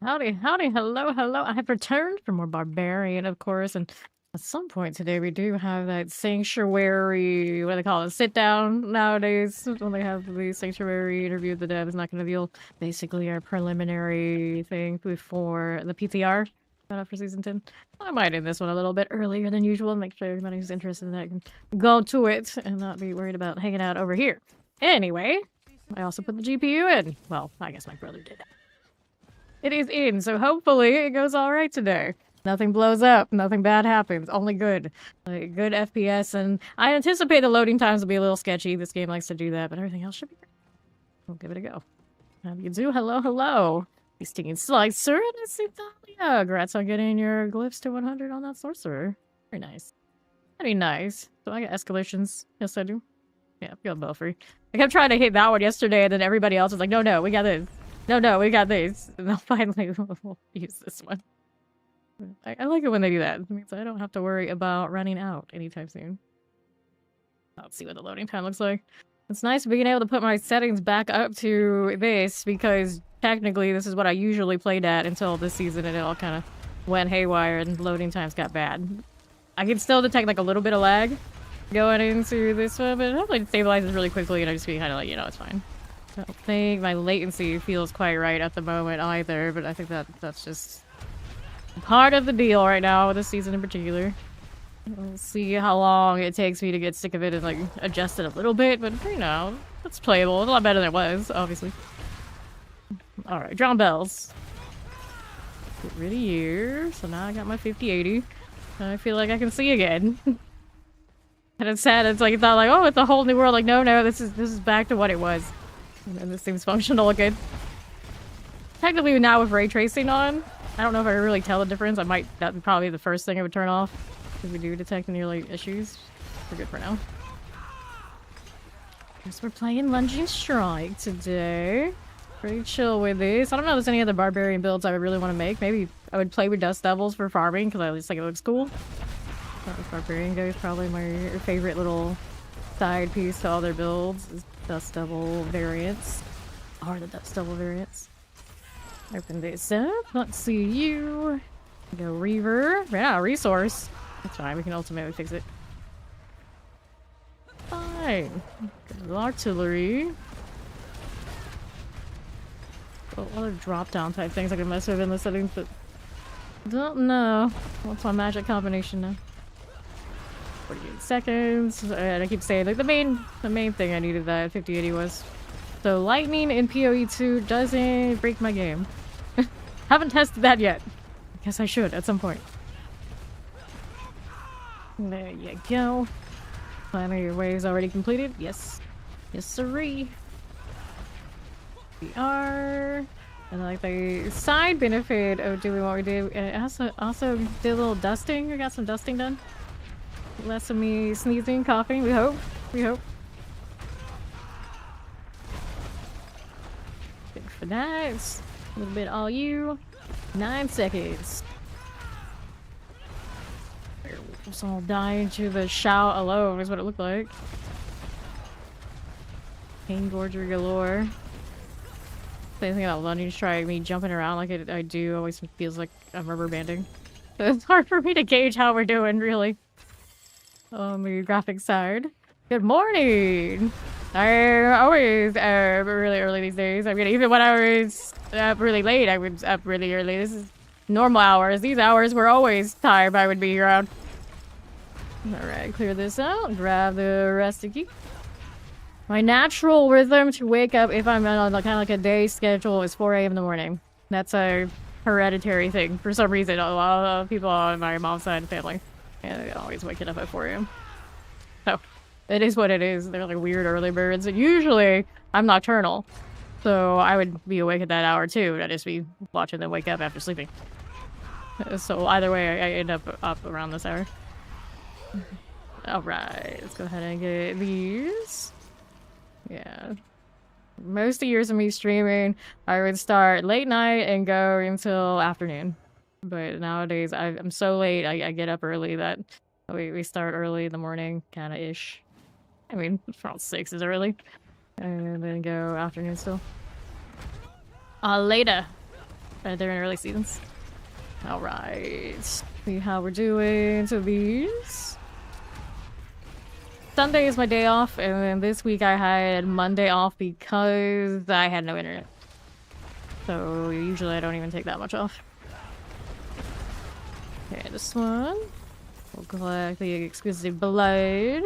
Howdy, howdy, hello, hello. I have returned for more Barbarian, of course, and At some point today, we do have that sanctuary, what do they call it, sit down nowadays, when they have the sanctuary interview with the devs, not gonna reveal basically our preliminary thing before the PTR for season 10. I might end this one a little bit earlier than usual, make sure everybody who's interested in that can go to it and not be worried about hanging out over here. Anyway, I also put the GPU in. Well, I guess my brother did. It is in, so hopefully it goes alright today. Nothing blows up, nothing bad happens, only good. Like, good FPS, and I anticipate the loading times will be a little sketchy. This game likes to do that, but everything else should be good. We'll give it a go. How do you do? Hello, hello. He's stinging slicer, and I see Thalia. Congrats on getting your glyphs to 100 on that sorcerer. Very nice. That'd be nice. So I got escalations. Yes, I do. Yeah, I've got Belfry. I kept trying to hit that one yesterday, and then everybody else was like, no, we got this. No, we got this. And then finally we'll use this one. I like it when they do that. It means I don't have to worry about running out anytime soon. Let's see what the loading time looks like. It's nice being able to put my settings back up to this, because technically this is what I usually played at until this season, and it all kind of went haywire and loading times got bad. I can still detect like a little bit of lag going into this one, but hopefully it stabilizes really quickly and I just be kind of like, it's fine. I don't think my latency feels quite right at the moment either, but I think that's just part of the deal right now with this season in particular. We'll see how long it takes me to get sick of it and like adjust it a little bit, but it's playable. It's a lot better than it was, obviously. Alright, drown bells. Get rid of you. So now I got my 50-80. I feel like I can see again. And it's sad, it's like, it's not like, oh, it's a whole new world. Like, no, this is back to what it was. And this seems functional again. Technically now with ray tracing on, I don't know if I really tell the difference. That would probably be the first thing I would turn off if we do detect any like issues. We're good for now. Guess we're playing Lunging Strike today. Pretty chill with this. I don't know if there's any other Barbarian builds I would really want to make. Maybe I would play with Dust Devils for farming because I just think it looks cool. Barbarian guy is probably my favorite little side piece to all their builds. Is Dust Devil variants. Are the Dust Devil variants. Open this up. Let's see you. Go Reaver. Ran out of resource. That's fine. We can ultimately fix it. Fine. Good artillery. Well, other drop down type things I can mess with in the settings, but don't know. What's my magic combination now? 48 seconds. And I keep saying like the main thing I needed that 50-80 was. So lightning in PoE 2 doesn't break my game. Haven't tested that yet. Guess I should at some point. There you go. Plan of your waves already completed? Yes. Yes, sirree. We are. And like the side benefit of doing what we did, and it also did a little dusting. We got some dusting done. Less of me sneezing, coughing. We hope. We hope. Good for that. A little bit all you. 9 seconds. Just all die into the shout alone is what it looked like. Pain Gorger galore. Same thing about Lunging Strike, me jumping around like I do always feels like I'm rubber banding. So it's hard for me to gauge how we're doing, really. On the graphic side. Good morning! I'm always really early these days. I mean, even when I was up really late, I was up really early. This is normal hours. These hours were always time I would be around. Alright, clear this out. Grab the rusty key. My natural rhythm to wake up if I'm on kind of like a day schedule is 4 a.m. in the morning. That's a hereditary thing. For some reason, a lot of people on my mom's side of the family. Yeah, they're always waking up at 4 a.m. So, it is what it is. They're like weird early birds. And usually, I'm nocturnal. So, I would be awake at that hour too. I'd just be watching them wake up after sleeping. So, either way, I end up around this hour. Alright, let's go ahead and get these. Yeah. Most of the years of me streaming, I would start late night and go until afternoon. But nowadays, I'm so late, I get up early that we start early in the morning, kinda ish. I mean, around 6 is early. And then go afternoon still. Later. They're in early seasons. Alright. See how we're doing to these. Sunday is my day off, and then this week I had Monday off because I had no internet. So usually I don't even take that much off. Okay, this one. We'll collect the exquisite blood.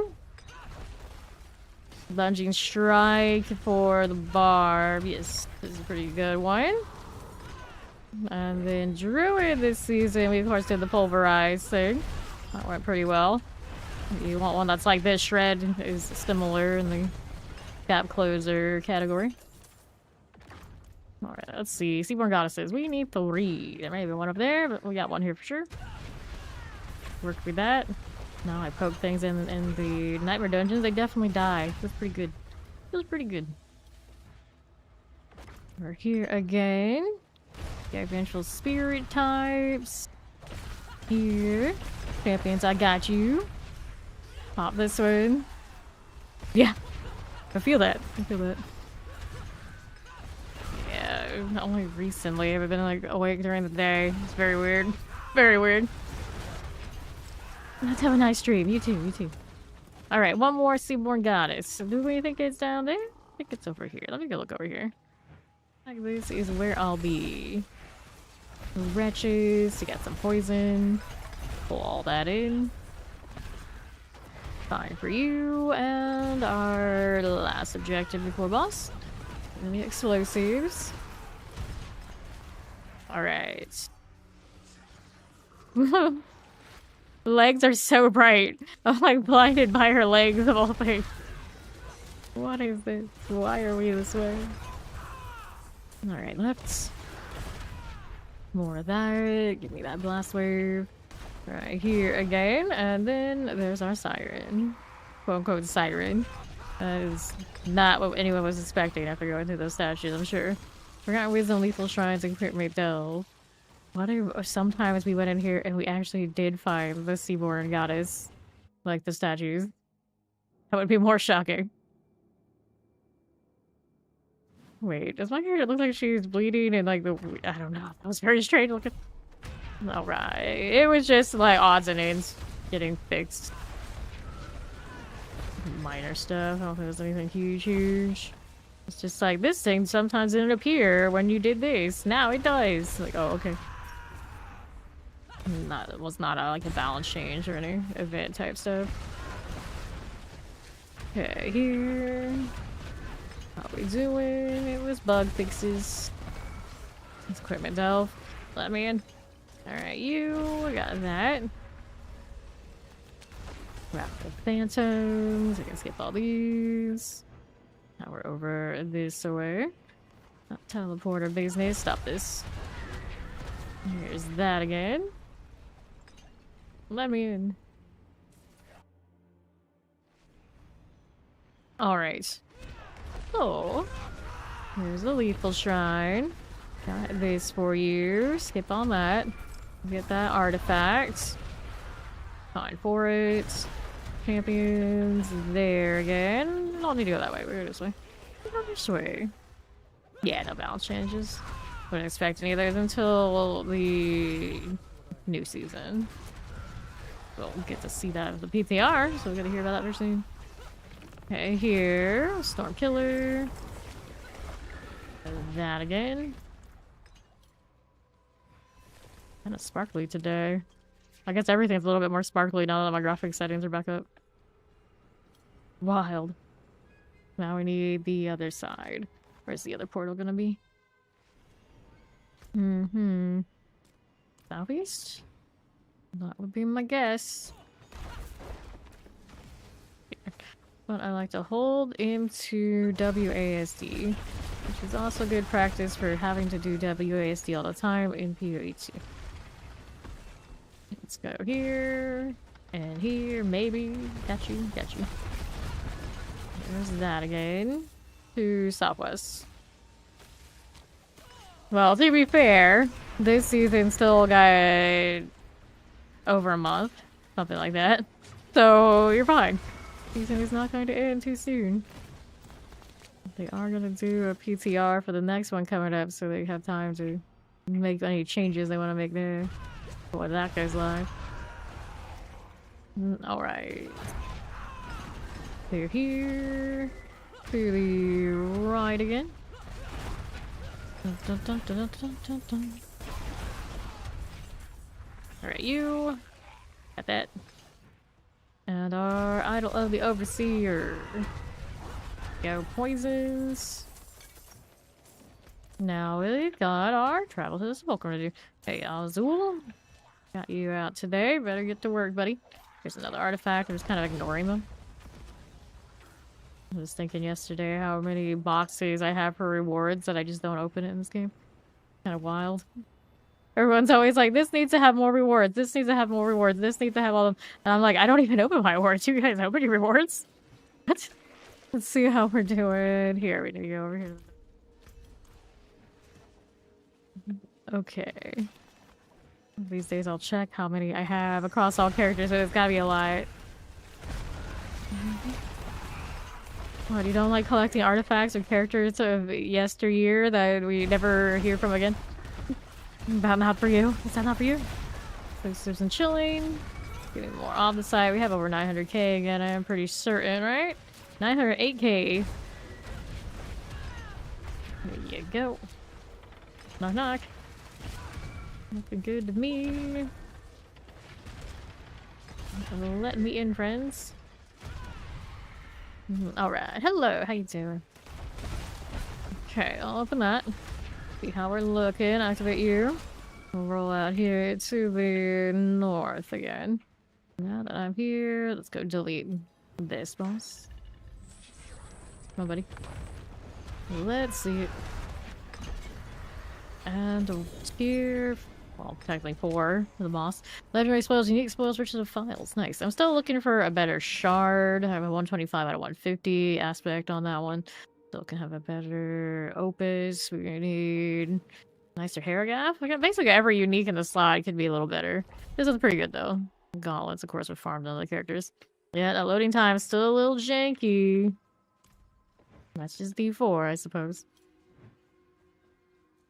Lunging strike for the barb. Yes, this is a pretty good one. And then druid this season, we of course did the pulverize thing. That went pretty well. You want one that's like this. Shred is similar in the gap closer category. Alright, let's see. Seaborn Goddesses. We need 3. There may be one up there, but we got one here for sure. Work with that. Now I poke things in the nightmare dungeons. They definitely die. Feels pretty good. Feels pretty good. We're here again. The eventual spirit types. Here. Champions, I got you. Pop this one. Yeah. I feel that. I feel that. Yeah, only recently have I been like awake during the day. It's very weird. Very weird. Let's have a nice stream. You too, you too. Alright, one more Seaborn Goddess. Do we think it's down there? I think it's over here. Let me go look over here. Like this is where I'll be. Wretches to get some poison. Pull all that in. Fine for you. And our last objective before boss. And the explosives. Alright. Legs are so bright. I'm like blinded by her legs of all things. What is this? Why are we this way? Alright, left. More of that. Give me that blast wave. Right here again. And then there's our siren. Quote unquote siren. That is not what anyone was expecting after going through those statues, I'm sure. Forgotten Wisdom, Lethal Shrines, and Crit Rape Delve. What if sometimes we went in here and we actually did find the Seaborn Goddess? Like the statues. That would be more shocking. Wait, does my character look like she's bleeding and like the... I don't know. That was very strange looking. Alright. It was just like odds and ends getting fixed. Minor stuff. I don't think there's anything huge. It's just like this thing sometimes didn't appear when you did this. Now it does. Like, oh, okay. It was not like a balance change or any event type stuff. Okay, here. How we doing? It was bug fixes. It's equipment delve. Let me in. Alright, you. We got that. Wrap the phantoms. I can skip all these. Now we're over this way. Not teleporter business. Stop this. Here's that again. Let me in. Alright. Oh. Here's the lethal shrine. Got this for you. Skip on that. Get that artifact. Fine for it. Champions there again. Don't need to go that way. We're this way. Go this way. Yeah, no balance changes. Wouldn't expect any of those until the new season. We'll get to see that with the PTR, so we gotta hear about that very soon. Okay, here. Storm Killer. That again. Kind of sparkly today. I guess everything's a little bit more sparkly now that my graphics settings are back up. Wild. Now we need the other side. Where's the other portal gonna be? Southeast? That would be my guess. But I like to hold into WASD, which is also good practice for having to do WASD all the time in PoE2. Let's go here, and here, maybe. Got you, got you. There's that again. To southwest. Well, to be fair, this season still got over a month. Something like that. So, you're fine. Season is not going to end too soon. They are going to do a PTR for the next one coming up, so they have time to make any changes they want to make there. What that guy's like. Alright. Clear here. To the right again. Dun, dun, dun, dun, dun, dun, dun. Alright, you. Got that. And our idol of the overseer. Go poisons. Now we've got our travel to the sepulchre to do. Hey, Azul. Got you out today. Better get to work, buddy. Here's another artifact. I'm just kind of ignoring them. I was thinking yesterday how many boxes I have for rewards that I just don't open it in this game. Kind of wild. Everyone's always like, this needs to have more rewards. This needs to have more rewards. This needs to have all of them. And I'm like, I don't even open my rewards. You guys open your rewards? What? Let's see how we're doing. Here, we need to go over here. Okay. These days I'll check how many I have across all characters, but it's gotta be a lot. What, you don't like collecting artifacts or characters of yesteryear that we never hear from again? That not for you? Is that not for you? So there's some chilling. Getting more on the side. We have over 900k again, I'm pretty certain, right? 908k. There you go. Knock knock. Looking good to me. Let me in, friends. Alright, hello, how you doing? Okay, I'll open that. See how we're looking. Activate you. We'll roll out here to the north again. Now that I'm here, let's go delete this boss. Come on, buddy. Let's see it. And here, well, technically 4 for the boss. Legendary spoils, unique spoils, riches of files. Nice. I'm still looking for a better shard. I have a 125 out of 150 aspect on that one. Still can have a better opus. We need nicer hair gaff. We got basically every unique in the slot could be a little better. This is pretty good though. Gauntlets, of course, with farmed on the characters. Yeah, that loading time is still a little janky. That's just D4, I suppose.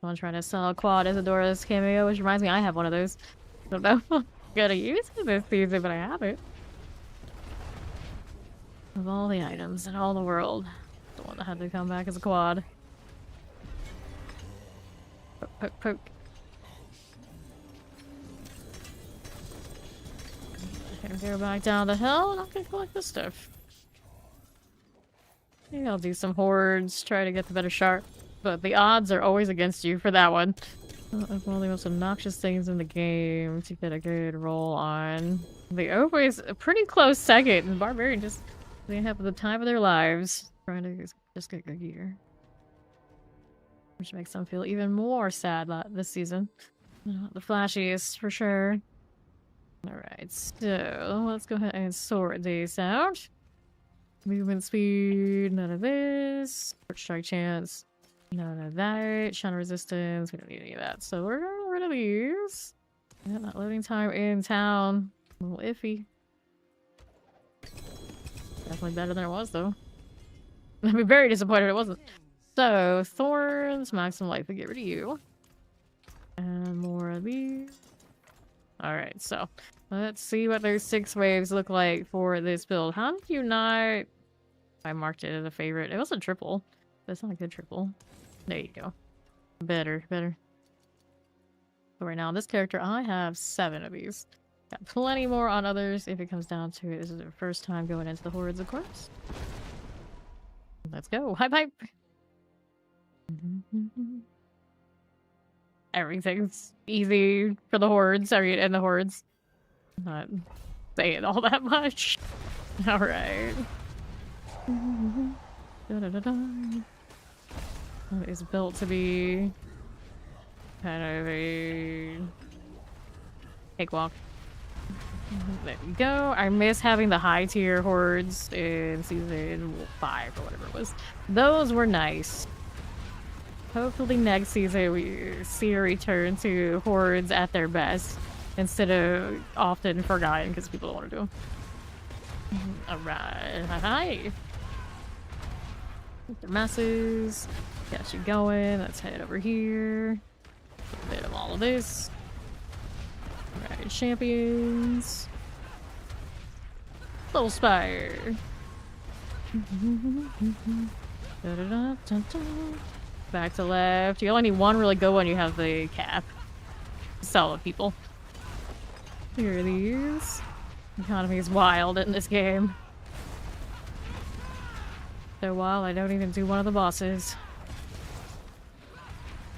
I'm trying to sell a quad as a Dora's cameo, which reminds me I have one of those. I don't know if I'm gonna use it this season, but I have it. Of all the items in all the world, the one that had to come back as a quad. Poke, poke, poke. Go back down the hill and I can collect this stuff. Maybe I'll do some hordes, try to get the better shard. But the odds are always against you for that one. One of the most obnoxious things in the game to get a good roll on. They always a pretty close second. And Barbarian just, they have the time of their lives trying to just get good gear. Which makes them feel even more sad this season. Not the flashiest for sure. Alright, so let's go ahead and sort these out. Movement speed, none of this. Short strike chance. None of that. Shine resistance. We don't need any of that. So we're getting rid of these. Yeah, not loading time in town. A little iffy. Definitely better than it was, though. I'd be very disappointed it wasn't. So, thorns, maximum life. We get rid of you. And more of these. Alright, so let's see what those 6 waves look like for this build. How did you not... I marked it as a favorite. It was a triple. That's not a good triple. There you go. Better, better. So right now, this character, I have 7 of these. Got plenty more on others if it comes down to it. This is the first time going into the hordes, of course. Let's go. Hype, hype! Everything's easy for the hordes. I mean, in the hordes. Not saying all that much. Alright. It's built to be kind of a cakewalk. There we go. I miss having the high tier hordes in season 5 or whatever it was. Those were nice. Hopefully next season we see a return to hordes at their best instead of often forgotten because people don't want to do them. Alright. Hi. The masses. Got you going. Let's head over here. A bit of all of this. Alright, champions. Little Spire. Back to left. You only need one really good one. You have the cap. Solid people. Here are these. Economy is wild in this game. So wild, I don't even do one of the bosses.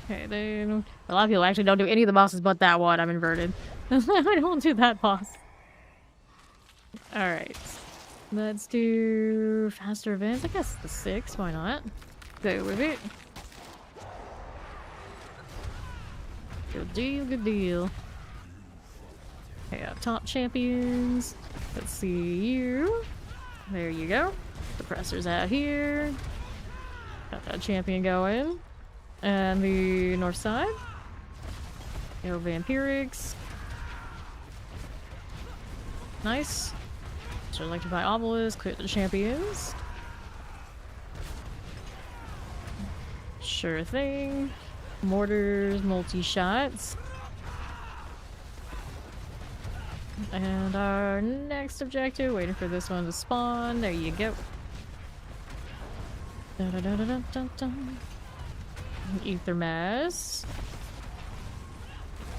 Okay, then a lot of people actually don't do any of the bosses but that one. I'm inverted. I don't do that boss. Alright. Let's do faster events. I guess the 6, why not? Go with it. Good deal, good deal. Okay, top champions. Let's see you. There you go. Suppressor's out here. Got that champion going. And the north side. No vampirics. Nice. So electrify obelisk, clear the champions. Sure thing. Mortars, multi-shots. And our next objective, waiting for this one to spawn. There you go. Ether mass.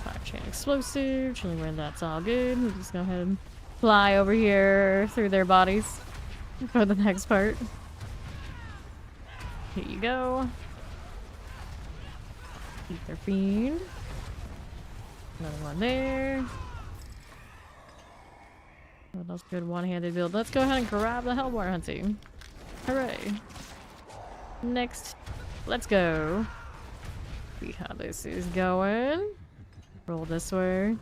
5-chain explosive. Chilling where that's all good. We'll just go ahead and fly over here through their bodies for the next part. Here you go. Ether fiend. Another one there. Oh, that's good one-handed build. Let's go ahead and grab the Hellborn hunting. Hooray. Next. Let's go. See how this is going. Roll this way.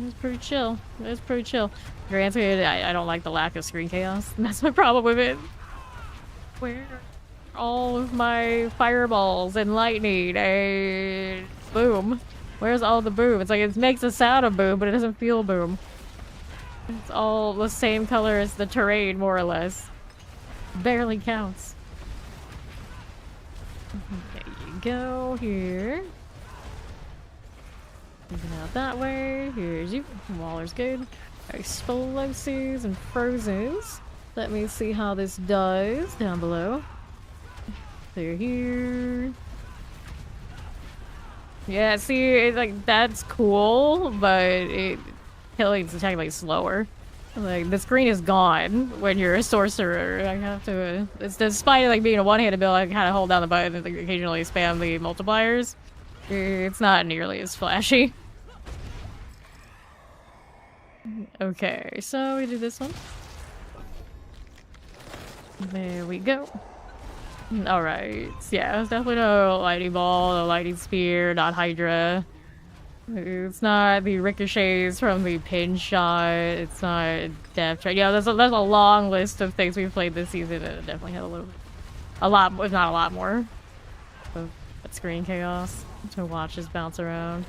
It's pretty chill. It's pretty chill. Granted, I don't like the lack of screen chaos. That's my problem with it. Where are all of my fireballs and lightning and boom? Where's all the boom? It's like it makes a sound of boom, but it doesn't feel boom. It's all the same color as the terrain, more or less. Barely counts. There you go. Here. Moving out that way. Here's you. Waller's good. Explosives and frozens. Let me see how this does down below. They're here. Yeah, see, it's like that's cool, but killing's technically slower. Like the screen is gone when you're a sorcerer. I have to. It's despite like being a one-handed build, I kind of hold down the button and occasionally spam the multipliers. It's not nearly as flashy. Okay, so we do this one. There we go. Alright, yeah, it's definitely no lightning ball, no lightning spear, not Hydra. It's not the ricochets from the pin shot, it's not death trap. Yeah, there's a long list of things we've played this season and it definitely had a lot, if not a lot more, of screen chaos to watch us bounce around.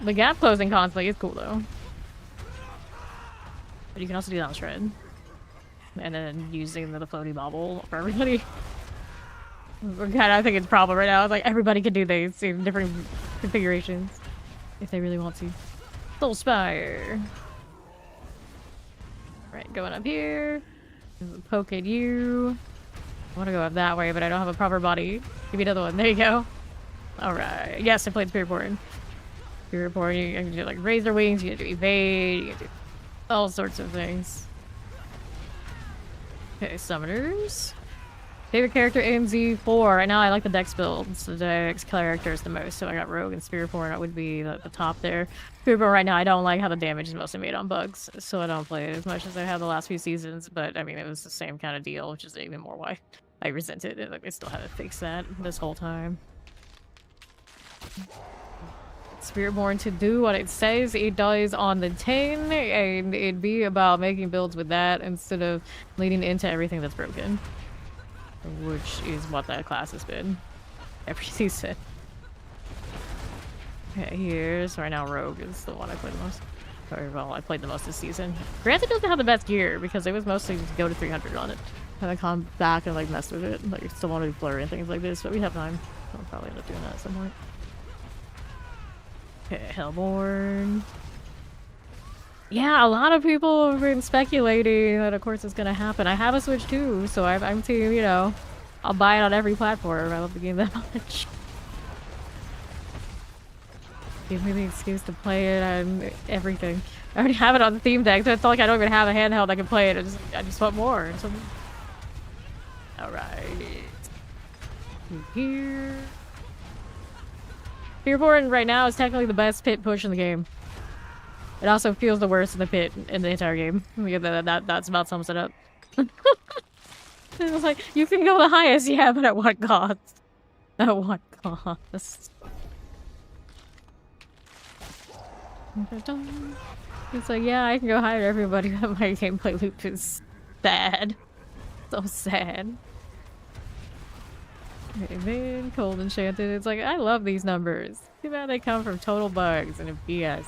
The gap closing constantly is cool though. But you can also do that on Shred. And then using the floaty bobble for everybody. I think it's a problem right now. It's like everybody can do these in different configurations if they really want to. Soul Spire. Right, going up here. Poke at you. I want to go up that way, but I don't have a proper body. Give me another one. There you go. Alright. Yes, I played Spiritborn. Spiritborn, you can do like razor wings, you can do evade, you can do all sorts of things. Okay, summoners. Favorite character in Z4. Right now I like the Dex builds. The Dex characters the most. So I got Rogue and Spiritborn. That would be the top there. Spiritborn right now I don't like how the damage is mostly made on bugs. So I don't play it as much as I have the last few seasons. But I mean it was the same kind of deal, which is even more why I resent it. Like I still haven't fixed that this whole time. Spiritborn to do what it says it does on the tin, and it'd be about making builds with that instead of leading into everything that's broken. Which is what that class has been every season. Okay, here's right now Rogue is the one I played the most. Or, well, I played the most this season. Granted, it doesn't have the best gear because it was mostly just go to 300 on it. And I come back and like mess with it. Like, still want to do blurry and things like this, but we have time. I'll probably end up doing that at some point. Okay, Hellborn. Yeah, a lot of people have been speculating that, of course, it's gonna happen. I have a Switch too, so I'm team, you know, I'll buy it on every platform. I love the game that much. Give me the excuse to play it on everything. I already have it on the Steam Deck, so it's not like I don't even have a handheld I can play it. I just want more. So... Alright. Here. Fearborn right now is technically the best pit push in the game. It also feels the worst in the pit in the entire game. That's about sums it up. It was like, you can go the highest, yeah, but at what cost? At what cost? It's like, yeah, I can go higher everybody, but my gameplay loop is sad. So sad. And then Cold Enchanted, it's like, I love these numbers. Too bad they come from total bugs and BS.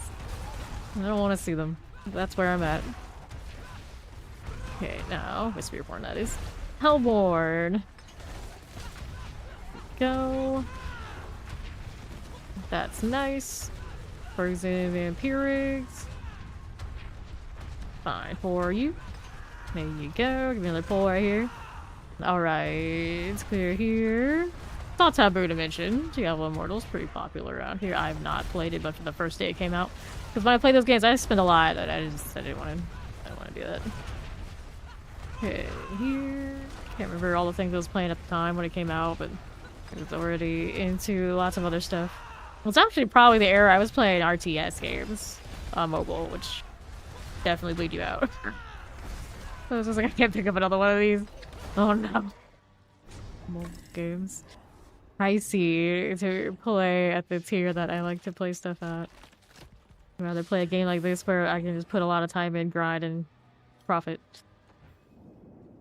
I don't want to see them. That's where I'm at. Okay, now, with Spearborn, that is. Hellborn. Go. That's nice. Frozen Vampirics. Fine for you. There you go. Give me another pull right here. Alright, it's clear here. It's not taboo to mention. Diablo Immortal's pretty popular around here. I've not played it, but for the first day it came out. Because when I play those games, I spend a lot. I didn't want to do that. Okay, here. Can't remember all the things I was playing at the time when it came out, but it was already into lots of other stuff. Well, it's actually probably the era I was playing RTS games on mobile, which definitely bleed you out. So I was just like, I can't pick up another one of these. Oh no. Mobile games. Pricey to play at the tier that I like to play stuff at. I'd rather play a game like this where I can just put a lot of time in, grind, and profit.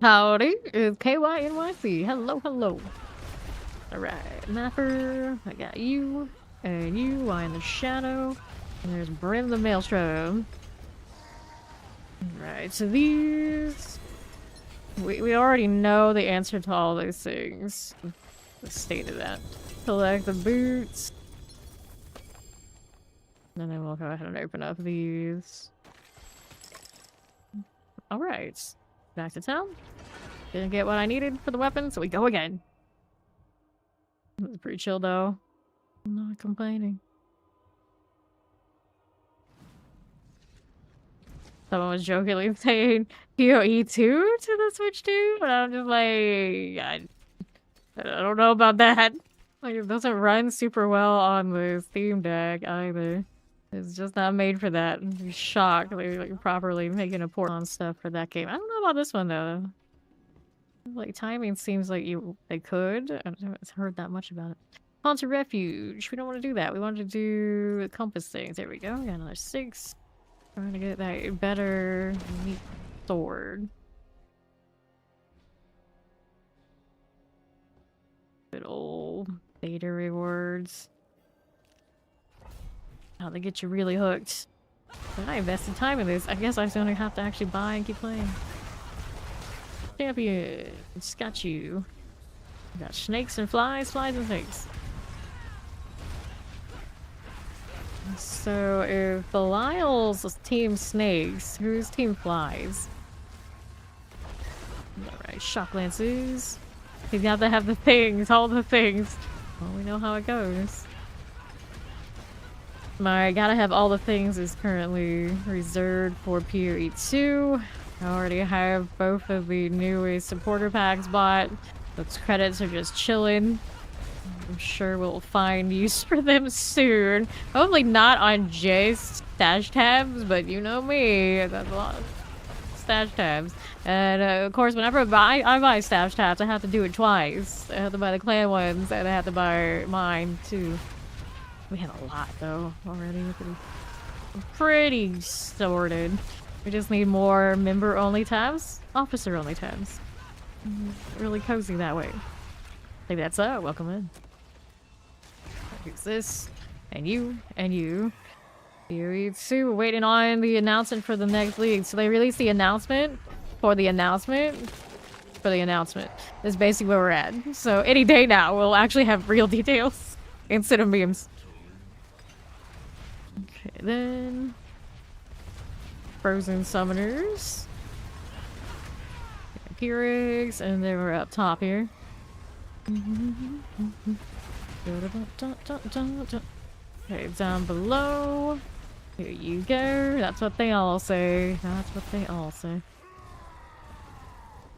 Howdy, it's KYNYC. Hello, hello. Alright, Mapper. I got you. And you are in the shadow. And there's Brim the Maelstrom. Right, so these... We already know the answer to all those things. The state of that. Collect the boots. And then we'll go ahead and open up these. Alright. Back to town. Didn't get what I needed for the weapon, so we go again. It was pretty chill though. I'm not complaining. Someone was jokingly saying PoE 2 to the Switch 2, but I'm just like, I don't know about that. Like, it doesn't run super well on the Steam Deck either. It's just not made for that. I'm shocked they're like properly making a port on stuff for that game. I don't know about this one though. Like, timing seems like they could. I haven't heard that much about it. Haunted Refuge. We don't want to do that. We want to do the compass things. There we go. We got another 6. Trying to get that better neat sword. Good old beta rewards. Oh, they get you really hooked. But I invested time in this. I guess I was gonna have to actually buy and keep playing. Champion. It's got you. We got snakes and flies, flies and snakes. So if Belial's team snakes, who's team flies? Alright, shock lances. You have to have the things, all the things. Well, we know how it goes. My gotta have all the things is currently reserved for PoE 2. I already have both of the newest supporter packs bought. Those credits are just chilling. I'm sure we'll find use for them soon. Hopefully not on Jay's stash tabs, but you know me. That's a lot of stash tabs. And of course, whenever I buy stash tabs, I have to do it twice. I have to buy the clan ones, and I have to buy mine too. We have a lot though already. Pretty sorted. We just need more member-only tabs, officer-only tabs. Really cozy that way. I think that's welcome in. Who's this? And you, and you. PoE 2, we're waiting on the announcement for the next league. So they released the announcement for the announcement. for the announcement. That's basically where we're at. So any day now, we'll actually have real details instead of memes. Okay, then frozen summoners, P-rigs, and then we're up top here. Okay, down below. Here you go. That's what they all say. That's what they all say.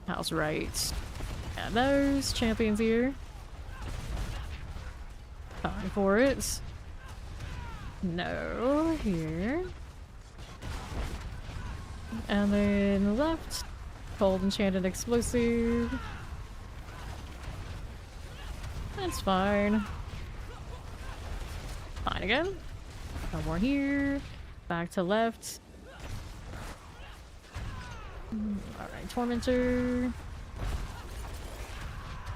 House right. Got those champions here. Time for it. No, here. And then left. Cold enchanted explosive. That's fine. Fine again. No more here. Back to left. Alright, Tormentor.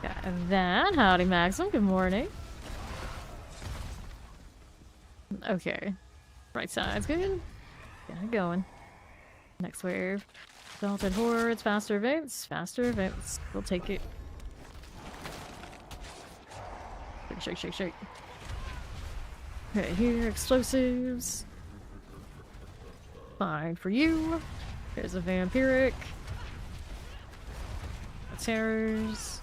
Got that. Howdy, Maxim. Good morning. Okay. Right side's good. Got it going. Next wave. Belted hordes, faster events. Faster events. We'll take it. Shake, shake, shake, shake. Okay, here, explosives. Fine for you. Here's a vampiric. Terrors.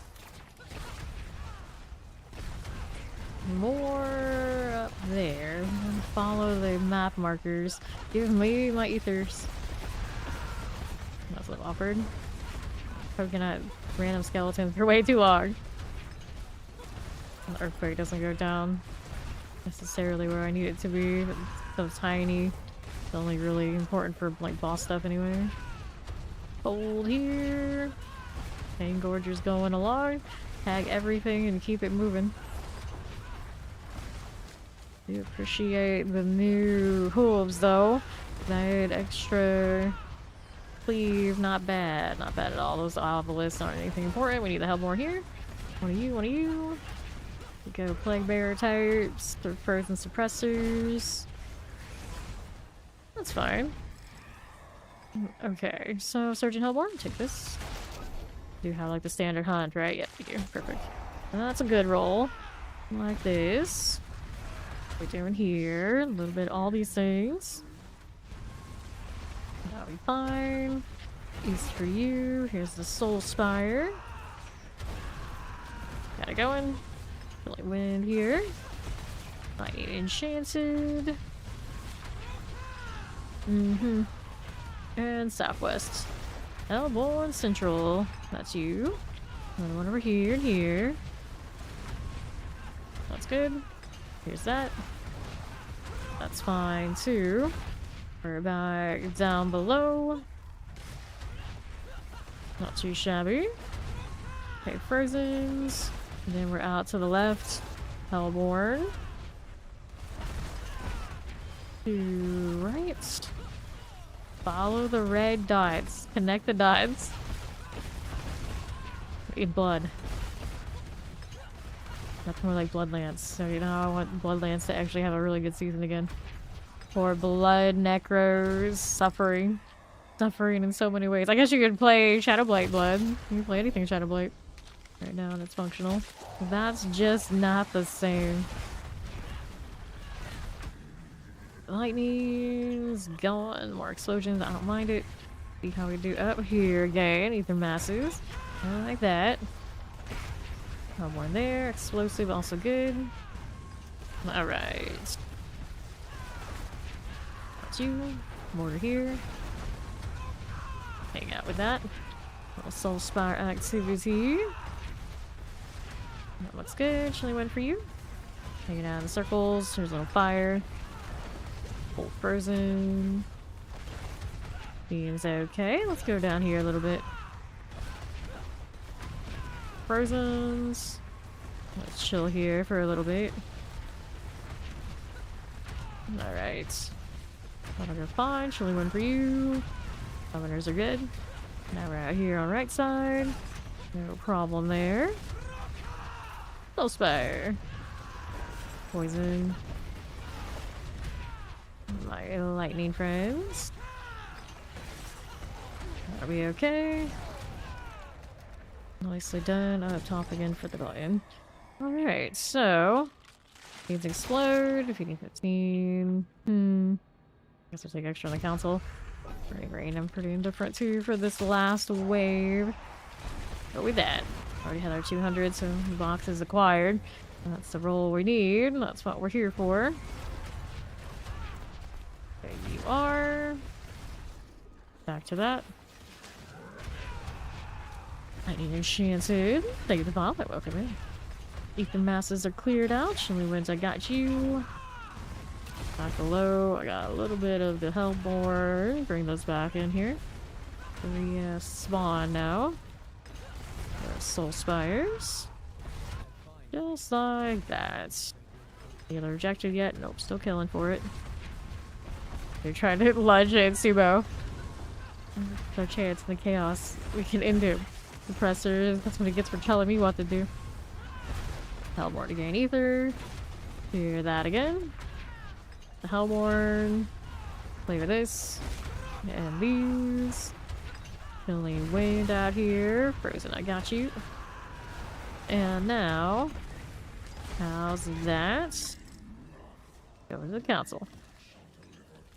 More up there. Follow the map markers. Give me my ethers. That's a little awkward. Poking at random skeletons for way too long. The earthquake doesn't go down necessarily where I need it to be. It's so tiny. It's only really important for like boss stuff anyway. Hold here. Pain Gorger's going along. Tag everything and keep it moving. Do appreciate the new hooves though. That extra cleave, not bad. Not bad at all. Those obelisks aren't anything important. We need the help more here. One of you, one of you. We go Plague Bearer types, frozen suppressors. That's fine. Okay, so Surgeon Hellborn, take this. Do have like the standard hunt, right? Yep, we do. Perfect. And that's a good roll. Like this. What we're doing here. A little bit all these things. That'll be fine. East for you. Here's the Soul Spire. Got it going. Really wind here. I need enchanted. And southwest. Hellborn Central. That's you. Another one over here and here. That's good. Here's that. That's fine too. We're back down below. Not too shabby. Okay, Frozens. And then we're out to the left. Hellborn. To right. Follow the red dots. Connect the dots. In blood. That's more like Bloodlands. So you know I want Bloodlands to actually have a really good season again. For blood, necros, suffering. Suffering in so many ways. I guess you could play Shadowblight Blood. You can play anything Shadowblight. Right now and it's functional. That's just not the same. Lightning's gone. More explosions. I don't mind it. See how we do up here again. Ether masses. I like that. One there. Explosive also good. Alright. That's you. Mortar here. Hang out with that. Little Soul Spire activity. That looks good. Chilling one for you. Hanging out in the circles. There's a little fire. Full frozen. Seems okay. Let's go down here a little bit. Frozens. Let's chill here for a little bit. Alright. That'll go fine. Chilling one for you. Summoners are good. Now we're out here on right side. No problem there. Soul Spire. Poison. My lightning friends. Are we okay? Nicely done. Up top again for the button. Alright, so... Needs explode. Defeating 15. Guess I'll take extra on the council. Rain, I'm pretty indifferent too for this last wave. Go with that. Already had our 200, so the box is acquired. That's the roll we need. That's what we're here for. There you are. Back to that. I need enchanted. Thank you, the bomb. Welcome in. Ethan masses are cleared out. Chillin wins. I got you. Back below. I got a little bit of the Hellborn. Bring those back in here. We spawn now. Soul Spires. Just like that. Either rejected yet? Nope, still killing for it. They're trying to lunge in sumo. It's our chance in the chaos. We can end it. Suppressors. That's what he gets for telling me what to do. Hellborn to gain ether. Hear that again. The Hellborn. Play with this. And these. Killing wind out here. Frozen, I got you. And now, how's that? Go to the council.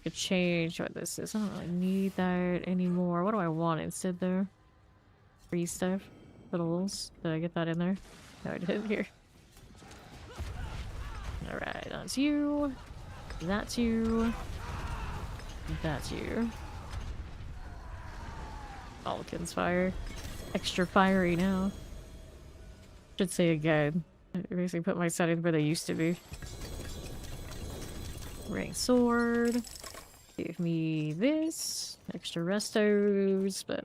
Could change what this is. I don't really need that anymore. What do I want instead though? Free stuff. Fiddles. Did I get that in there? No, I didn't here. Alright, that's you. That's you. That's you. Falcon's fire. Extra fiery now. Should say again. I basically put my settings where they used to be. Ring sword. Give me this. Extra restos, but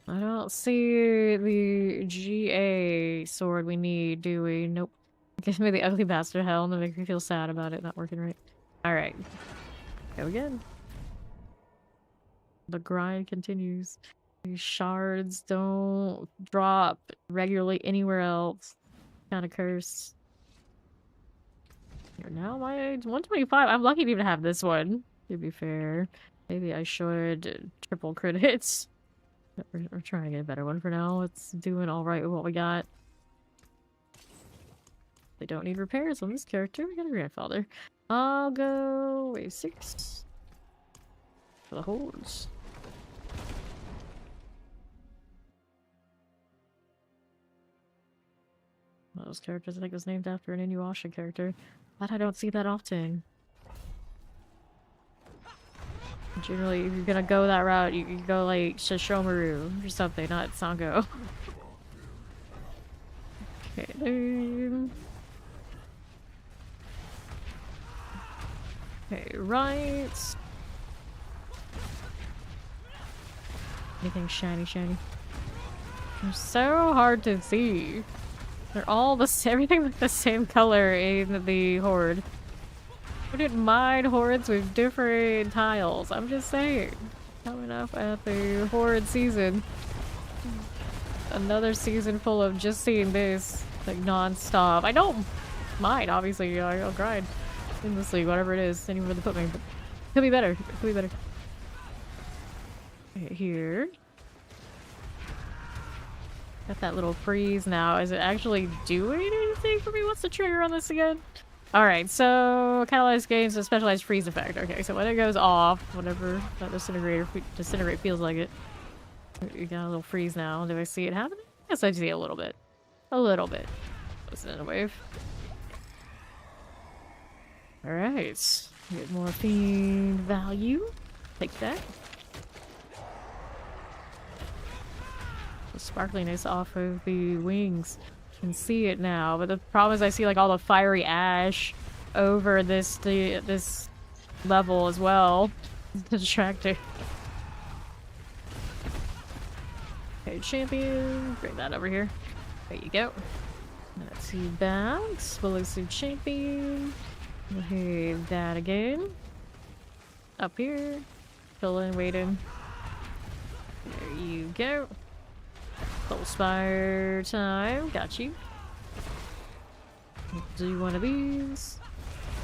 I don't see the GA sword we need, do we? Nope. Give me the ugly bastard helm to make me feel sad about it not working right. Alright. Go again. The grind continues. These shards don't drop regularly anywhere else. Kinda cursed. Here now my 125. I'm lucky to even have this one, to be fair. Maybe I should triple crit hits. We're trying to get a better one for now. It's doing alright with what we got. They don't need repairs on this character. We got a grandfather. I'll go wave 6 for the hordes. One of those characters I think was named after an Inuyasha character, but I don't see that often. Generally, if you're gonna go that route, you can go like Shishomaru or something, not Sango. Okay, okay, right. Anything shiny, shiny. They're so hard to see. They're all the same, everything's like the same color in the horde. Wouldn't mind hordes with different tiles. I'm just saying. Coming up at the horde season. Another season full of just seeing this like non-stop. I don't mind, obviously. I'll grind endlessly, whatever it is, anywhere they put me. But it could be better. It could be better. Okay, here. Got that little freeze now. Is it actually doing anything for me? What's the trigger on this again? Alright, so catalyzed gains a specialized freeze effect. Okay, so when it goes off, whatever that disintegrate feels like it. We got a little freeze now. Do I see it happening? Yes, I see a little bit. A little bit. Listen in a wave. Alright. Get more fiend value. Take that. The sparkliness off of the wings. Can see it now, but the problem is I see like all the fiery ash over this level as well. It's distracting. Okay, champion, bring that over here. There you go. Let's see, bounce. Explosive champion. Okay, that again. Up here. Chillin, waiting. There you go. Soul Spire time. Got you. Do one of these.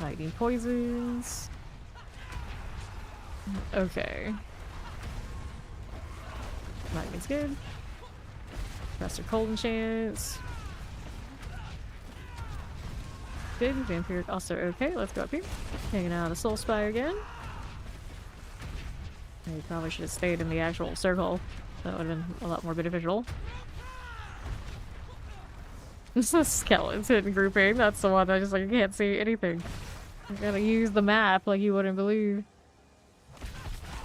Lightning poisons. Okay. Lightning's good. Master Cold Enchants. Good. Vampiric also okay. Let's go up here. Hanging out of the Soul Spire again. I probably should have stayed in the actual circle. That would have been a lot more beneficial. This is skeleton grouping. That's the one I just like can't see anything. I gotta use the map like you wouldn't believe.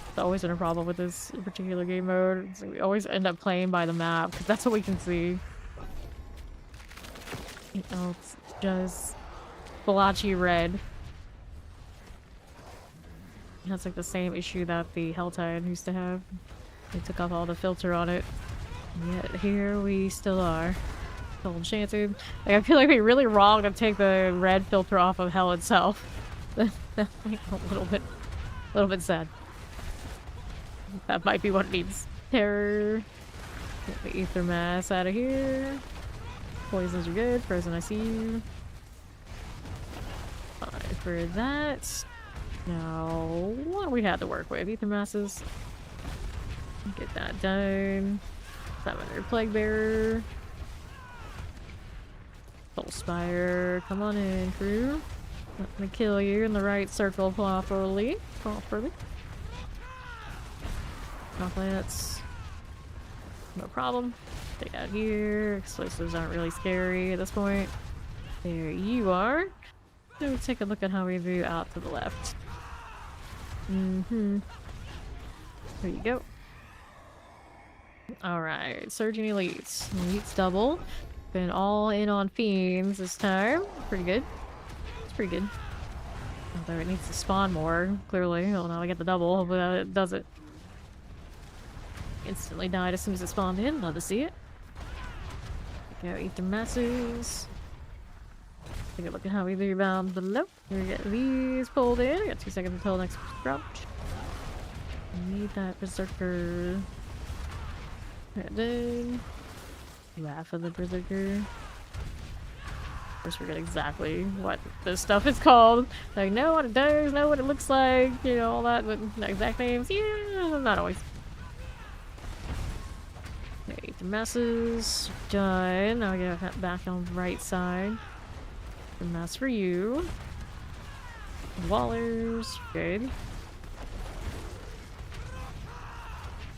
It's always been a problem with this particular game mode. So we always end up playing by the map because that's what we can see. Oh, it's just blotchy red. That's like the same issue that the Helltide used to have. They took off all the filter on it. And yet here we still are. Still enchanted. Like, I feel like it'd be really wrong to take the red filter off of Hell itself. That's like a little bit sad. That might be what it needs. Terror. Get the Ether Mass out of here. Poisons are good. Frozen, I see you. Fine for that. Now, what do we have to work with? Ether Masses. Get that done. 700 Plague Bearer. Soul Spire. Come on in, crew. Not gonna kill you in the right circle properly. Gauntlets. No problem. Stay out here. Explosives aren't really scary at this point. There you are. So we take a look at how we do out to the left. There you go. Alright, Surging Elites. Elites double. Been all in on Fiends this time. Pretty good. It's pretty good. Although it needs to spawn more, clearly. Oh, now I get the double. Hopefully that does it. Instantly died as soon as it spawned in. Love to see it. Go eat the masses. Take a look at how we rebound below. We get these pulled in. We got 2 seconds until next crouch. Need that Berserker. Then half of the Berserker. Of course, forget exactly what this stuff is called. Like, know what it does, know what it looks like, you know, all that, but no exact names. Yeah, not always. Okay, the masses done. Now we get that back on the right side. The mass for you. Wallers, good.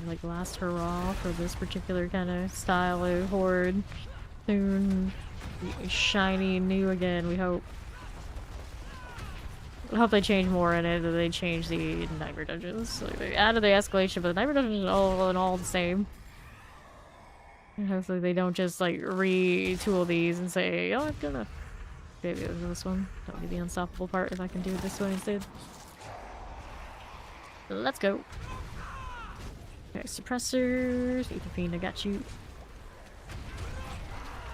Like last hurrah for this particular kind of style of horde. Soon shiny and new again, we hope. I hope they change more in it, that they change the nightmare dungeons. Like, they added the escalation, but the nightmare dungeons are all in all the same. And hopefully they don't just like retool these and say, oh, I'm gonna maybe it was this one. That would be the unstoppable part if I can do it this way instead. Let's go. Okay, suppressors. Ether Fiend, I got you.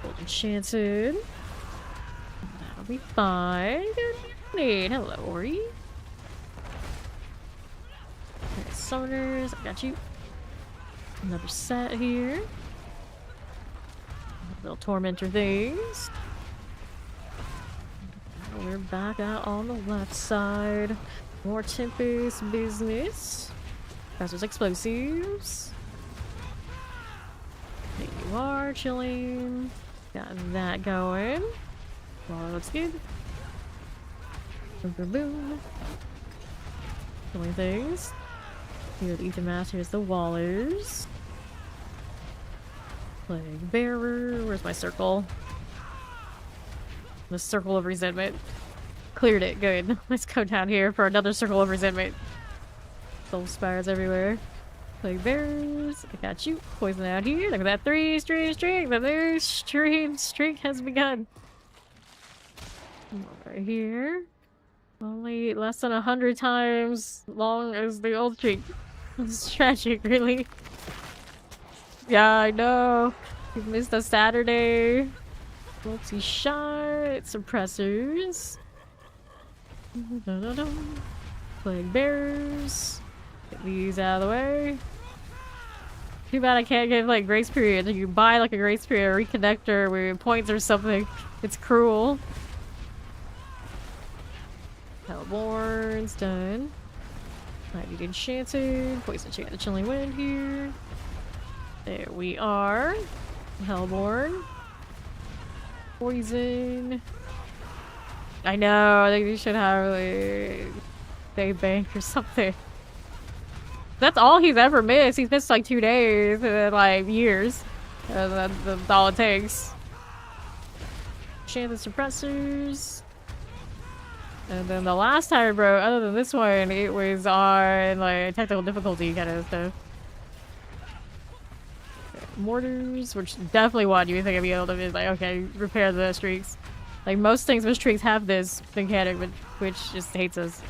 Gold Enchanted. That'll be fine. Good. Hello, Ori. Okay, Summoners, I got you. Another set here. Little Tormentor things. We're back out on the left side. More Tempest business. There's explosives. There you are, Chillin. Got that going. Well, looks good. Boom, boom, boom. Killing things. Here's the Ether Mass, here's the Wallers. Plague Bearer. Where's my circle? The Circle of Resentment. Cleared it, good. Let's go down here for another Circle of Resentment. Soul Spires everywhere. Plague Bearers. I got you. Poison out here. Look at that 3 streak. The new streak has begun. Right here. Only less than 100 times long as the old streak. It's tragic, really. Yeah, I know. We missed a Saturday. Multi-shot. Suppressors. Plague Bearers. Get these out of the way. Too bad I can't get like grace period. You buy like a grace period or reconnector with points or something. It's cruel. Hellborn's done. Mighty Enchanted. Poison Chant the Chilling Wind here. There we are. Hellborn. Poison. I know, they should have like day bank or something. That's all he's ever missed. He's missed like 2 days and like years. And that's all it takes. Chance suppressors. And then the last time I broke, other than this one, it was on like technical difficulty kind of stuff. Mortars, which definitely want you think I'd be able to be like, okay, repair the streaks. Like most things with streaks have this mechanic, but which just hates us.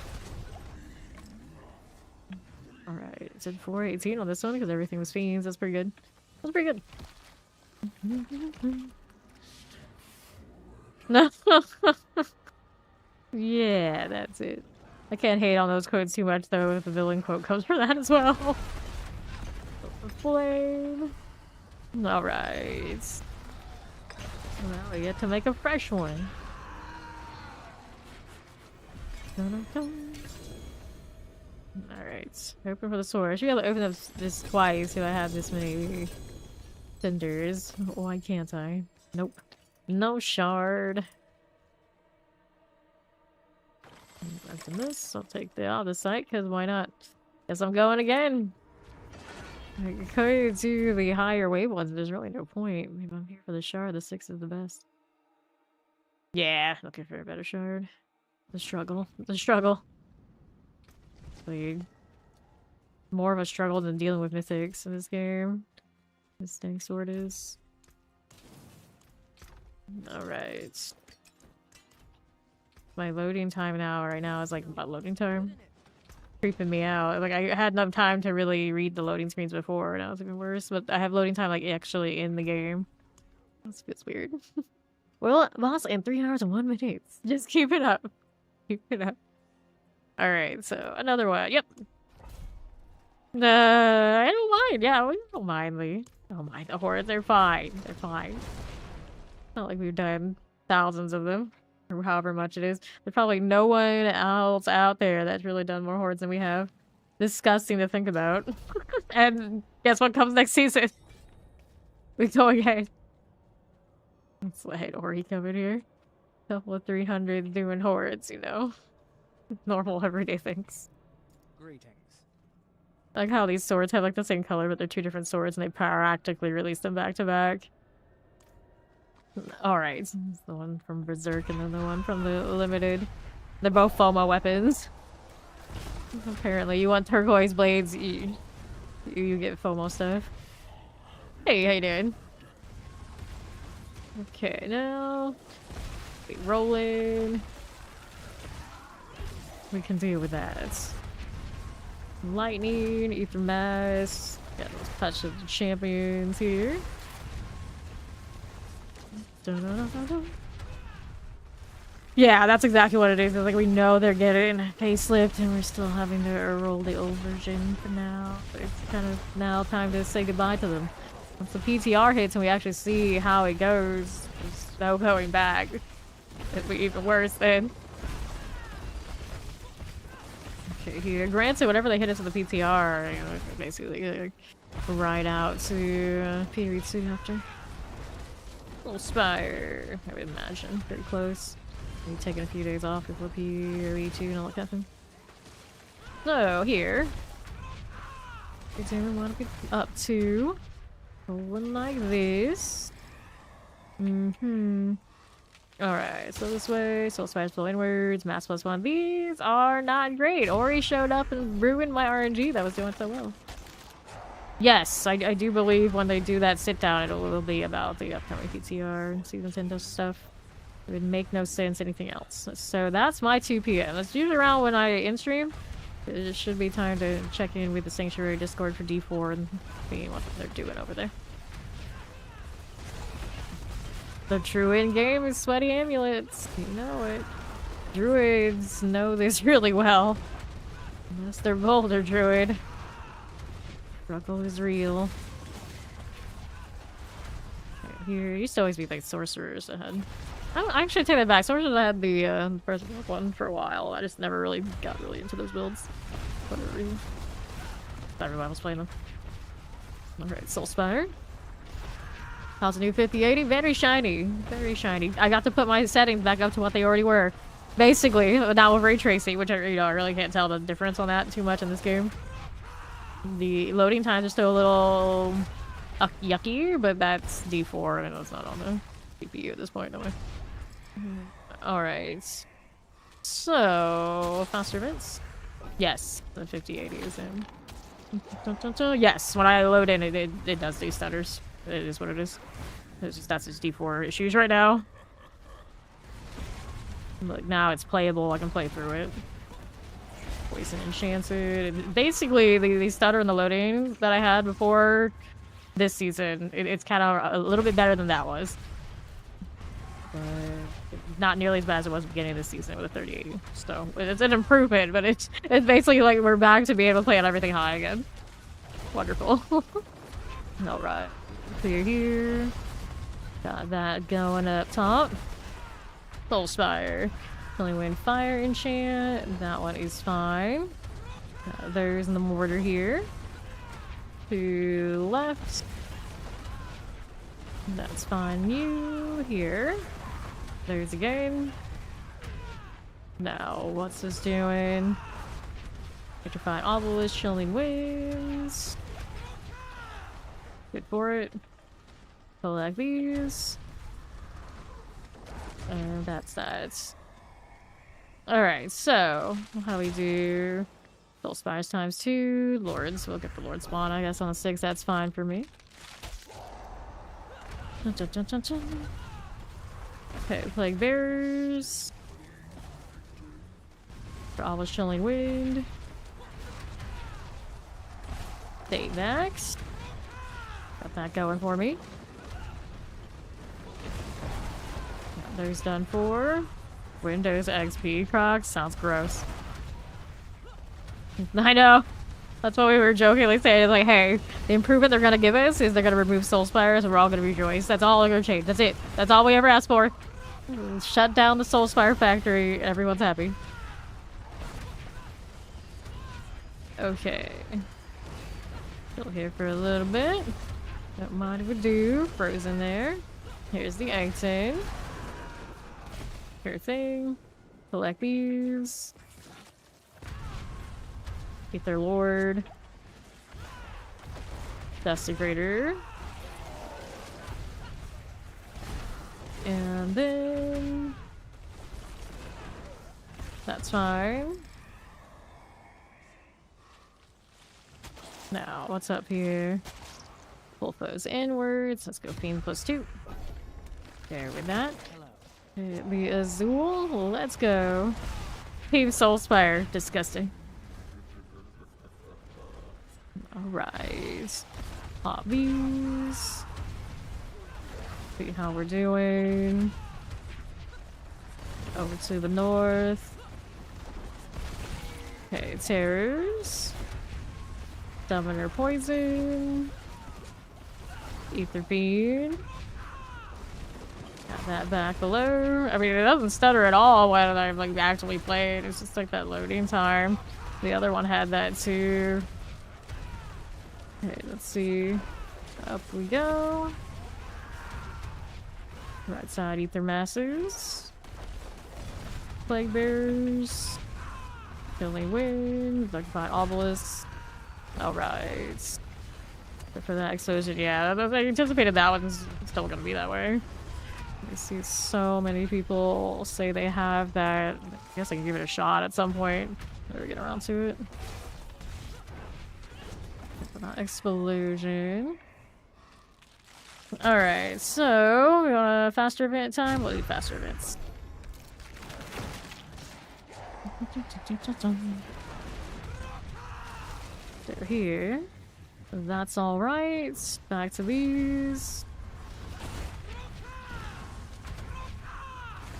Alright, it's at 418 on this one because everything was fiends. That's pretty good. That's pretty good. No. Yeah, that's it. I can't hate on those quotes too much though, if the villain quote comes for that as well. Flame. Alright. Well, we get to make a fresh one. Alright. Open for the sword. I should be able to open up this twice if I have this many cinders. Why can't I? Nope. No shard. After this, I'll take the other side, because why not? Guess I'm going again. I could do the higher wave ones, there's really no point. Maybe I'm here for the shard, the 6 is the best. Yeah, looking for a better shard. The struggle. The struggle. More of a struggle than dealing with mythics in this game. This dang sword is. Alright. My loading time right now is like about loading time. Creeping me out. Like I had enough time to really read the loading screens before, and now it's even worse. But I have loading time like actually in the game. That feels weird. Well, boss, in 3 hours and 1 minute. Just keep it up. Keep it up. All right, so another one. Yep. I don't mind. Yeah, we don't mind, Lee. I don't mind the hordes. They're fine. They're fine. Not like we've done thousands of them. Or however much it is. There's probably no one else out there that's really done more hordes than we have. Disgusting to think about. And guess what comes next season? We go again. Let's let Ori come in here. Couple of 300 doing hordes, you know. Normal everyday things. Greetings. I like how these swords have like the same color, but they're 2 different swords and they practically release them back to back. Alright, it's the one from Berserk and then the one from the Limited. They're both FOMO weapons. Apparently, you want turquoise blades, you get FOMO stuff. Hey, how you doing? Okay, now... we rolling. We can deal with that. Lightning, Ether Mass. Got those touch of the champions here. Yeah, that's exactly what it is. It's like we know they're getting facelift and we're still having to roll the old version for now. But it's kind of now time to say goodbye to them. Once the PTR hits and we actually see how it goes, there's no going back. It'd be even worse then. Okay, here. Granted, whenever they hit us with the PTR, you know, basically ride out to P300 after. Little Spire, I would imagine. Pretty close. Maybe taking a few days off before P300 and all that kind of thing. So, here. What do we want to be up to? One like this. Alright, so this way. Soul Spire's flow inwards. Mass +1. These are not great. Ori showed up and ruined my RNG that was doing so well. Yes, I do believe when they do that sit down, it will be about the upcoming PTR and Season Nintendo stuff. It would make no sense anything else. So that's my 2 p.m. That's usually around when I in-stream. It should be time to check in with the Sanctuary Discord for D4 and see what they're doing over there. The true in-game is sweaty amulets. You know it. Druids know this really well. Unless they're Boulder Druid. Struggle is real. Right here, used to always be like sorcerers ahead. I actually take that back. Sorcerers had the first one for a while. I just never really got into those builds. For whatever reason. Everyone was playing them. Alright, Soul Spire. How's a new 5080? Very shiny. Very shiny. I got to put my settings back up to what they already were. Basically, now with ray tracing, which I really can't tell the difference on that too much in this game. The loading times are still a little yucky, but that's D4 and it's not on the CPU at this point, anyway. Alright. So, faster events? Yes, the 5080 is in. Yes, when I load in, it does do stutters. It is what it is. That's just D4 issues right now. Look, now it's playable. I can play through it. Poison Enchanted. Basically, the stutter and the loading that I had before this season, it's kind of a little bit better than that was. But not nearly as bad as it was at the beginning of this season with a 3080. So it's an improvement, but it's basically like we're back to being able to play on everything high again. Wonderful. Alright. Clear here. Got that going up top. Soulspire. Chillin Wind Fire enchant. That one is fine. There's the mortar here. To the left. That's fine. You here. There's a game. Now, what's this doing? Petrified Obelisk, Chilling Winds. Good for it. Collect these. And that's that. Alright, so how we do Soulspires times 2. Lords. We'll get the Lord spawn, I guess, on the 6. That's fine for me. Dun, dun, dun, dun. Okay, Plague Bearers. For Obelisk, Chilling Wind. Save Max. Got that going for me. There's done for. Windows XP Crocs. Sounds gross. I know. That's what we were jokingly saying. Like, hey, the improvement they're gonna give us is they're gonna remove Soulspires and we're all gonna rejoice. That's all they're gonna change. That's it. That's all we ever asked for. Shut down the Soulspire factory. Everyone's happy. Okay. Still here for a little bit. Don't mind if we do. Frozen there. Here's the item. Sure thing. Collect these. Get their lord. Desecrator. And then... that's fine. Now, what's up here? Pull foes inwards. Let's go Fiend +2. There with that. The Azul. Let's go. Team Soulspire. Disgusting. Alright. Hot views. See how we're doing. Over to the north. Okay, terrors. Summoner poison. Ether bead. Got that back below. I mean, it doesn't stutter at all when I'm like actually playing. It's just like that loading time. The other one had that too. Okay, let's see. Up we go. Right side, Ether Masters. Plague Bearers. Chilling Wind. Electrified Obelisk. Alright. For that explosion, yeah. I anticipated that one's still gonna be that way. I see so many people say they have that. I guess I can give it a shot at some point. Never get around to it. Not explosion. Alright, so we want a faster event time? We'll do faster events. They're here. That's alright. Back to these.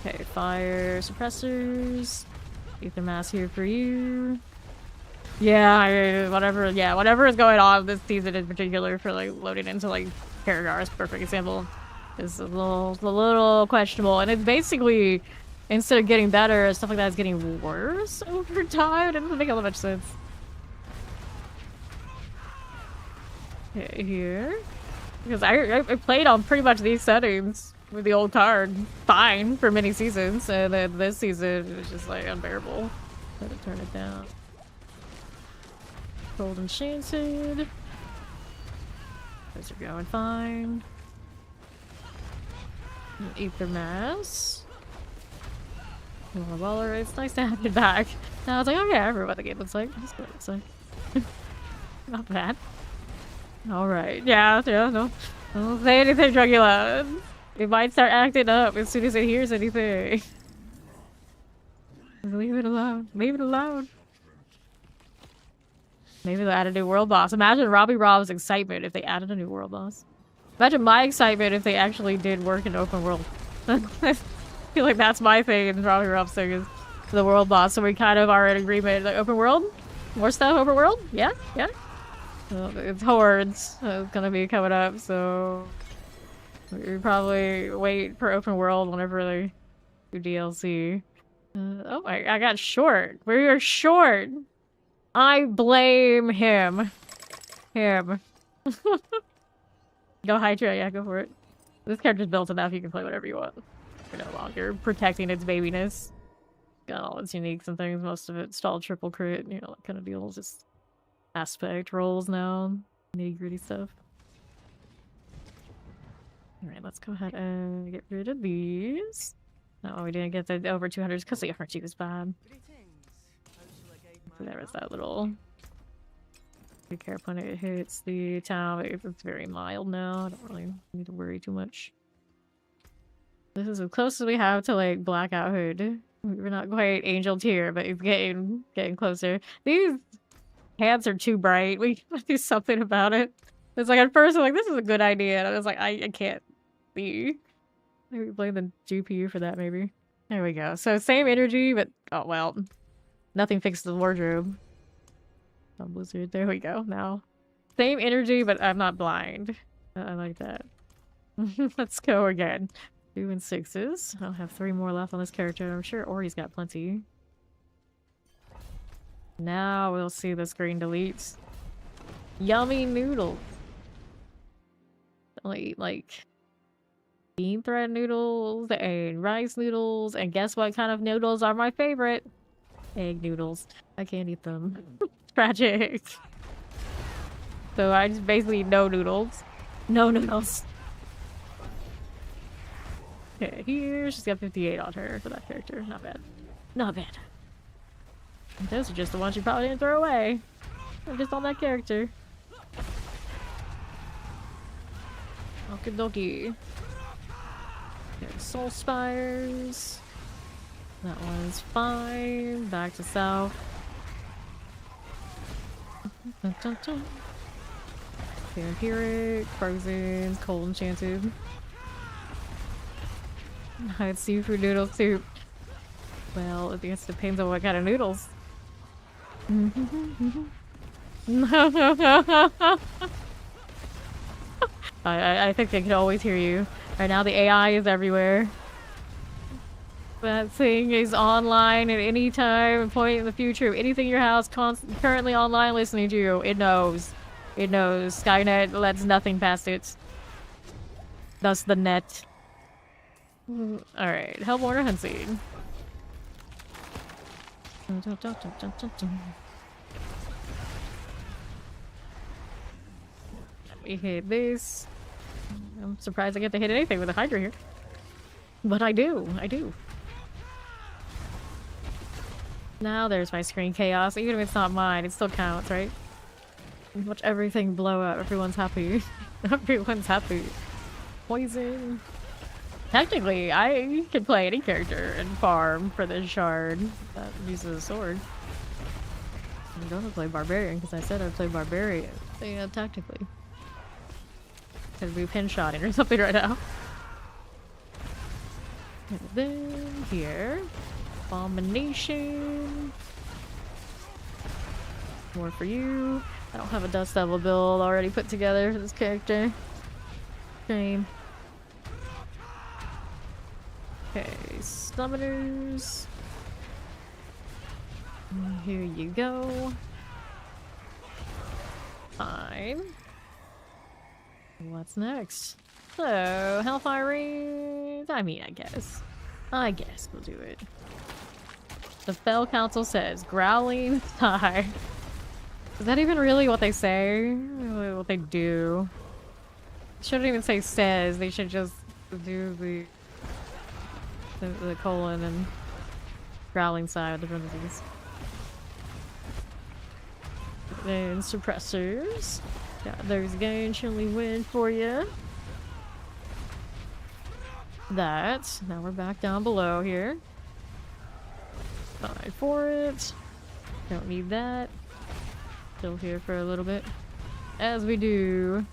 Okay, fire suppressors. Ether mass here for you. Yeah, whatever is going on this season in particular for like loading into like Karagar's perfect example is a little questionable, and it's basically instead of getting better, stuff like that is getting worse over time. It doesn't make a lot much sense. Okay, here. Because I played on pretty much these settings with the old card fine for many seasons, and then this season it was just like unbearable. Had to turn it down. Gold Enchanted. Those are going fine. Ether Mass. Waller, it's nice to have it back. Now I was like, okay, I remember what the game looks like. That's what it looks like. Not bad. Alright, yeah, no. Don't say anything, Dracula. It might start acting up as soon as it hears anything. Leave it alone. Leave it alone. Maybe they'll add a new world boss. Imagine Robbie Rob's excitement if they added a new world boss. Imagine my excitement if they actually did work in open world. I feel like that's my thing and Robbie Rob's thing is the world boss. So we kind of are in agreement. Like, open world? More stuff, open world? Yeah? Yeah? Well, it's Hordes. It's gonna be coming up, so we probably wait for open world whenever they do DLC. Oh, I got short. We are short. I blame him. Him. Go Hydra, yeah, go for it. This character's built enough, you can play whatever you want. For no longer. Protecting its babiness. Got all its uniques and things, most of it stalled triple crit, you know, that kind of deal. Just aspect rolls now. Nitty gritty stuff. Alright, let's go ahead and get rid of these. No, we didn't get the over 200s because the FRG was bad. So there was that little... Be careful when it hits the town. It's very mild now. I don't really need to worry too much. This is as close as we have to like Blackout Hood. We're not quite Angel Tier, but it's getting closer. These hands are too bright. We gotta do something about it. It's like at first I'm like, this is a good idea. And I was like, I can't see. Maybe blame the GPU for that, maybe. There we go. So same energy, but oh well. Nothing fixed the wardrobe. On Blizzard. There we go. Now, same energy, but I'm not blind. I like that. Let's go again. 2 and 6s. I'll have 3 more left on this character. I'm sure Ori's got plenty. Now we'll see the screen deletes. Yummy noodles. I'll eat like bean thread noodles and rice noodles. And guess what kind of noodles are my favorite? Egg noodles. I can't eat them. Tragic. So I just basically eat no noodles. No noodles. Okay, here she's got 58 on her for that character. Not bad. Not bad. And those are just the ones you probably didn't throw away. I'm just on that character. Okie dokie. Okay, Soul Spires. That one's fine. Back to south. Vampiric, Frozen, Cold Enchanted. I had seafood noodle soup. Well, I guess it depends on what kind of noodles. I think they can always hear you. Right now the AI is everywhere. That thing is online at any time and point in the future of anything in your house currently online listening to you. It knows. It knows. Skynet lets nothing past it. Thus the net. Alright, Hellborn or Hunseed? We hit this. I'm surprised I get to hit anything with a Hydra here. But I do. I do. Now there's my screen chaos. Even if it's not mine, it still counts, right? Watch everything blow up. Everyone's happy. Everyone's happy. Poison. Technically, I could play any character and farm for this shard that uses a sword. I'm gonna play Barbarian because I said I'd play Barbarian. So, yeah, tactically. Could be pin-shotting or something right now. And then here. Abomination. More for you. I don't have a Dust Devil build already put together for this character. Shame. Okay, Summoners. Here you go. Fine. What's next? So, Hellfire Raids? I mean, I guess. I guess we'll do it. The Fell Council says, growling sigh. Is that even really what they say? What they do? Shouldn't even say says, they should just do the colon and growling sigh with the parentheses. Then suppressors. Got those going, Chillin win for you. That. Now we're back down below here. Fine for it. Don't need that. Still here for a little bit. As we do.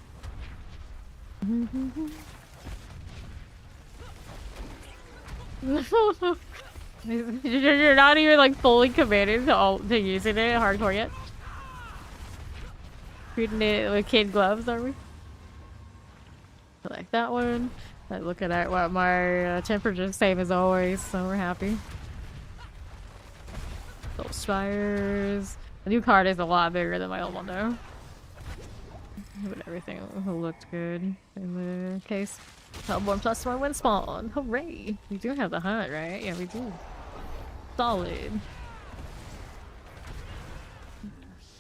You're not even like fully committed to using it hardcore yet. Treating it with kid gloves, are we? I like that one. Like looking at what my temperature's same as always, so we're happy. Little spires. The new card is a lot bigger than my old one though. But everything looked good in the case. Hellborn +1 win spawn. Hooray! We do have the hunt, right? Yeah, we do. Solid.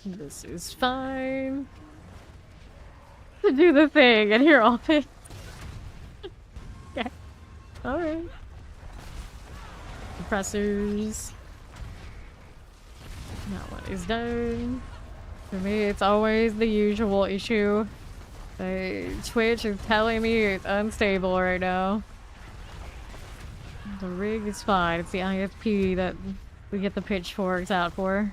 This is fine. To do the thing and you're off it. Okay. Alright. Compressors. That one is done. For me, it's always the usual issue. Twitch is telling me it's unstable right now. The rig is fine. It's the ISP that we get the pitchforks out for.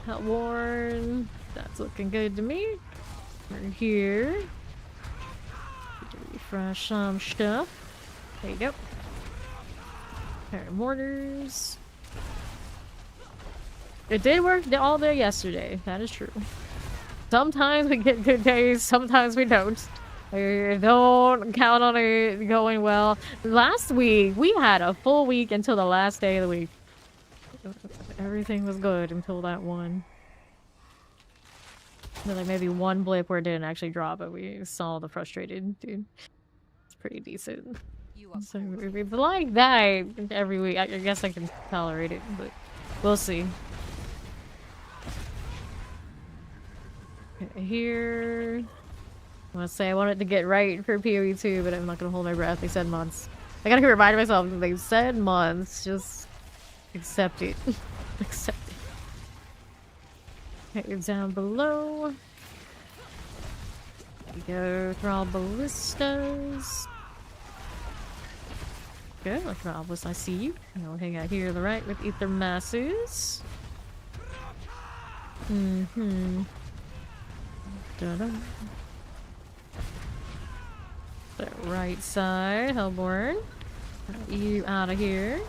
Worn. That's looking good to me. We're here. Refresh some stuff. There you go. Pair of mortars. It did work all day yesterday. That is true. Sometimes we get good days, sometimes we don't. I don't count on it going well. Last week, we had a full week until the last day of the week. Everything was good until that one. Then like maybe one blip where it didn't actually drop, but we saw the frustrated dude. It's pretty decent. So if it's like that every week, I guess I can tolerate it, but we'll see. Here. I want to say I wanted to get right for PoE 2, but I'm not going to hold my breath. They said months. I gotta remind myself that they said months. Just accept it. Accept it. Okay, down below. There we go. Thrall ballistas. Good. Like Thrallballist, I see you. I'll hang out here on the right with ether masses. Da-da. The right side, Hellborn. You out of here.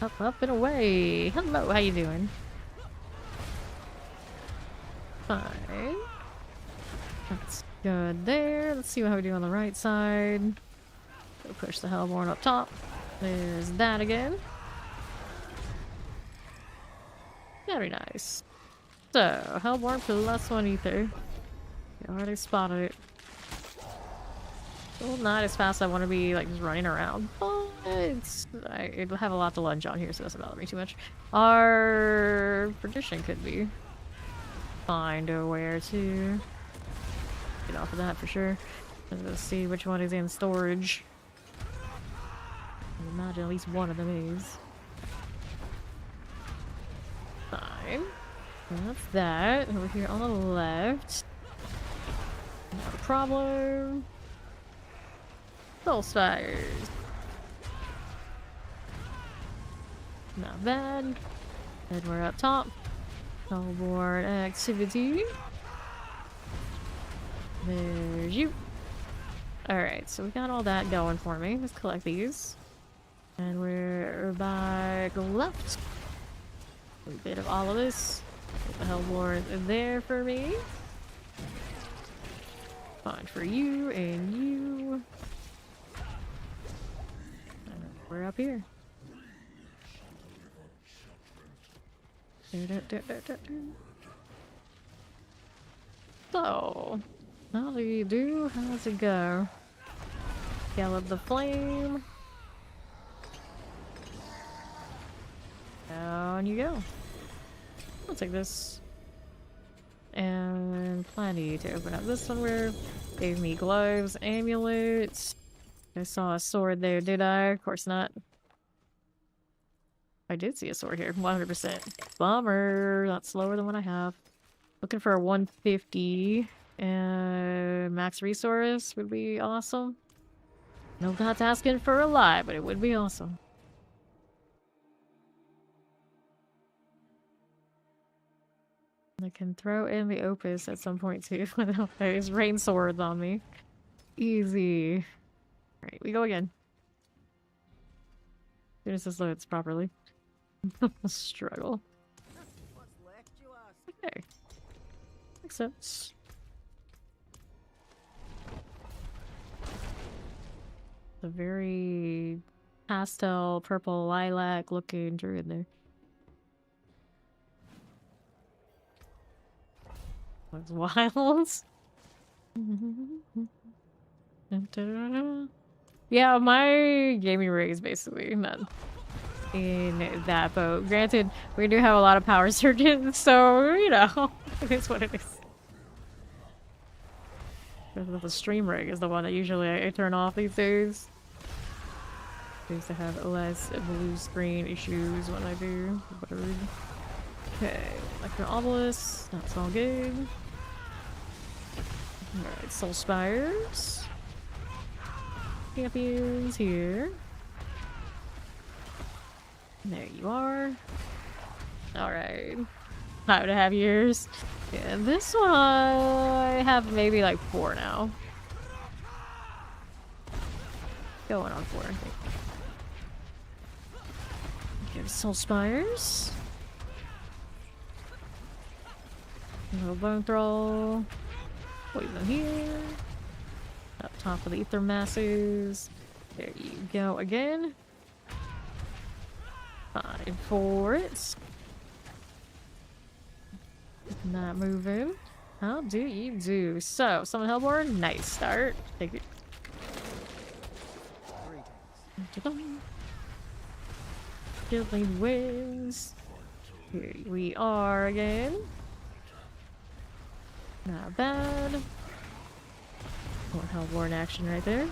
Up, up, and away. Hello, how you doing? Fine. That's good there. Let's see how we do on the right side. Go push the Hellborn up top. There's that again. Very nice. So, Hellborn +1 ether. You already spotted it. Still not as fast as I want to be, like, just running around. But it'll have a lot to lunge on here, so it doesn't bother me too much. Our Perdition could be. Find a where to get off of that for sure. Let's see which one is in storage. I imagine at least one of them is. Fine. That's that. Over here on the left. Not a problem. Soul Spires. Not bad. Then we're up top. Hellborn activity. There's you. Alright, so we got all that going for me. Let's collect these. And we're back left. A bit of all of this. Get the Hellborn there for me. Fine for you and you. And we're up here. So, how do you do? How's it go? Gallop the flame. Down you go. I'll take this. And plenty to open up this one where gave me gloves, amulets. I saw a sword there, did I? Of course not. I did see a sword here, 100%. Bummer, that's slower than what I have. Looking for a 150 and max resource would be awesome. No, not asking for a lot, but it would be awesome. I can throw in the opus at some point too without those rain swords on me. Easy. Alright, we go again. As soon as this loads properly. Struggle. Okay. Accepts. A very pastel purple lilac looking druid there. Those wilds. Yeah, my gaming rig is basically not in that boat. Granted, we do have a lot of power surges, so you know, it is what it is. The stream rig is the one that usually I turn off these days. I used to have less blue screen issues when I do. Whatever. Okay, Electro Obelisk. That's all good. Alright, Soul Spires. Champions here. There you are. Alright. 5.5 years. Yeah, this one I have maybe like 4 now. Going on 4, I think. Give Soul Spires. A little Bone Throw. Poison here. Up top of the Ether Masses. There you go again. Fine for it. Not moving. How do you do? So, summon Hellborn. Nice start. Take it. Chillin wins. Here we are again. Not bad. More Hellborn action right there.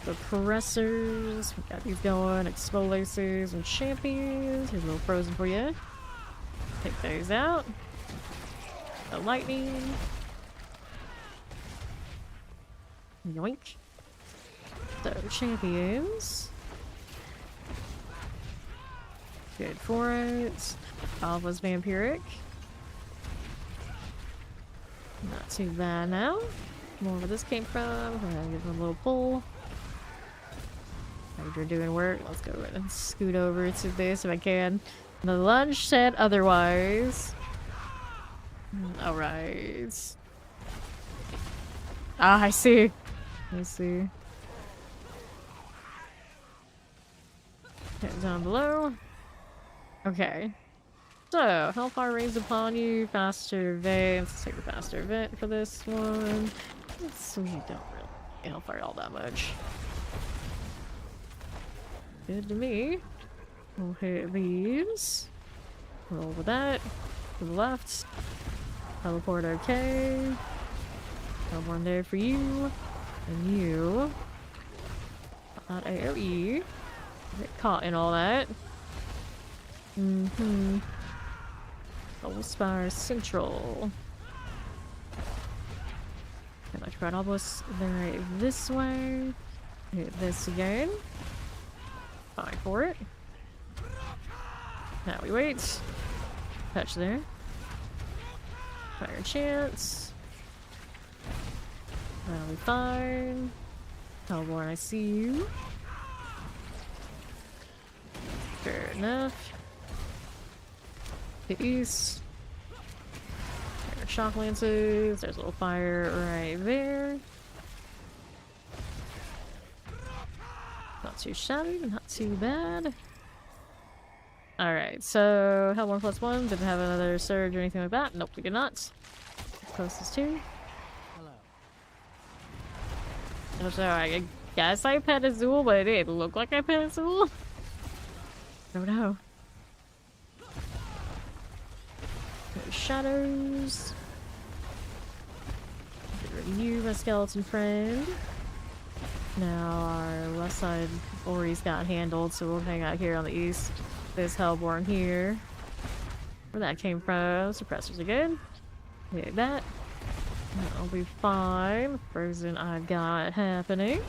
The Pressers. We got these going. Exfoliators and Champions. Here's a little frozen for you. Take those out. The lightning. Yoink. So, champions. Good for it. Alpha's vampiric. Not too bad now. More where this came from. I'm gonna give them a little pull. You're doing work. Let's go ahead and scoot over to this if I can. The lunge said otherwise. Alright. Ah, I see. I see. Okay, down below. Okay. So, Hellfire rains upon you. Faster event. Let's take the faster event for this one. So we don't really Hellfire all that much. Good to me. We'll hit these. Roll with that. To the left. Teleport okay. Got one there for you. And you. Not AoE. Get caught in all that. Soul Spire Central. Electric Obelisk. Then right this way. Hit this again. Fine for it. Now we wait. Touch there. Fire chance. That'll be fine. Hellborn, I see you. Fair enough. The east. Fire shock lances. There's a little fire right there. Not too shabby, not too bad. Alright, so Hellborn +1 didn't have another surge or anything like that. Nope, we did not. Closest to. Hello. So I guess I pet Azul, but it didn't look like I pet Azul. I don't know. Shadows. Get rid of you, my skeleton friend. Now our left side Ori's got handled, so we'll hang out here on the east. This Hellborn here. Where that came from. Suppressors are good. Hit that. That'll be fine. Frozen I've got happening.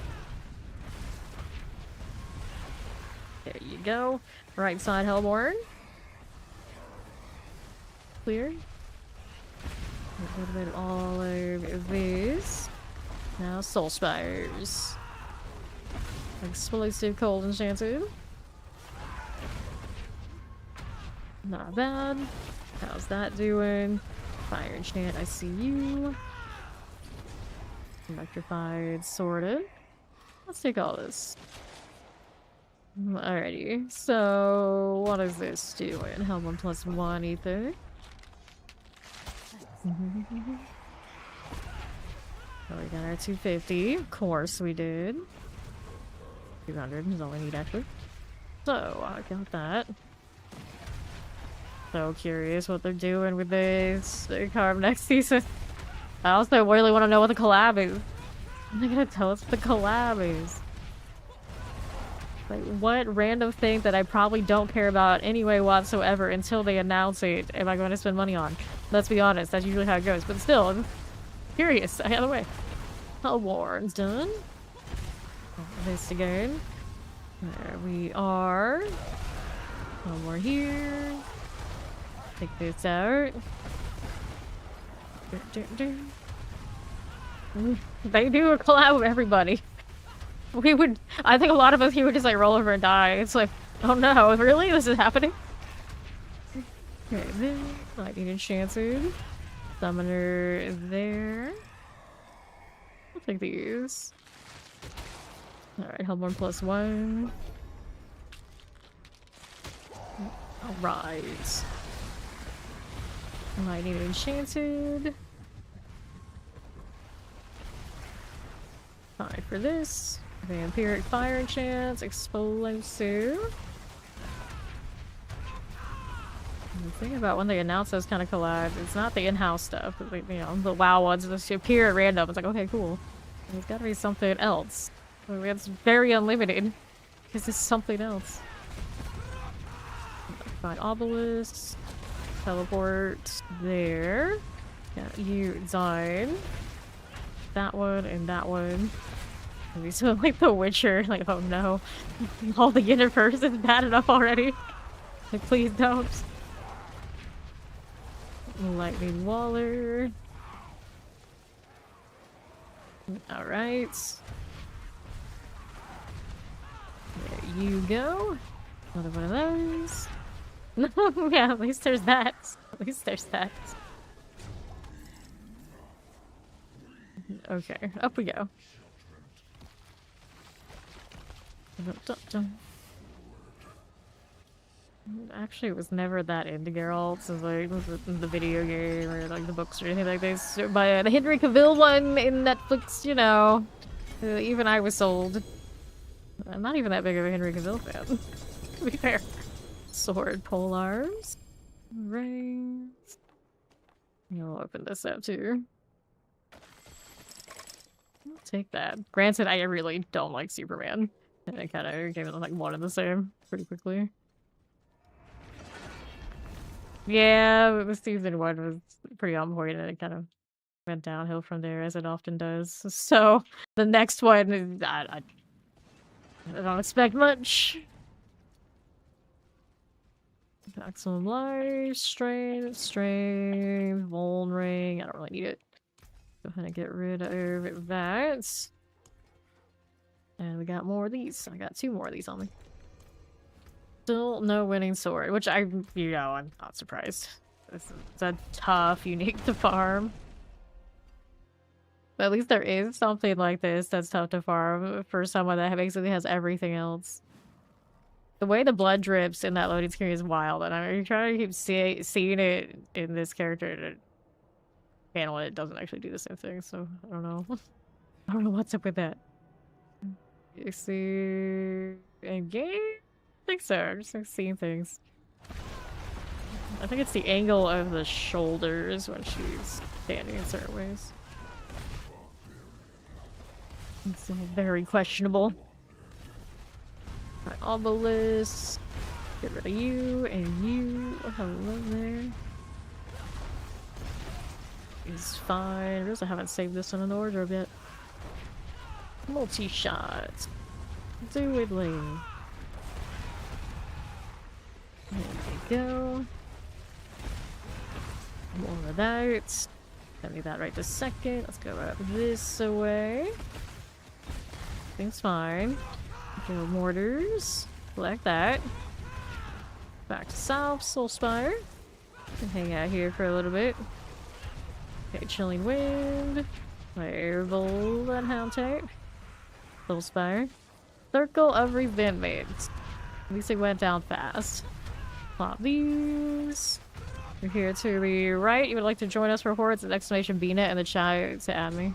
There you go. Right side Hellborn. Clear. A little bit all over this. Now Soul Spires. Explosive cold enchanted. Not bad. How's that doing? Fire enchant, I see you. Electrified, sorted. Let's take all this. Alrighty, so what is this doing? Hellborn +1 ether. Oh, we got our 250. Of course we did. 200 is all we need actually. So, I got that. So curious what they're doing with this carb next season. I also really want to know what the collab is. When are they gonna tell us what the collab is? Like, what random thing that I probably don't care about anyway whatsoever until they announce it am I going to spend money on? Let's be honest, that's usually how it goes. But still, I'm curious either way. Hellborn's done. This again. There we are. One more here. Take this out. They do a collab with everybody. We would, I think a lot of us here would just like roll over and die. It's like, oh no, really? This is happening? Okay, then Lightning Enchanted. Summoner is there. I'll take these. Alright, Hellborn +1. Alright. Lightning Enchanted. Fine for this. Vampiric Fire Enchant. Explosive. The thing about when they announce those kind of collabs, it's not the in-house stuff. But like, you know, the WoW ones just appear at random. It's like, okay, cool. There's gotta be something else. I mean, it's very unlimited. Because it's something else. Find Obelisk. Teleport there. Got you done. That one and that one. Maybe so like The Witcher. Like, oh no. All the universe is bad enough already. Like, please don't. Lightning Waller. Alright. There you go. Another one of those. No, yeah, at least there's that. At least there's that. Okay, up we go. Actually, it was never that into Geralt, as like the video game or like the books or anything like this. But the Henry Cavill one in Netflix, you know, even I was sold. I'm not even that big of a Henry Cavill fan, to be fair. Sword polars. Right. I'll open this up too. I'll take that. Granted, I really don't like Superman. And I kind of gave it like one and the same pretty quickly. Yeah, the season 1 was pretty on point and it kind of went downhill from there as it often does. So the next one, I don't expect much. Maximum life, strength, Vuln ring. I don't really need it. Go ahead and get rid of that. And we got more of these. I got 2 more of these on me. Still no winning sword, which I'm not surprised. It's a tough, unique to farm. But at least there is something like this that's tough to farm for someone that basically has everything else. The way the blood drips in that loading screen is wild, and I'm trying to keep seeing it in this character panel, and it doesn't actually do the same thing, so I don't know. I don't know what's up with that. You see... in-game? I think so. I'm just like seeing things. I think it's the angle of the shoulders when she's standing in certain ways. It's very questionable. Right, obelisk. Get rid of you and you. Hello there. It's fine. I really haven't saved this one in the wardrobe yet. Multi-shot. Do it, Lane. There we go. More of that. Don't need that right this second. Let's go up this way. Thing's fine. Go mortars. Collect that. Back to south, Soulspire. And hang out here for a little bit. Okay, Chilling Wind. Firebolt and Hound Tape. Soulspire. Circle of Resentment. At least it went down fast. Plop these. You're here to the right. You would like to join us for Hordes? Exclamation BNet in the chat to add me.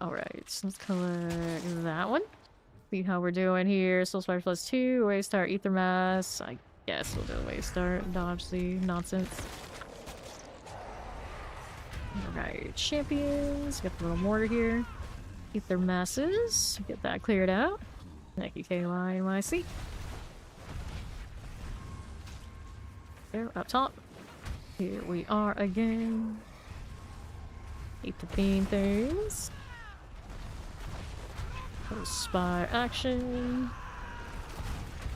Alright, let's collect that one. See how we're doing here. Soulspire +2, Waystar, Ether Mass. I guess we'll do a Waystar. Dodge the nonsense. Alright, champions. Got the little mortar here. Ether Masses. Get that cleared out. Thank you, KYYC. There, up top. Here we are again. Hate the beam things. Spire action.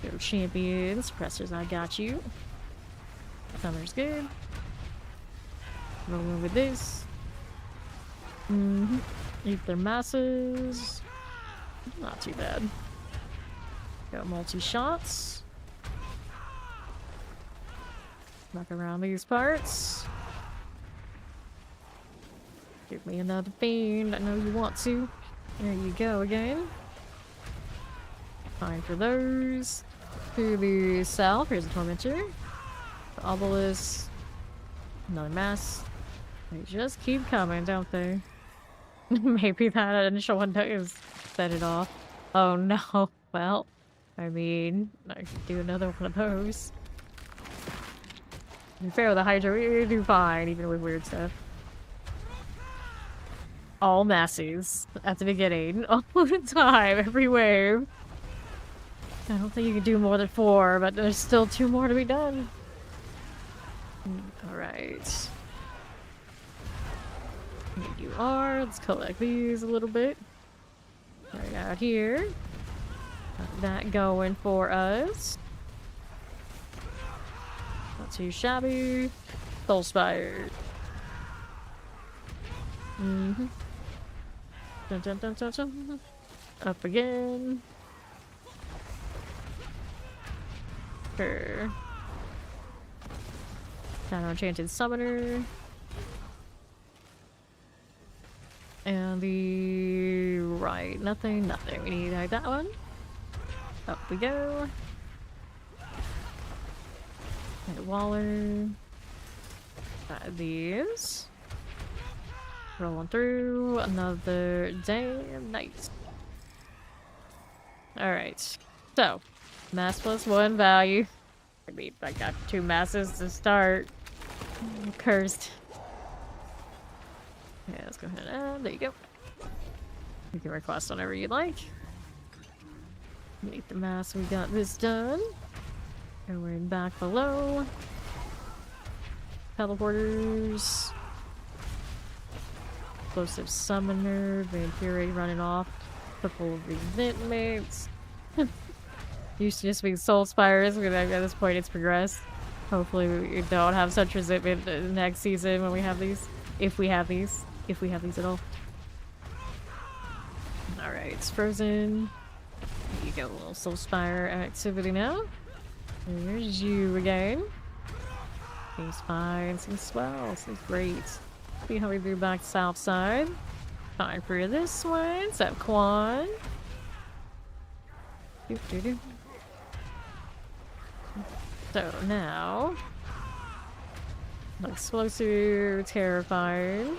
Go champions. Pressers, I got you. Summer's good. Rolling with this. Ether Masses. Not too bad. Got multi-shots. Knock around these parts. Give me another fiend. I know you want to. There you go again. Fine for those. To the south, here's a Tormentor. The Obelisk. Another Mass. They just keep coming, don't they? Maybe that initial one does set it off. Oh no. Well, I mean, I could do another one of those. To be fair with the Hydra, we do fine, even with weird stuff. All masses at the beginning, all the time, every wave. I don't think you can do more than 4, but there's still 2 more to be done. Alright. Here you are. Let's collect these a little bit. Right out here. Got that going for us. Not too shabby. Soulspire. Dun, dun, dun, dun, dun. Up again. Sure. Shadow Enchanted Summoner. And the right, nothing. We need like that one. Up we go. And Waller. These. Rolling through another damn nice. Alright. So, mass +1 value. I mean, I got 2 masses to start. I'm cursed. Yeah, let's go ahead and there you go. You can request whenever you'd like. Meet the mass, we got this done. And we're back below. Teleporters. Explosive Summoner, Vampire running off. Couple of resentments. Used to just be Soul Spires, but at this point it's progressed. Hopefully we don't have such resentment next season when we have these. If we have these. If we have these at all. Alright, it's frozen. There you go, a little Soul Spire activity now. There's you again. Seems fine, seems swell, seems great. See how we do back south side. Time for this one. What's up, Quan? Doo-doo-doo. So now, explosive, terrifying.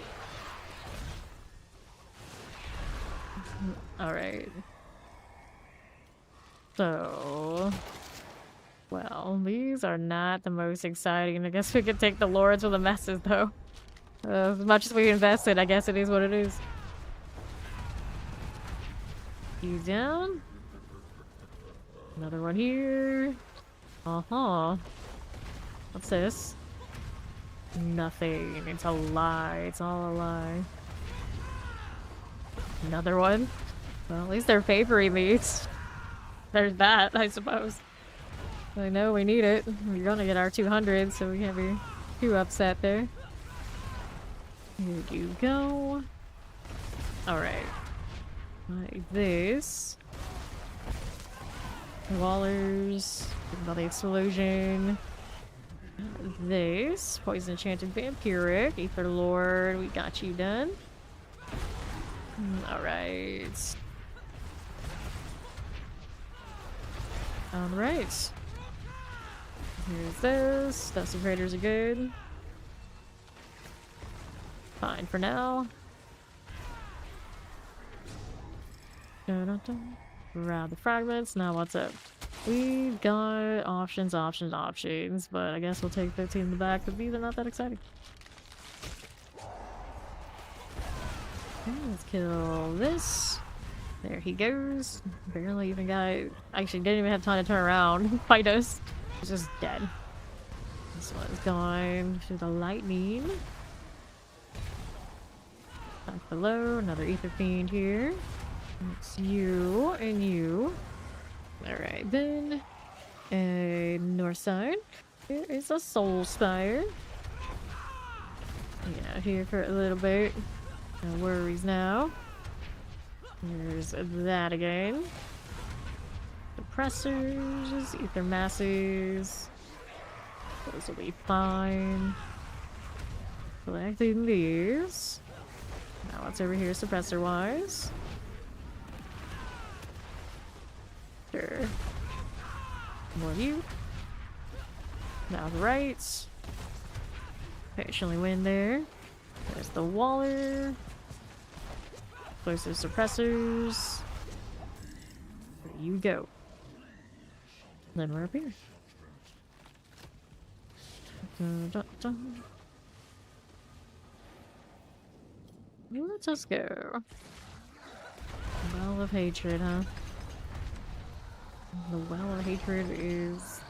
All right. So, well, these are not the most exciting. I guess we could take the lords with the messes, though. As much as we invested, I guess it is what it is. You down? Another one here. Uh-huh. What's this? Nothing. It's a lie. It's all a lie. Another one. Well, at least they're favoring these. There's that, I suppose. I know we need it. We're gonna get our 200, so we can't be too upset there. Here you go. Alright. Like this. Wallers. Another explosion. This. Poison enchanted vampiric. Aether Lord. We got you done. Alright. Alright. Here's this. Dusty Raiders are good. Fine for now. Dun-dun-dun. Grab the fragments. Now what's up? We've got options, but I guess we'll take 15 in the back, but these are not that exciting. Okay, let's kill this. There he goes. Barely even got... Actually, didn't even have time to turn around and fight us. He's just dead. This one's going to the lightning. Back below, another Ether Fiend here. It's you and you. Alright, then. North side. Here is a Soul Spire. Yeah, here for a little bit. No worries now. There's that again. Suppressors, Ether Masses. Those will be fine. Collecting these. Now what's over here suppressor wise? Sure. More of you. Now the right. Patiently win there. There's the Waller. Explosive suppressors. There you go. Then we're up here. Dun, dun, dun. Let us go. Well of Hatred, huh? The Well of Hatred is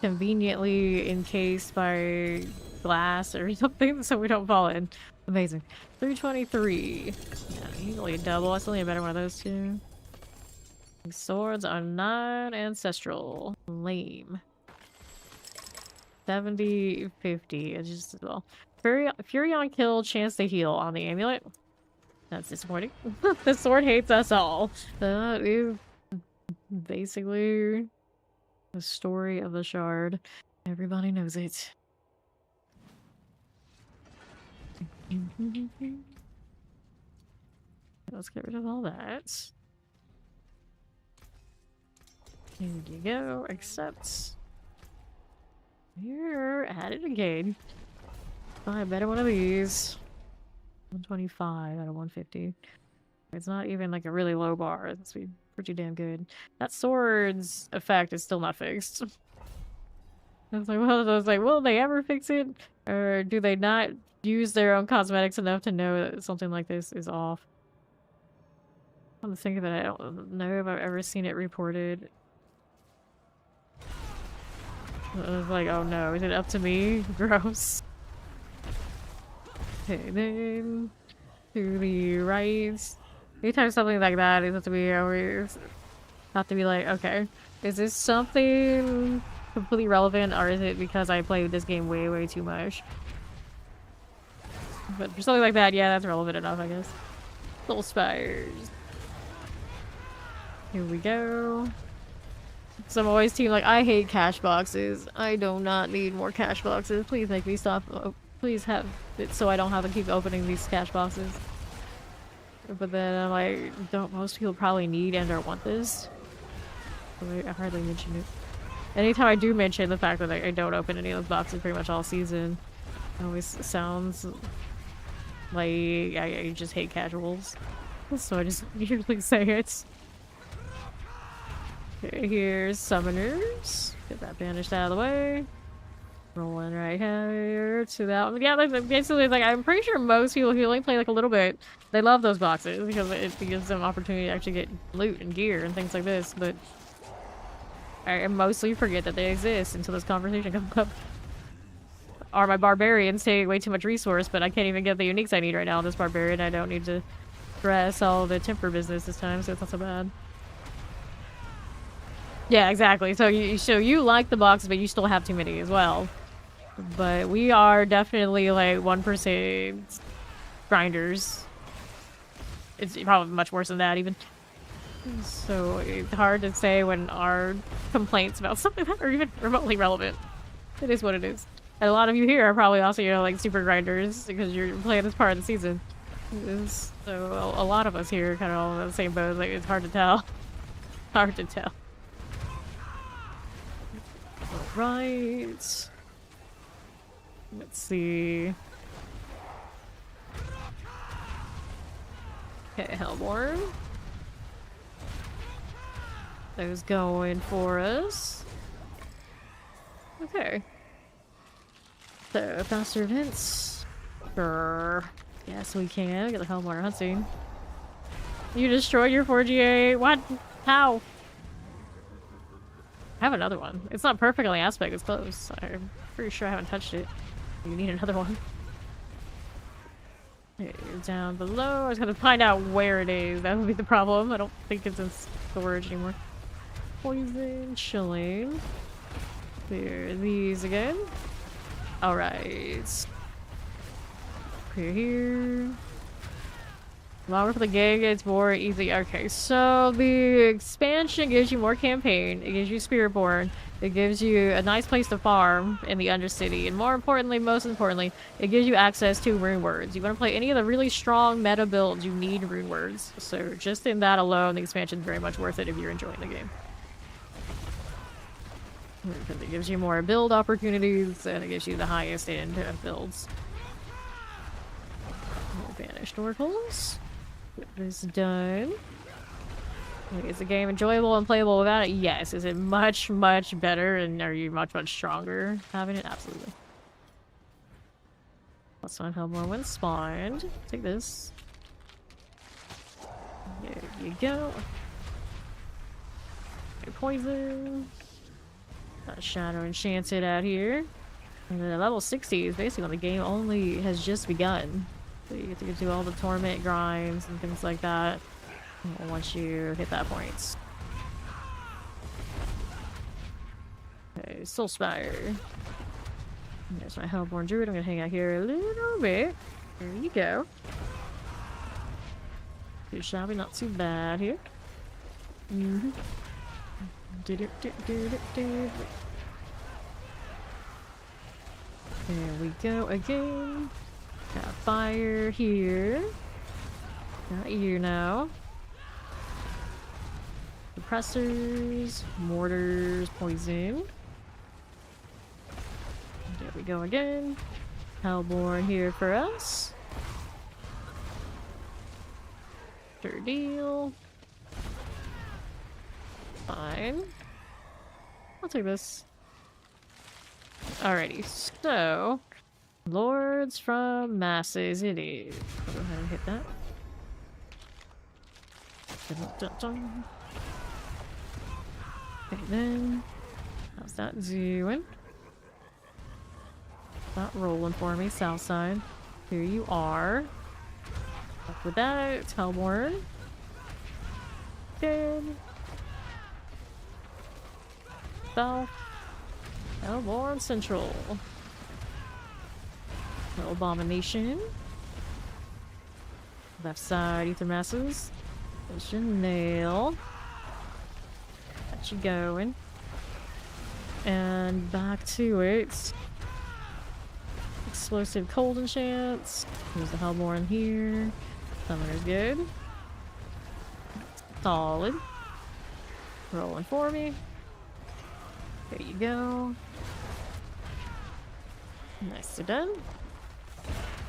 conveniently encased by glass or something so we don't fall in. Amazing. 323. Yeah, easily a double. I still need a better one of those two. Swords are not ancestral. Lame. 70, 50. It's just as well. Fury on kill, chance to heal on the amulet. That's disappointing. The sword hates us all. That is basically the story of the shard. Everybody knows it. Let's get rid of all that. Here you go. Accept. You're at it again. Buy a better one of these. 125 out of 150. It's not even like a really low bar. That's pretty damn good. That sword's effect is still not fixed. I was like, will they ever fix it? Or do they not use their own cosmetics enough to know that something like this is off? I'm thinking that I don't know if I've ever seen it reported. I was like, oh no, is it up to me? Gross. Okay, then to the right. Anytime something like that is up to me, I always have to be like, okay, is this something completely relevant, or is it because I played this game way too much? But for something like that, yeah, that's relevant enough, I guess. Soul Spires. Here we go. So I'm always team like, I hate cash boxes. I do not need more cash boxes. Please make me stop. Please have it so I don't have to keep opening these cash boxes. But then I'm like, don't most people probably need and or want this? I hardly mention it. Anytime I do mention the fact that I don't open any of those boxes pretty much all season, it always sounds like I just hate casuals. So I just usually say it. Okay, here's summoners. Get that banished out of the way. Rolling right here to that one. Yeah, basically, like, I'm pretty sure most people who only play like a little bit, they love those boxes because it gives them opportunity to actually get loot and gear and things like this, but I mostly forget that they exist until this conversation comes up. Or my barbarians take way too much resource, but I can't even get the uniques I need right now on this barbarian. I don't need to stress all the temper business this time, so it's not so bad. Yeah, exactly. So you like the boxes, but you still have too many as well. But we are definitely like 1% grinders. It's probably much worse than that even. So it's hard to say when our complaints about something that are even remotely relevant. It is what it is. And a lot of you here are probably also, you know, like super grinders because you're playing this part of the season. So a lot of us here are kind of all in the same boat. Like, it's hard to tell. Hard to tell. Alright. Let's see. Okay, Hellborn. Those going for us. Okay. So, faster events. Sure. Yes, we can. Get the Hellborn hunting. You destroyed your 4GA? What? How? I have another one. It's not perfectly aspect, it's close. I'm pretty sure I haven't touched it. You need another one. Okay, down below. I was gonna find out where it is. That would be the problem. I don't think it's in storage anymore. Poison, chilling. There, these again. Alright. Okay, here. Longer for the game gets more easy. Okay, so the expansion gives you more campaign. It gives you Spiritborn. It gives you a nice place to farm in the Undercity. And more importantly, most importantly, it gives you access to rune words. You want to play any of the really strong meta builds, you need rune words. So just in that alone, the expansion is very much worth it if you're enjoying the game. Because it gives you more build opportunities, and it gives you the highest end of builds. Banished oracles. Get this done. Is the game enjoyable and playable without it? Yes. Is it much, much better, and are you much, much stronger having it? Absolutely. Plus one Hellborn when spawned. Take this. There you go. Okay, poison. Got Shadow Enchanted out here. And then level 60 is basically when the game only has just begun. So you get to do all the torment grinds and things like that once you hit that point. Okay, Soulspire. There's my Hellborn Druid. I'm gonna hang out here a little bit. There you go. Too shabby, not too bad here. Mm-hmm. There we go again. Got fire here. Not you now. Suppressors, mortars, poison. There we go again. Hellborn here for us. Sure deal. Fine. I'll take this. Alrighty, so Lords from Masses it is. I'll go ahead and hit that. Okay then. How's that doing? Not rolling for me, south side. Here you are. Up with that, Hellborn. Dead. South. Hellborn Central. No Abomination. Left side, Ether Masses. There's your nail. Got you going. And back to it. Explosive Cold Enchants. There's the Hellborn here. Summoner's good. Solid. Rolling for me. There you go. Nicely done.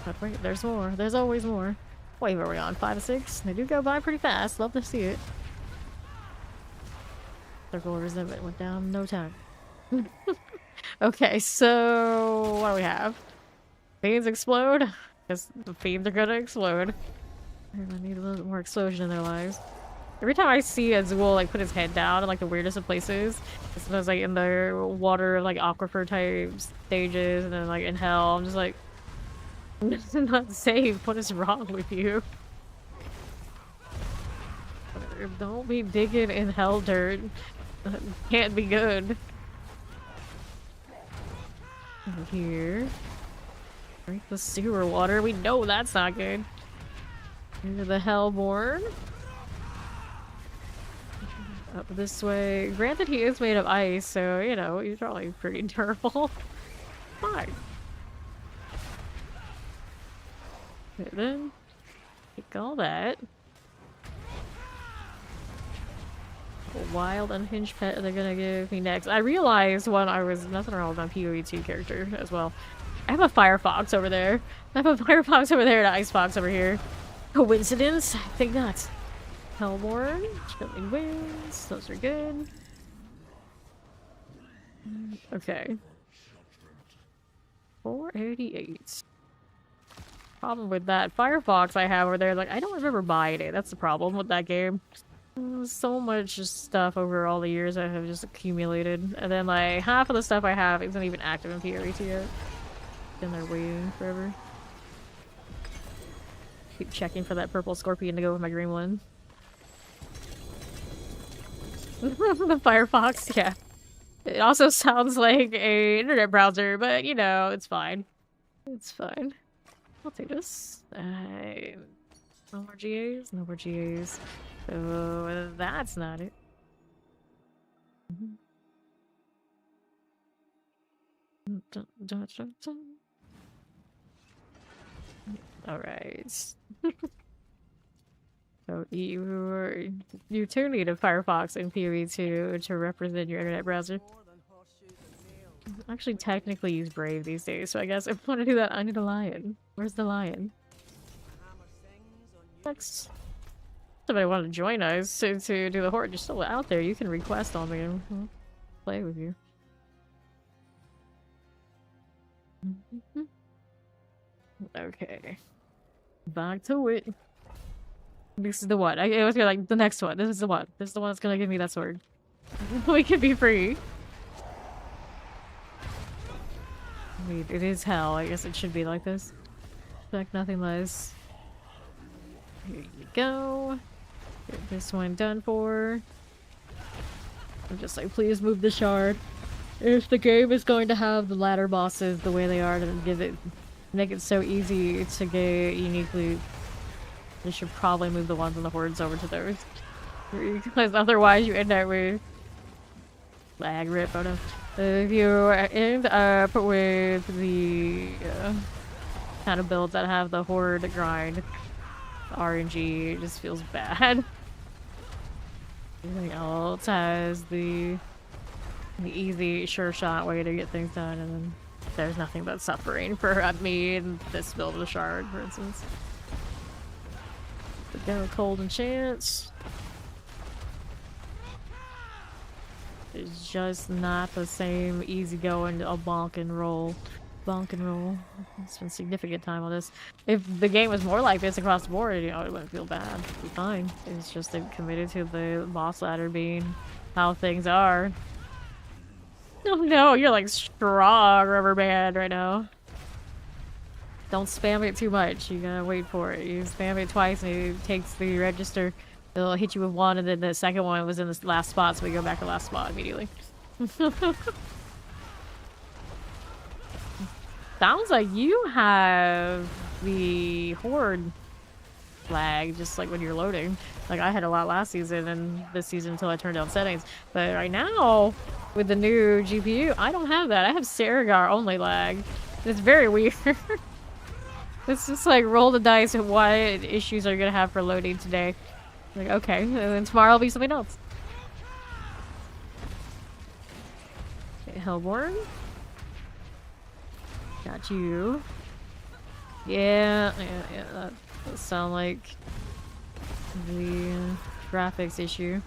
But wait, there's more. There's always more. Wait, where are we on? 5 and 6? They do go by pretty fast. Love to see it. Circle of Resentment went down in no time. Okay, so what do we have? Fiends explode? Because the fiends are gonna explode. They need a little bit more explosion in their lives. Every time I see a Zool like put his head down in like the weirdest of places, sometimes like in the water like aquifer type stages, and then like in hell, I'm just like, this is not safe. What is wrong with you? Don't be digging in hell dirt. That can't be good. Over here. Drink the sewer water. We know that's not good. Into the Hellborn. Up this way. Granted, he is made of ice, so, you know, he's probably pretty durable. Fine. Okay, then. Take all that. A wild, unhinged pet they're gonna give me next. I realized when I was messing around with my PoE2 character as well. I have a Firefox over there. I have a Firefox over there and an Icebox over here. Coincidence? I think not. Hellborn, Chillin wings, those are good. Okay. 488. Problem with that Firefox I have over there, like, I don't remember buying it. That's the problem with that game. So much stuff over all the years I have just accumulated. And then, like, half of the stuff I have isn't even active in PoE2 yet. Been there waiting forever. Keep checking for that purple scorpion to go with my green one. The Firefox, yeah. It also sounds like a internet browser, but you know, it's fine. It's fine. I'll take this. No more GAs? No more GAs. So that's not it. Alright. So you too need a Firefox in PoE2 to represent your internet browser. I actually technically use Brave these days, so I guess if I want to do that, I need a lion. Where's the lion? Next. Somebody want to join us to do the horde, you're still out there. You can request on me and we'll play with you. Okay. Back to it. This is the one. I was like the next one. This is the one. This is the one that's gonna give me that sword. We can be free. Wait, it is hell. I guess it should be like this. Expect nothing less. Here you go. Get this one done for. I'm just like, please move the shard. If the game is going to have the ladder bosses the way they are, to make it so easy to get uniquely, they should probably move the ones in the hordes over to those. Because otherwise you end up with lag rip. Oh no. If you end up with the kind of builds that have the horde grind, RNG, it just feels bad. Everything else has the easy, sure shot way to get things done, and then there's nothing but suffering for me and this build of the shard, for instance. But go cold and chance. It's just not the same easygoing a bonk and roll. Bonk and roll. Spend significant time on this. If the game was more like this across the board, you know, it wouldn't feel bad. It'd be fine. It's just they've committed to the boss ladder being how things are. Oh no, you're like strong rubber band right now. Don't spam it too much. You gotta wait for it. You spam it twice and it takes the register. It'll hit you with one, and then the second one was in the last spot, so we go back to last spot immediately. Sounds like you have the horde lag, just like when you're loading. Like I had a lot last season and this season until I turned down settings. But right now, with the new GPU, I don't have that. I have Saragar only lag. It's very weird. It's just like roll the dice and what issues are you gonna have for loading today. Like, okay, and then tomorrow will be something else. Hellborn. Got you. Yeah, that does sound like the graphics issue.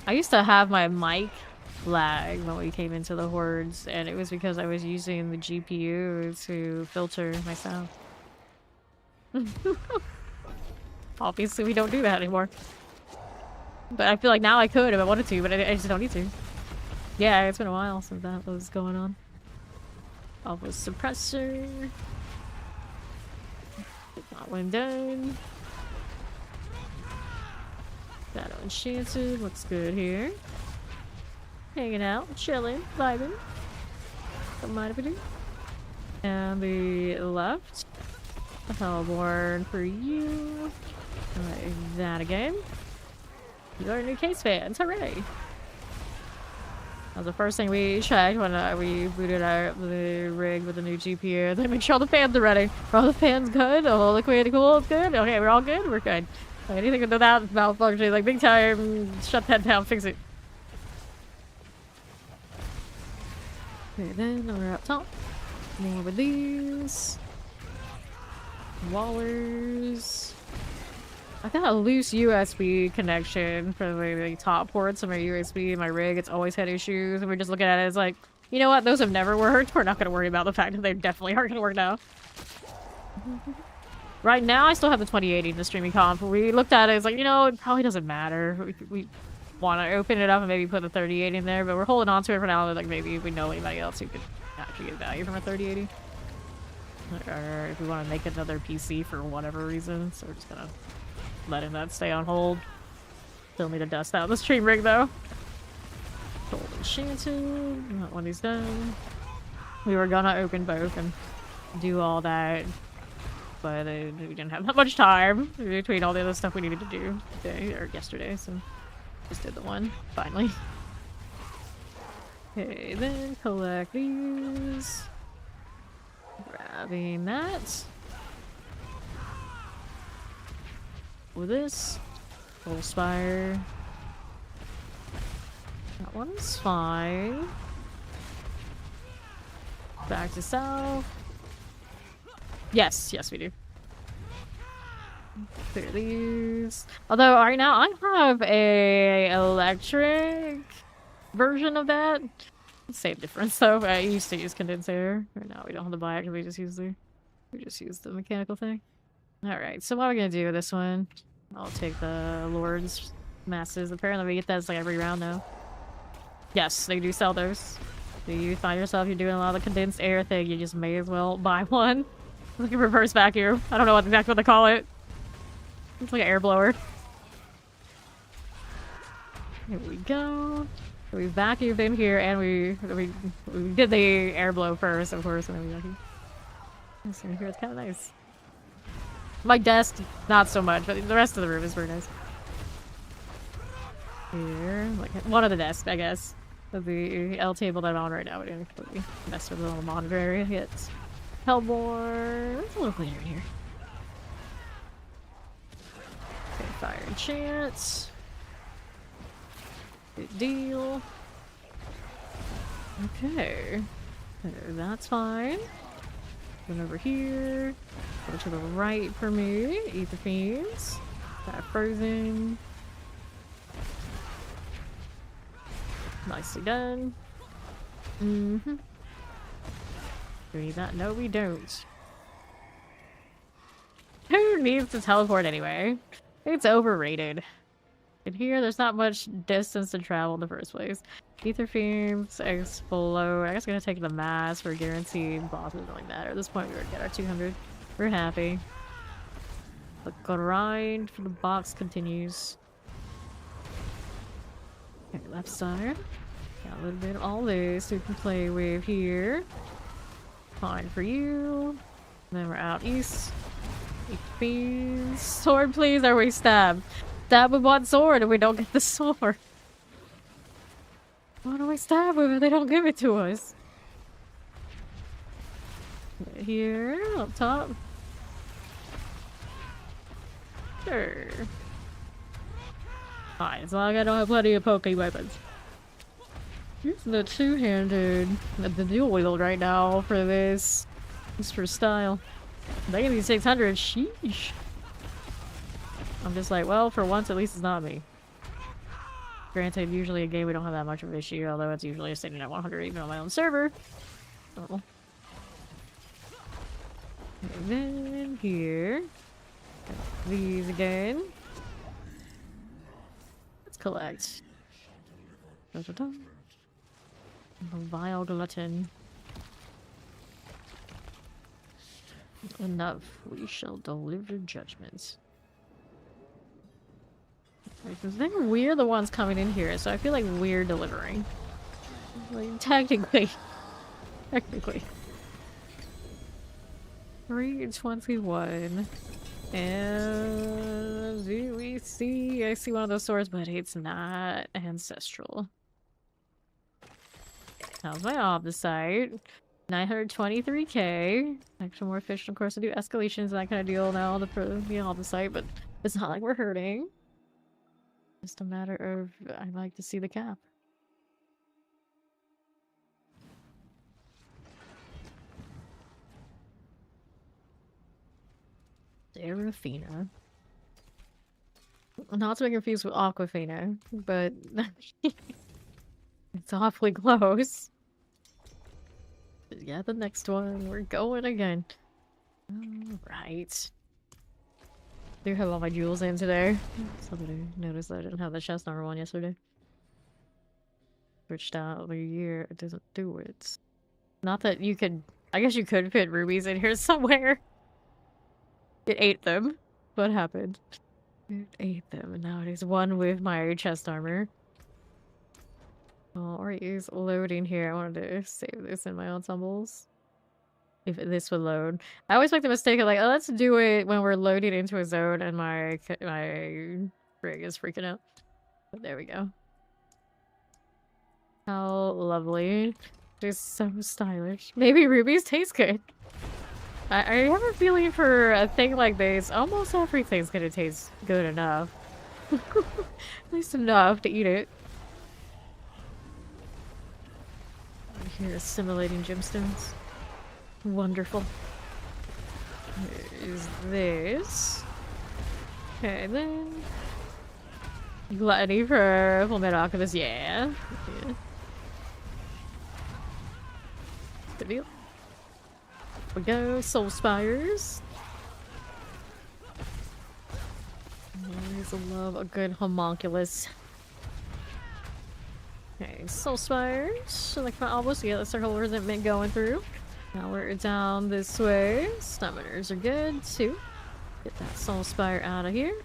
I used to have my mic lag when we came into the hordes, and it was because I was using the GPU to filter my sound. Obviously, we don't do that anymore. But I feel like now I could if I wanted to, but I just don't need to. Yeah, it's been a while since that was going on. Alpha suppressor. Get that one done. Shadow enchanted. Looks good here. Hanging out, chilling, vibing. Don't mind if we do. And the left. Hellborn for you. Like that again. You are a new case fans, hooray! That was the first thing we checked when we booted out the rig with the new GPU. Then make sure all the fans are ready. Are all the fans good? All liquid cool, it's good? Okay, we're all good? We're good. Anything with that malfunctioning, like big time, shut that down, fix it. Okay, then we're up top. More with these. Wallers. I got a loose USB connection for the top ports of my USB. My rig, it's always had issues, and we're just looking at it as like, you know what? Those have never worked. We're not going to worry about the fact that they definitely aren't going to work now. Right now, I still have the 2080 in the streaming comp. We looked at it, it's like, you know, it probably doesn't matter. We want to open it up and maybe put the 3080 in there, but we're holding on to it for now. Like, maybe if we know anybody else who could actually get value from a 3080. Or if we want to make another PC for whatever reason, so we're just gonna letting that stay on hold. Still need to dust out the stream rig though. Gold enchanted. That one is done. We were gonna open both and do all that, but we didn't have that much time between all the other stuff we needed to do today or yesterday, so just did the one finally. Okay, then collect these. Grabbing that. With this. Full spire. That one's fine. Back to south. Yes, yes we do. Clear these. Although right now I have a electric version of that. Same difference though. I used to use condensed air. Right now we don't have to buy it because we just use the mechanical thing. Alright, so what are we gonna do with this one? I'll take the Lord's masses. Apparently we get those like every round now. Yes, they do sell those. Do you find yourself you're doing a lot of the condensed air thing, you just may as well buy one. It's like a reverse vacuum. I don't know exactly what they call it. It's like an air blower. Here we go. So we vacuumed in here, and we did the air blow first, of course, and then we vacuumed. So here it's kind of nice. My desk, not so much, but the rest of the room is very nice. Here, like one of the desks, I guess. The L table that I'm on right now, we didn't completely mess with the little monitor area yet. Hellborn. It's a little cleaner in here. Okay, fire enchant. Good deal. Okay. That's fine. Then over here. Go to the right for me. Eat the fiends. That frozen. Nicely done. Mm-hmm. Do we need that? No, we don't. Who needs to teleport anyway? It's overrated. In here, there's not much distance to travel in the first place. Ether Fiends, Explode. I guess I'm gonna take the mass for guaranteed bosses. Doesn't really matter. At this point, we already got our 200. We're happy. The grind for the box continues. Okay, left side. Got a little bit of all this we can play with here. Fine for you. And then we're out east. Ether Fiends. Sword, please, or we stab. Stab with one sword and we don't get the sword. Why do we stab with it? They don't give it to us. Right here, up top. Sure. Fine, as long as I don't have plenty of poke weapons. Using the two-handed, the dual wield right now for this. Just for style. They need 600, sheesh. I'm just like, well, for once at least it's not me. Granted, usually a game we don't have that much of an issue, although it's usually sitting at 100 even on my own server. Oh. And then here. These again. Let's collect. Da-da-da. A vile glutton. Enough. We shall deliver judgments. Because we're the ones coming in here, so I feel like we're delivering. Like, technically. Technically. 321. And do we see? I see one of those swords, but it's not ancestral. How's my Omnisite? 923k. Actually, more efficient, of course, to do escalations and that kind of deal now for the Omnisite, but it's not like we're hurting. Just a matter of I'd like to see the cap. Serafina. Not to be confused with Aquafina, but it's awfully close. But yeah, the next one, we're going again. Alright. I do have all my jewels in today. Somebody noticed that I didn't have the chest armor one yesterday. Switched out the year, it doesn't do it. Not that you could, I guess you could fit rubies in here somewhere. It ate them. What happened? It ate them, and now it is one with my chest armor. Oh, or it is loading here. I wanted to save this in my ensembles. If this would load. I always make the mistake of like, oh, let's do it when we're loading into a zone and my rig is freaking out. But there we go. How lovely. Just so stylish. Maybe rubies taste good. I have a feeling for a thing like this, almost everything's gonna taste good enough. At least enough to eat it. I'm here assimilating gemstones. Wonderful. Is this? Okay, then. Gluttony for Full Metal Alchemist, yeah. Good deal. We go, Soul Spires. Always love a good homunculus. Okay, Soul Spires. Like almost get the circle of resentment going through. Now we're down this way. Summoners are good too. Get that Soul Spire out of here.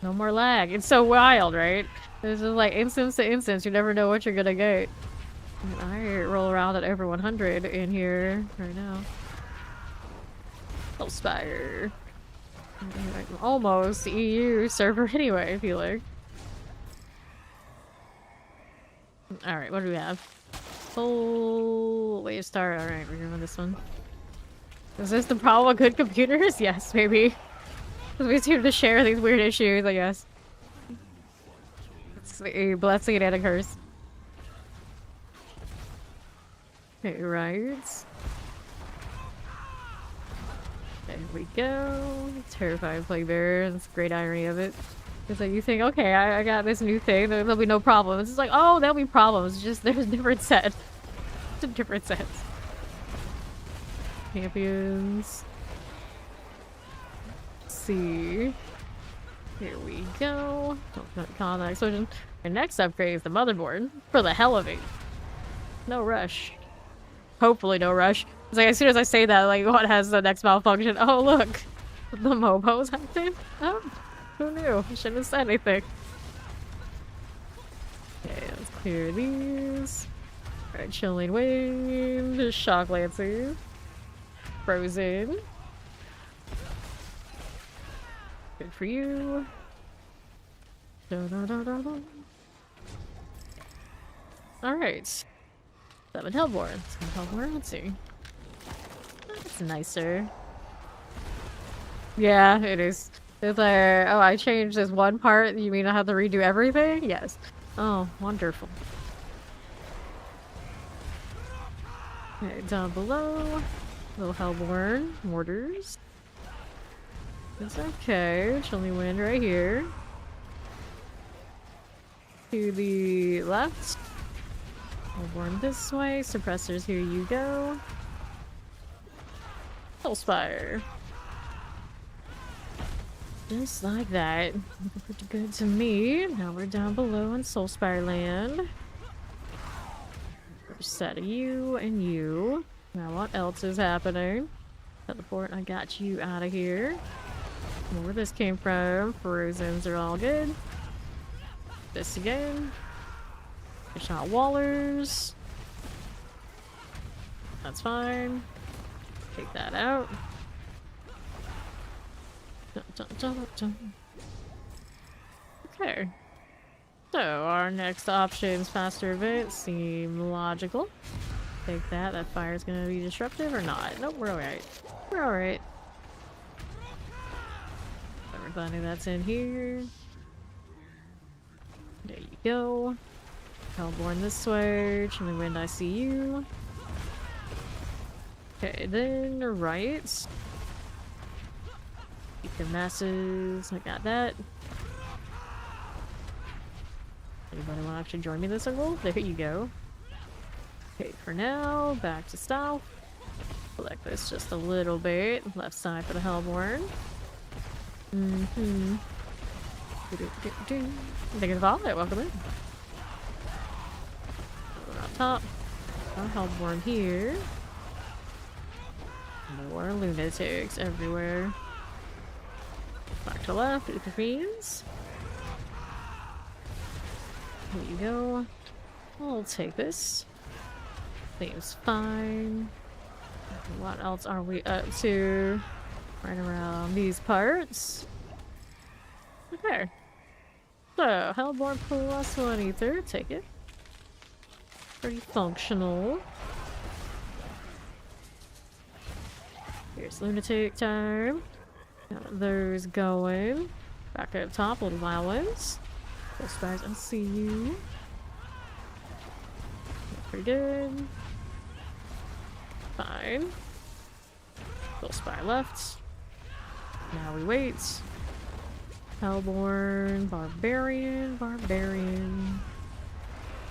No more lag. It's so wild, right? This is like instance to instance. You never know what you're gonna get. And I roll around at over 100 in here right now. Soul Spire. Almost EU server anyway, I feel like. Alright, what do we have? Full way to start. Alright, we're doing this one. Is this the problem with good computers? Yes, maybe. Because we seem to share these weird issues, I guess. It's a blessing and a curse. Okay, right. There we go. Terrifying Plague Bearer. That's a great irony of it. It's like you think, okay, I got this new thing, there'll be no problems. It's like, oh, there'll be problems. It's just there's different sets. It's a different sets. Champions. Let's see. Here we go. Combat explosion. Your next upgrade is the motherboard. For the hell of it. No rush. Hopefully no rush. It's like as soon as I say that, like what has the next malfunction? Oh look, the Mobo's active. Oh, who knew? I shouldn't have said anything. Okay, let's clear these. Alright, Chillin Wind, Shock Lancer, Frozen. Good for you. Alright. 7 Hellborn. 7 Hellborn, let's see. That's nicer. Yeah, it is. It's like, oh, I changed this one part. You mean I have to redo everything? Yes. Oh, wonderful. Okay, down below. Little Hellborn. Mortars. It's okay. Chilling wind right here. To the left. Hellborn this way. Suppressors, here you go. Hellspire. Just like that. Looking pretty good to me. Now we're down below in Soulspire land. First set of you and you. Now what else is happening? Teleport, I got you out of here. Where this came from. Frozens are all good. This again. Fish out Wallers. That's fine. Take that out. Dun, dun, dun, dun. Okay. So our next options, faster events, seem logical. Take that. That fire's gonna be disruptive or not? Nope, we're alright. We're alright. Everybody that's in here. There you go. Hellborn this way. Chilling wind, I see you. Okay, then right. Keep your masses. I got that. Anybody want to actually join me this circle? There you go. Okay, for now, back to south. Select this just a little bit. Left side for the Hellborn. Mm-hmm. Thank you for following. Welcome in. We're on top. Our Hellborn here. More lunatics everywhere. Back to left, with the fiends. Here you go. I'll take this. Seems fine. What else are we up to? Right around these parts. Okay. So, Hellborn plus 1 ether. Take it. Pretty functional. Here's lunatic time. Got those going. Back up top, little violins. Those guys, I see you. Pretty good. Fine. Little spire left. Now we wait. Hellborn, Barbarian, Barbarian.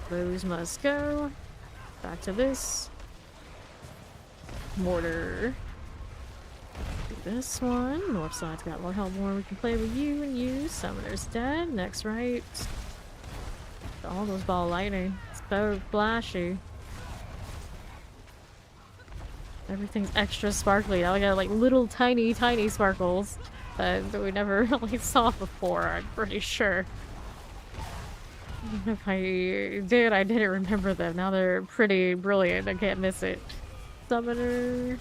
Those must go. Back to this. Mortar. This one. North side's got more Hellborn. We can play with you and you. Summoner's dead. Next right. All those ball lightning. So flashy. Everything's extra sparkly. Now we got like little tiny sparkles that we never really saw before, I'm pretty sure. Even if I did, I didn't remember them. Now they're pretty brilliant. I can't miss it. Summoner.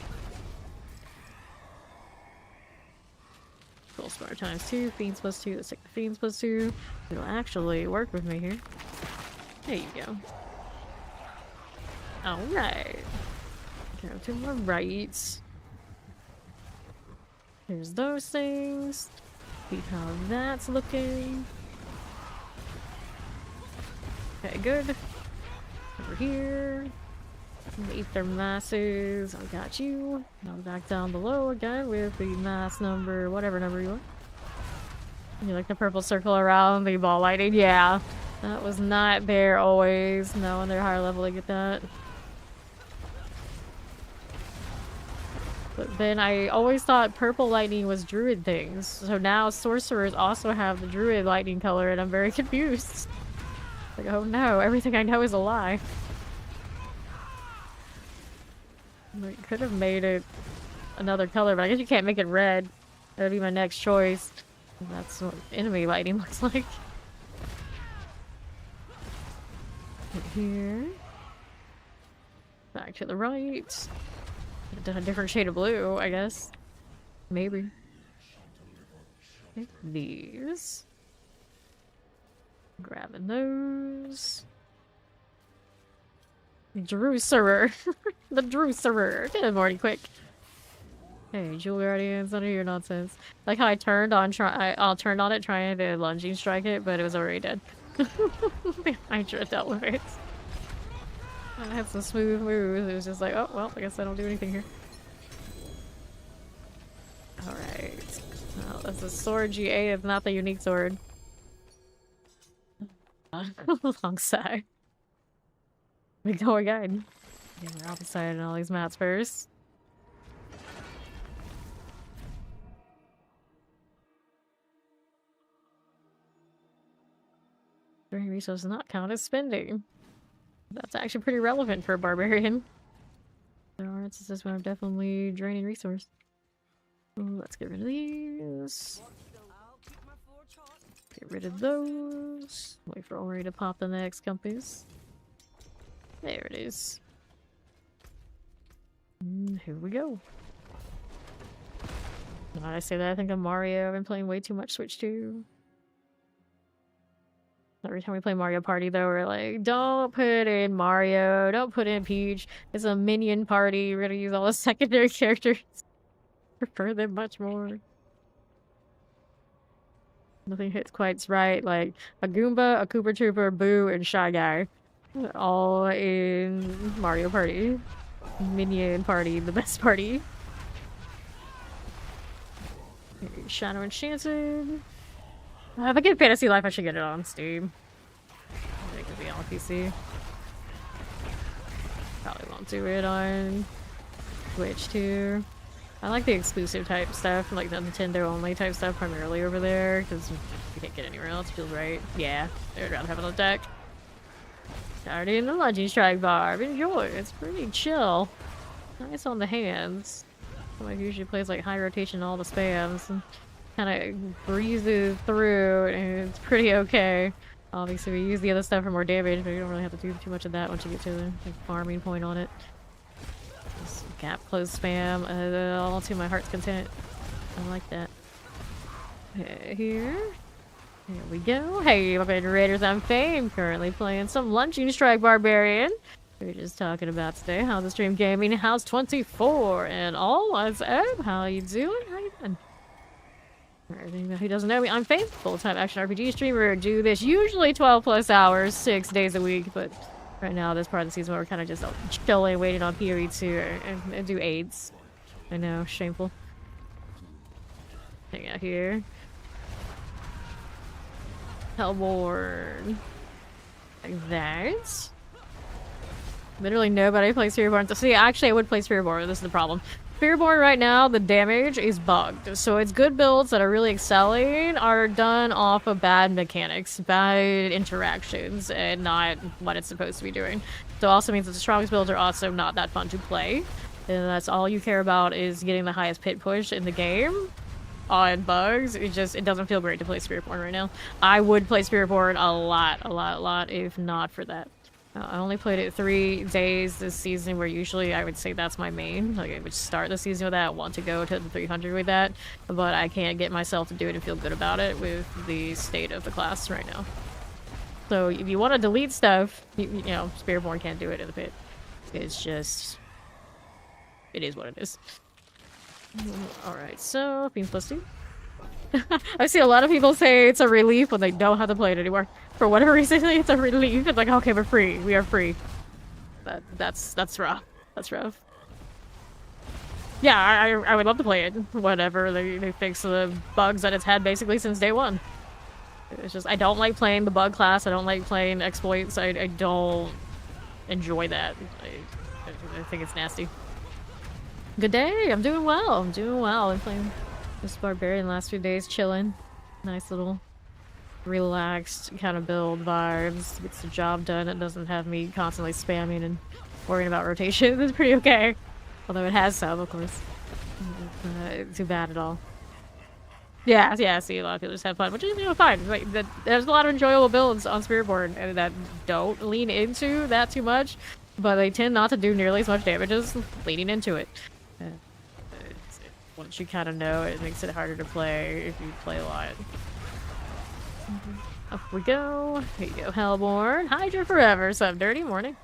Full spar times 2. Fiends plus 2. Let's take the Fiends plus 2. It'll actually work with me here. There you go. Alright. Go to the right. Here's those things. See how that's looking. Okay, good. Over here. Eat their masses. I got you. Now back down below again with the mass number, whatever number you want. You like the purple circle around the ball lighting? Yeah. That was not there always. No, when they're higher level, they get that. But then I always thought purple lightning was druid things. So now sorcerers also have the druid lightning color and I'm very confused. Like, oh no, everything I know is a lie. I could have made it another color, but I guess you can't make it red. That would be my next choice. That's what enemy lightning looks like. Right here. Back to the right. A different shade of blue, I guess. Maybe. Take these. Grabbing those. Druserer. The Druserer. Good morning, quick. Hey, Jewel Guardians, none of your nonsense. Like how I turned on it trying to lunging strike it, but it was already dead. I should have dealt with it. I had some smooth moves. It was just like, oh, well, I guess I don't do anything here. Alright. Well, that's a sword GA. It's not the unique sword. Long sigh. We go again. Yeah, we're opposite in all these maps first. Draining resource does not count as spending. That's actually pretty relevant for a barbarian. There are instances where I'm definitely draining resource. Ooh, let's get rid of these. Get rid of those. Wait for Ori to pop the next compass. There it is. Here we go. Now I say that I think of Mario. I've been playing way too much Switch 2. Every time we play Mario Party, though, we're like, don't put in Mario, don't put in Peach. It's a minion party. We're gonna use all the secondary characters. Prefer them much more. Nothing hits quite right. Like a Goomba, a Koopa Trooper, Boo, and Shy Guy. All in Mario Party. Minion Party, the best party. Shadow Enchanted. If I get Fantasy Life, I should get it on Steam. It could be on PC. Probably won't do it on Switch too. I like the exclusive type stuff, like the Nintendo only type stuff primarily over there, because you can't get anywhere else. Feels right. Yeah, I'd rather have it on the deck. Already in the Lungy Strike Bar. Enjoy. It's pretty chill. Nice on the hands. Someone usually plays like high rotation all the spams and kind of breezes through, and it's pretty okay. Obviously, we use the other stuff for more damage, but you don't really have to do too much of that once you get to the farming point on it. Just gap close spam, all to my heart's content. I like that. Here we go. Hey, my Raiders on Fame. Currently playing some Lunging Strike Barbarian. We were just talking about today how the stream gaming House 24 and all. What's up? How you doing? How you doing? For everyone who doesn't know me, I'm Faith, full-time action RPG streamer. Do this usually 12 plus hours, 6 days a week, but right now, this part of the season, we're kind of just chilling, waiting on PoE to and do aids. I know, shameful. Hang out here. Hellborn. Like that. Literally nobody plays Fearborn. See, actually, I would play Fearborn. This is the problem. Fearborn right now, the damage is bugged. So its good builds that are really excelling are done off of bad mechanics, bad interactions, and not what it's supposed to be doing. So it also means that the strongest builds are also not that fun to play. And that's all you care about is getting the highest pit push in the game. On bugs, it doesn't feel great to play Spiritborn right now. I would play Spiritborn a lot if not for that. I only played it 3 days this season, where usually I would say that's my main. Like, I would start the season with that, I want to go to the 300 with that, but I can't get myself to do it and feel good about it with the state of the class right now. So if you want to delete stuff, you know, Spiritborn can't do it in the pit. It's just... it is what it is. Alright, so Beans plus 2. I see a lot of people say it's a relief when they don't have to play it anymore. For whatever reason, it's a relief. It's like, okay, we're free. We are free. That's rough. That's rough. Yeah, I would love to play it. Whatever. They fix the bugs that it's had basically since day one. It's just, I don't like playing the bug class. I don't like playing exploits. I don't enjoy that. I think it's nasty. Good day. I'm doing well. I'm doing well. I'm playing this Barbarian the last few days, chilling. Nice little relaxed kind of build vibes. Gets the job done. It doesn't have me constantly spamming and worrying about rotation. It's pretty okay. Although it has some, of course. Too bad at all. Yeah, I see a lot of people just have fun, which is, you know, fine. Like, there's a lot of enjoyable builds on Spiritborn that don't lean into that too much, but they tend not to do nearly as much damage as leaning into it. Once you kind of know, it makes it harder to play if you play a lot. Up we go. Here you go, Hellborn. Hydra forever. So dirty morning.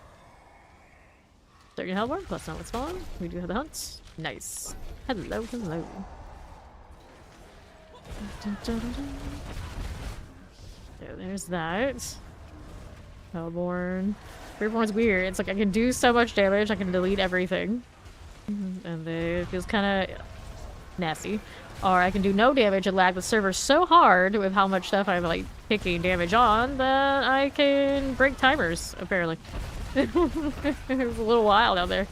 Start your Hellborn. That's not what's fun. We do have the hunts. Nice. Hello, hello. So there's that. Hellborn. Freeborn's weird. It's like I can do so much damage, I can delete everything. And it feels kind of nasty. Or I can do no damage and lag the server so hard with how much stuff I'm like picking damage on that I can break timers, apparently. It was a little wild out there.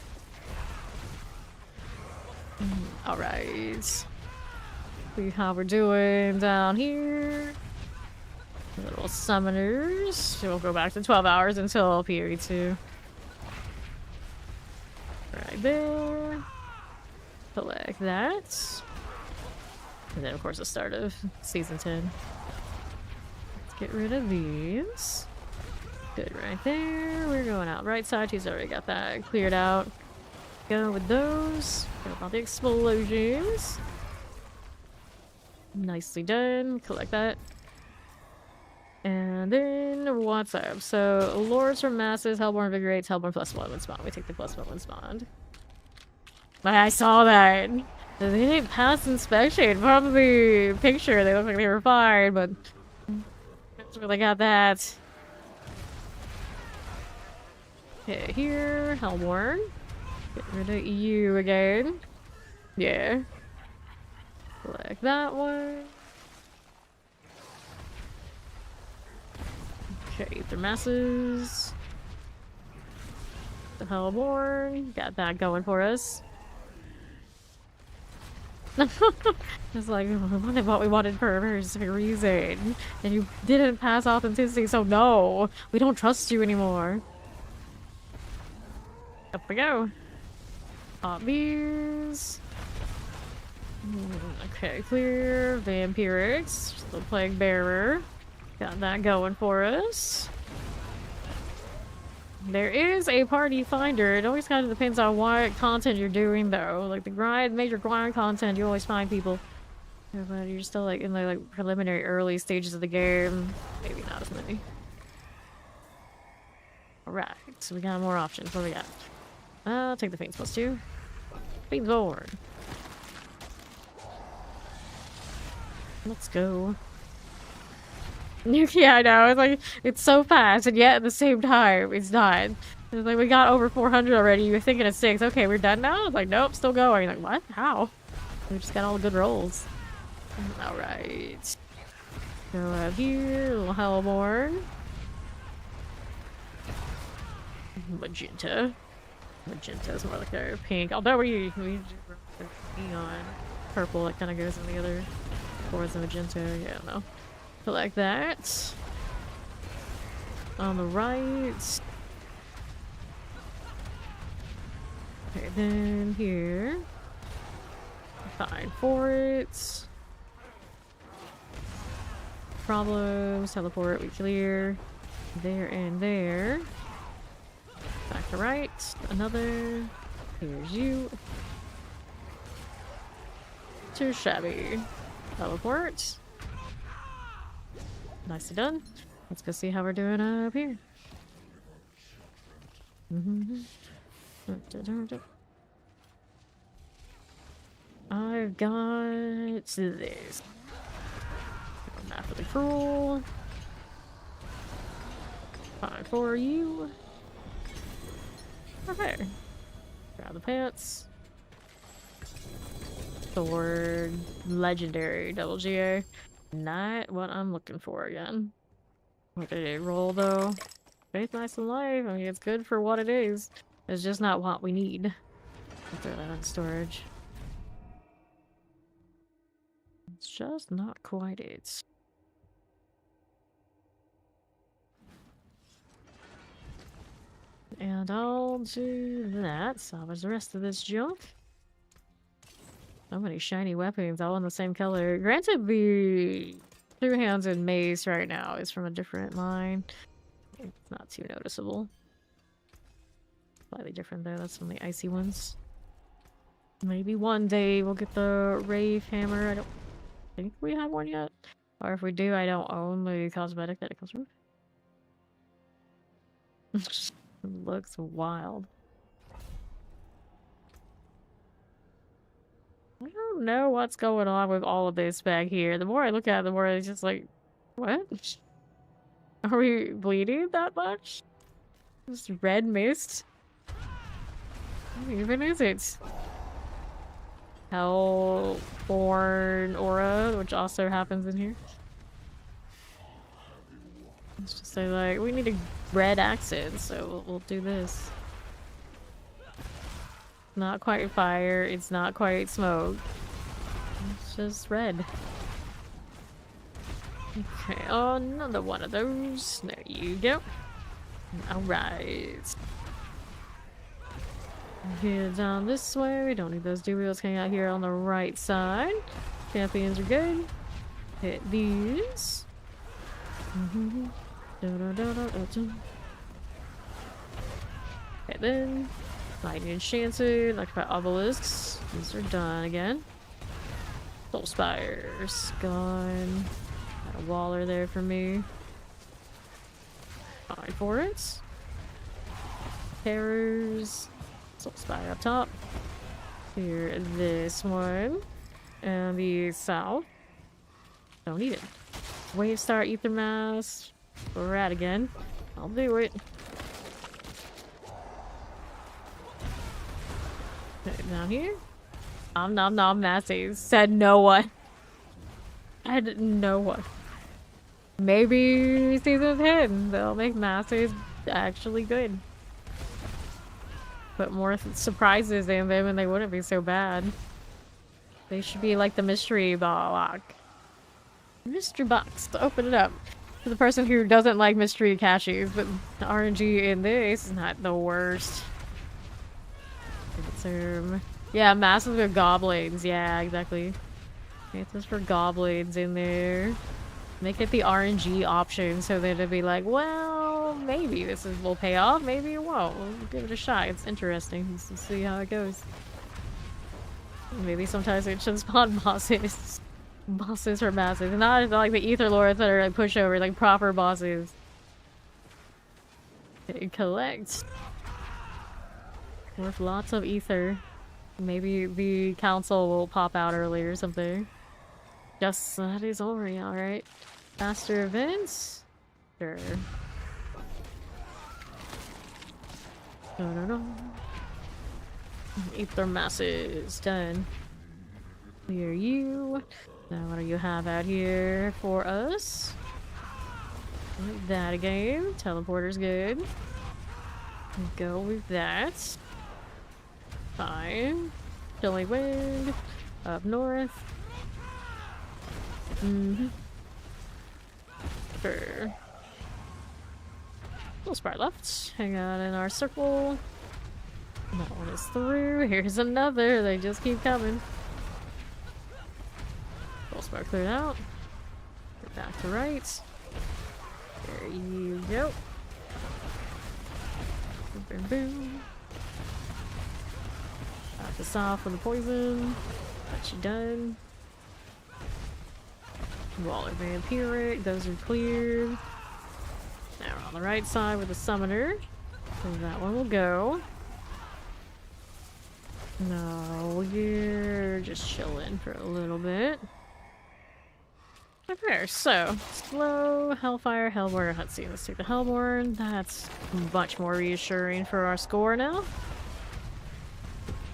Alright. See how we're doing down here. Little summoners. We'll go back to 12 hours until period 2. Right there. Collect that. And then, of course, the start of Season 10. Let's get rid of these. Good, right there. We're going out right side. He's already got that cleared out. Go with those. Go about the explosions. Nicely done. Collect that. And then, what's up? So, Lords from Masses, Hellborn Invigorates, Hellborn +1 when spawned. We take the +1 when spawned. I saw that. They didn't pass inspection. From the picture, they look like they were fine, but that's where they got that. Okay, here, Hellborn. Get rid of you again. Yeah. Select that one. Okay, Ether Masses. The Hellborn. Got that going for us. It's like, we wanted what we wanted for a very specific reason. And you didn't pass authenticity, so no! We don't trust you anymore. Up we go. Hot beers. Okay, clear. Vampirics. The Plague Bearer. Got that going for us. There is a party finder. It always kind of depends on what content you're doing, though. Like the major grind content, you always find people. Yeah, but you're still like in the like preliminary early stages of the game. Maybe not as many. Alright, so we got more options. What do we got? I'll take the Fiends +2. Fiends Born. Let's go. Yeah, I know. It's like, it's so fast, and yet at the same time, it's not. It's like, we got over 400 already. You were thinking of 6. Okay, we're done now? It's like, nope, still going. Like, what? How? We just got all the good rolls. Alright. Go out here. Little Hellborn. Magenta. Magenta is more like a pink. Although we neon. Purple, it kind of goes in the other towards the magenta. Yeah, no. Like that. On the right. Okay, then here. Fine for it. Problems. Teleport. We clear. There and there. Back to right. Another. Here's you. Too shabby. Teleport. Nicely done. Let's go see how we're doing up here. I've got this. After the cruel. Fine for you. Okay. Grab the pants. Sword. Legendary. Double GA. Not what I'm looking for again. What did it roll though? Faith, nice and life. I mean, it's good for what it is. It's just not what we need. I'll throw that in storage. It's just not quite it. And I'll do that. Salvage the rest of this junk. So many shiny weapons, all in the same color. Granted, the two-handed mace right now is from a different line. It's not too noticeable. Slightly different though, that's from the icy ones. Maybe one day we'll get the Rave Hammer. I don't think we have one yet. Or if we do, I don't own the cosmetic that it comes from. Looks wild. I don't know what's going on with all of this back here. The more I look at it, the more it's just like, what? Are we bleeding that much? This red mist? What even is it? Hellborn aura, which also happens in here. Let's just say, like, we need a red accent, so we'll do this. Not quite fire, it's not quite smoke. It's just red. Okay, oh, another one of those. There you go. Alright. Head down this way. We don't need those duos hanging out here on the right side. Champions are good. Hit these. Okay, then. Lightning Enchanted, Electrified Obelisks. These are done again. Soul Spires. Gone. Got a Waller there for me. Fine for it. Terrors. Soul Spire up top. Here, this one. And the south. Don't need it. Wave Star, Ether Mass. We're at again. I'll do it. Okay, down here. Nom nom masses. Said no one. Said no one. Maybe season 10 they'll make masses actually good. Put more surprises in them and they wouldn't be so bad. They should be like the mystery box. Mystery box. To open it up. For the person who doesn't like mystery caches, but the RNG in this is not the worst. Yeah, masses with goblins. Yeah, exactly. It's for goblins in there. Make it the RNG option so that it'd be like, well, maybe will pay off, maybe it won't. We'll give it a shot. It's interesting. Let's see how it goes. Maybe sometimes it should spawn bosses. Bosses for masses. Not like the Ether Lords that are like pushover, like proper bosses. Okay, collect. Worth lots of ether. Maybe the council will pop out early or something. Yes, that is already alright. Faster events? Sure. No. Ether masses. Done. Clear you. Now what do you have out here for us? Like that again. Teleporter's good. Go with that. Fine. Chilling wind. Up north. Sure. Little spark left. Hang on in our circle. That one is through. Here's another. They just keep coming. Full spark cleared out. Get back to right. There you go. Boom, boom. Knock this off with the poison. Got you done. Waller Vampiric. Those are cleared. Now we're on the right side with the Summoner. So that one will go. No, we're just chilling for a little bit. Okay, so slow, Hellfire, Hellborn, let's see, let's take the Hellborn. That's much more reassuring for our score now.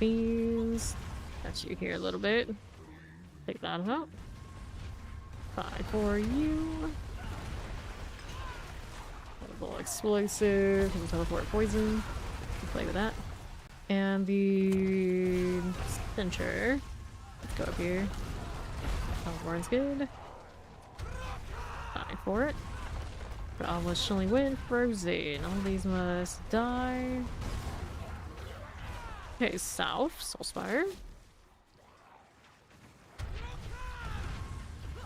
Beans. Got you here a little bit. Take that out. 5 for you. Little explosive. Can teleport poison. Can play with that. And the Stencher. Let's go up here. Hellborn's good. 5 for it. Almost Chilling Wind, Frozen. All these must die. Okay, south, Soulspire.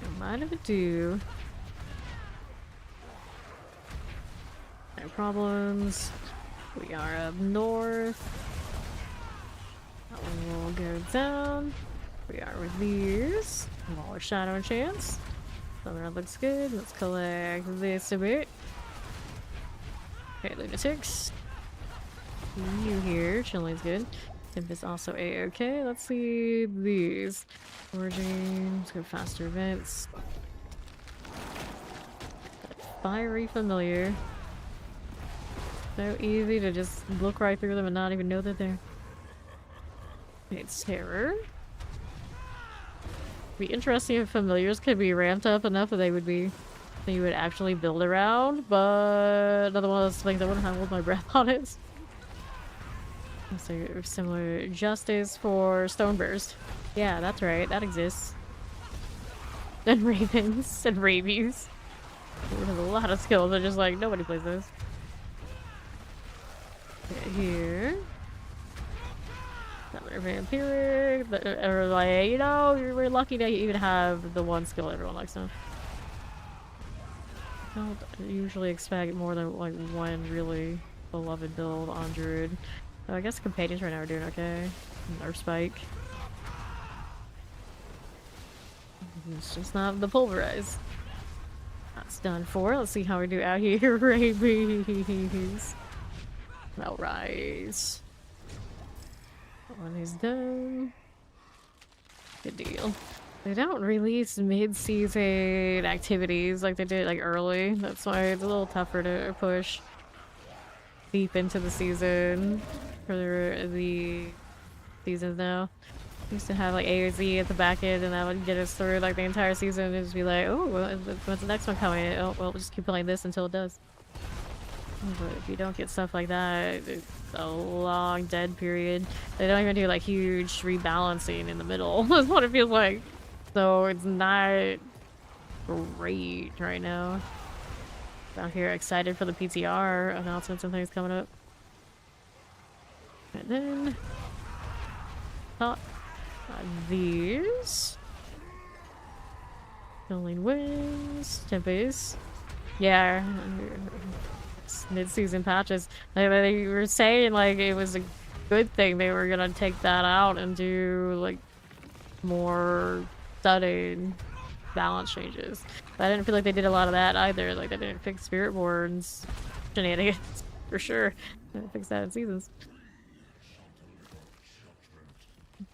Don't mind if it do. No problems. We are up north. That one will go down. We are with these. Waller Shadow and Chance. That looks good. Let's collect this a bit. Okay, Lunatics. You here. Chilling's good. Tempest also A-okay. Let's see these. Foraging. Let's go faster events. Fiery Familiar. So easy to just look right through them and not even know that they're... It's terror. Be interesting if familiars could be ramped up enough that they would be... that you would actually build around, but another one of those things I wouldn't hold my breath on it. So similar justice for Stoneburst. Yeah, that's right, that exists. And ravens and rabies. We have a lot of skills. They're just like nobody plays those. Okay, here. Another vampiric. Or like, you know, we're lucky to even have the one skill everyone likes now. I don't usually expect more than like one really beloved build on Druid. So I guess companions right now are doing okay. Nerf spike. It's just not the pulverize. That's done for. Let's see how we do out here. Rabies. Now rise. One is done. Good deal. They don't release mid-season activities like they did like early. That's why it's a little tougher to push deep into the season for the seasons now. Used to have like A or Z at the back end, and that would get us through like the entire season and just be like, oh, when's the next one coming? Oh, well, we'll just keep playing this until it does. But if you don't get stuff like that, it's a long dead period. They don't even do like huge rebalancing in the middle. That's what it feels like. So it's not great right now. Out here excited for the PTR announcements and things coming up. And then these Chillin wins, Tempest. Yeah, mid-season patches. They were saying like it was a good thing they were gonna take that out and do like more studied balance changes. But I didn't feel like they did a lot of that either. Like they didn't fix Spirit Born's shenanigans for sure. They didn't fix that in seasons.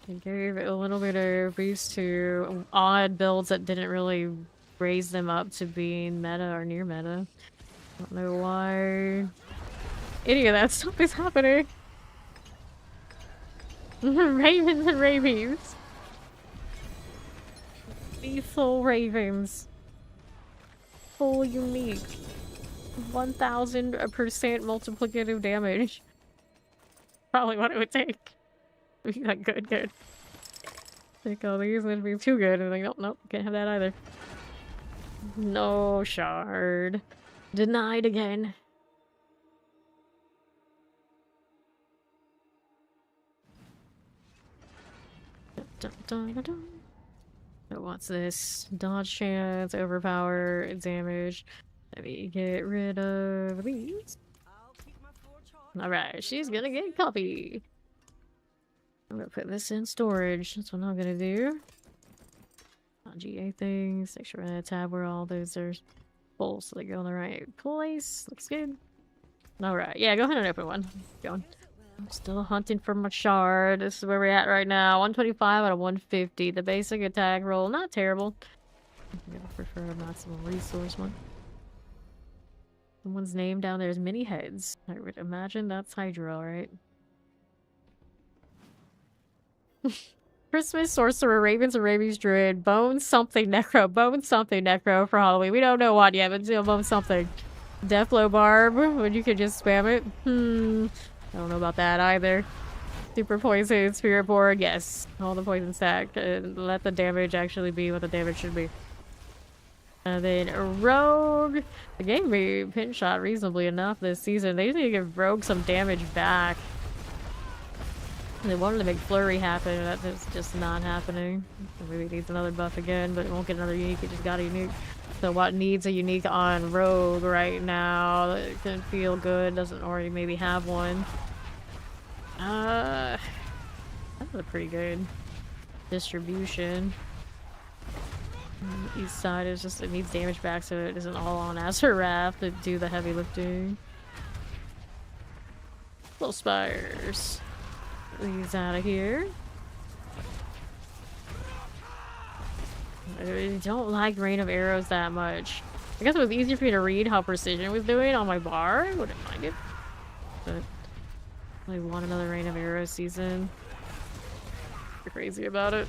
They gave a little bit of boost to odd builds that didn't really raise them up to being meta or near meta. I don't know why any of that stuff is happening. Ravens and rabies. Lethal ravens. Full unique. 1000% multiplicative damage. Probably what it would take. Be like good. Take all these and it'd be too good. And like, nope, can't have that either. No shard. Denied again. Dun, dun, dun, dun. So what's this? Dodge chance, overpower, damage. Let me get rid of these. Alright, she's gonna get copy. I'm gonna put this in storage. That's what I'm gonna do. GA things. Make sure we're in a tab where all those are full so they go in the right place. Looks good. Alright, yeah, go ahead and open one. Going. I'm still hunting for my shard. This is where we're at right now. 125 out of 150. The basic attack roll, not terrible. I'm gonna prefer a maximum resource one. Someone's name down there is Mini Heads. I would imagine that's Hydra, right? Christmas Sorcerer, Ravens and Rabies Druid, Bone something Necro for Halloween. We don't know what yet, but still Bone something. Deathblow Barb, when you could just spam it. I don't know about that either. Super Poison, Spirit Board, yes. All the poison stack. Let the damage actually be what the damage should be. And then Rogue. The game me pin shot reasonably enough this season. They need to give Rogue some damage back. They wanted to make Flurry happen, and that is just not happening. Maybe it needs another buff again, but it won't get another unique, it just got a unique. So what needs a unique on Rogue right now that can feel good, doesn't already maybe have one? That's a pretty good distribution. The east side is just, it needs damage back so it isn't all on Azurath to do the heavy lifting. Little spires. These out of here. I don't like Rain of Arrows that much. I guess it was easier for me to read how Precision was doing on my bar. I wouldn't mind it. but I want another Rain of Arrows season. They're crazy about it.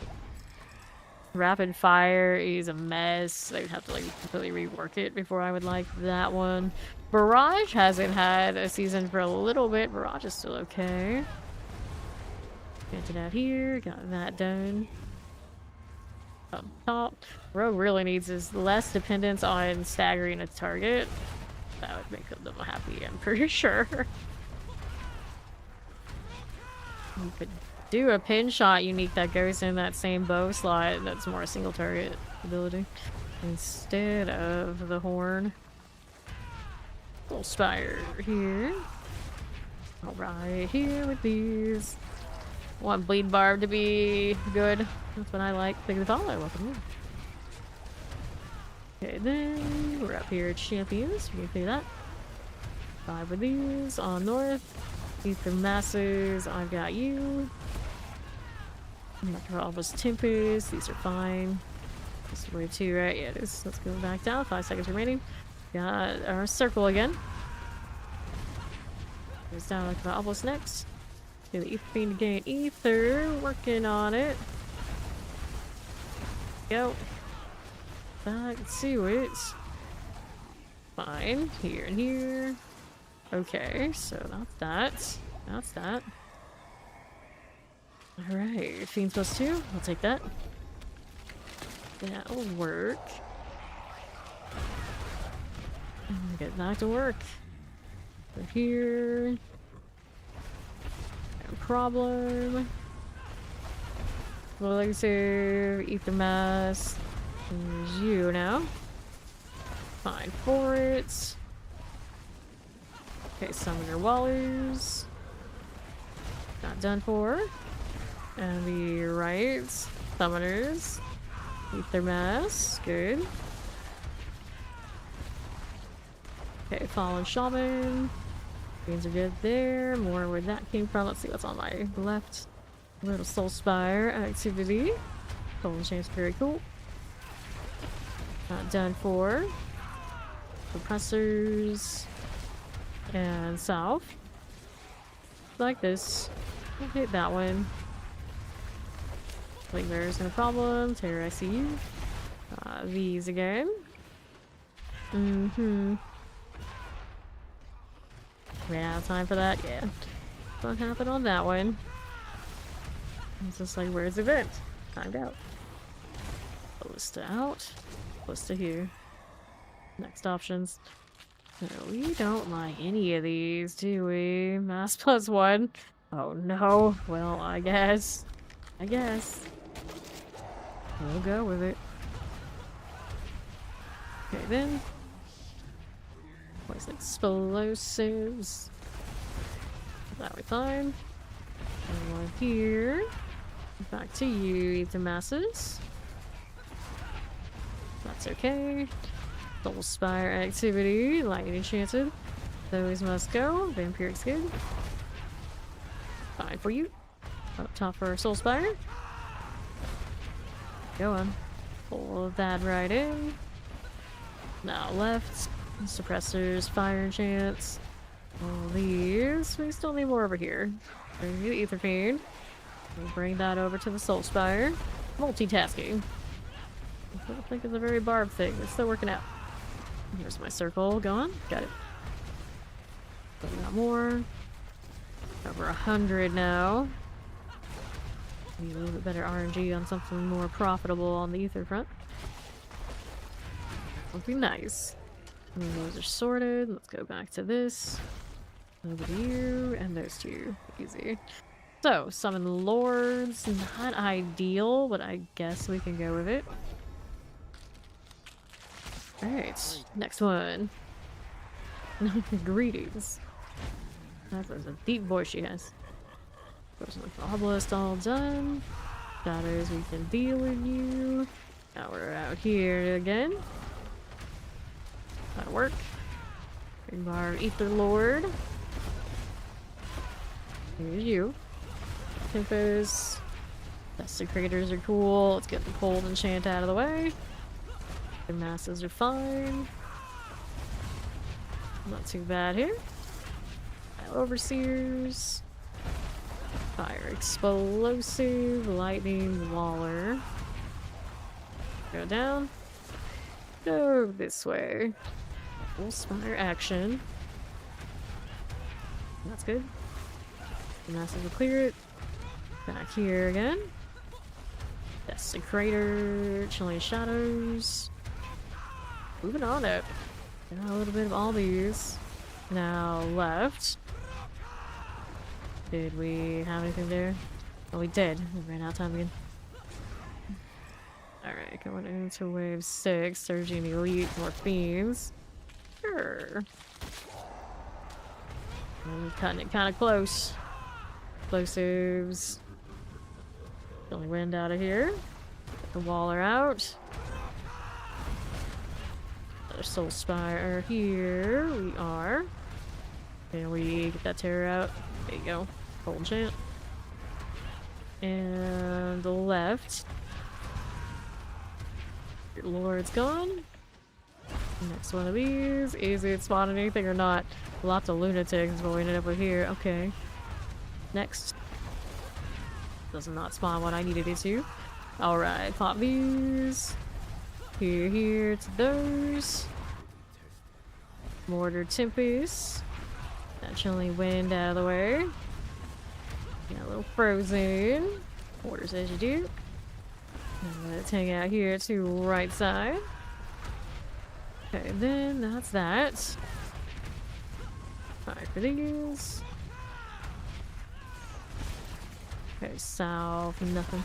Rapid Fire is a mess. They'd have to like completely rework it before I would like that one. Barrage hasn't had a season for a little bit. Barrage is still okay. Get it out here. Got that done. Up top. Rogue really needs is less dependence on staggering its target. That would make them happy, I'm pretty sure. You could do a pin shot unique that goes in that same bow slot that's more a single target ability instead of the horn. Little spire here. Alright, here with these. Want bleed barb to be good. That's what I like. Think of the follow. Welcome in. Okay, then we're up here at champions. We can do that. 5 of these on north. Ether masses. I've got you. All those Tempest. These are fine. This is wave 2, right? Yeah, it is. Let's go back down. 5 seconds remaining. Got our circle again. Goes down like the obelisk next. Do the ether beam to gain ether. Working on it. Go. Back to it. Fine. Here and here. Okay, so that's that. That's that. Alright, Fiend's plus 2. I'll take that. That'll work. Get back to work. Over here. No problem. Well, like I say, ether mass. There's you now. Fine for it. Okay, Summoner Wallers. Not done for. And the right. Summoners. Ether mass. Good. Okay, Fallen Shaman. Things are good there. More where that came from. Let's see what's on my left. A little Soul Spire activity. Golden Chain's very cool. Not done for. Suppressors. And south. Like this. I'll hit that one. Like there's no problem. Terror, I see you. These again. Ran out of time for that? Yeah. What happened on that one? It's just like, where's the vent? Timed out. Ballista out. Ballista here. Next options. No, we don't like any of these, do we? Mass plus 1. Oh no. Well, I guess. We'll go with it. Okay then. What's explosives? That way fine. And one here. Back to you, ether masses. That's okay. Soul Spire activity, lightning enchanted. Those must go. Vampiric's good. Fine for you. Up top for Soul Spire. Go on. Pull that right in. Now left. Suppressors, fire enchants. All these. We still need more over here. Bring the Ether Fiend. We'll bring that over to the Soul Spire. Multitasking. I don't think it's a very barb thing. It's still working out. Here's my circle going. Got it. But we got more. Over 100 now. Need a little bit better RNG on something more profitable on the ether front. Something nice. And those are sorted. Let's go back to this. Over to you, and those two. Easy. So, summon lords. Not ideal, but I guess we can go with it. Alright, next one. Greetings. That's a deep voice she has. Goes with the obelisk all done. Shadows we can deal with you. Now we're out here again. That'll work. Bring our Ether Lord. Here's you. Tempos. Desecrators are cool. Let's get the cold enchant out of the way. The masses are fine. Not too bad here. Overseers. Fire explosive. Lightning waller. Go down. Go this way. Full spire action. That's good. Massive will clear it. Back here again. Desecrator. Chilling shadows. Moving on up. Got a little bit of all these. Now left. Did we have anything there? Oh, we did. We ran out of time again. Alright, going into wave 6. Surging elite. More fiends. Sure. I'm cutting it kind of close. Explosives. Only wind out of here. Get the waller out. Another soul spire here. We are. Can we get that terror out? There you go. Gold chant. And the left. Your lord's gone. Next one of these. Is it spawning anything or not? Lots of lunatics is what we ended up with here. Okay. Next. Does not spawn what I needed it to. Alright, pop these. Here to those. Mortar Tempest. That chilling wind out of the way. Got a little frozen. Orders as you do. And let's hang out here to right side. Okay, then that's that. Alright, for these. Okay, south, nothing.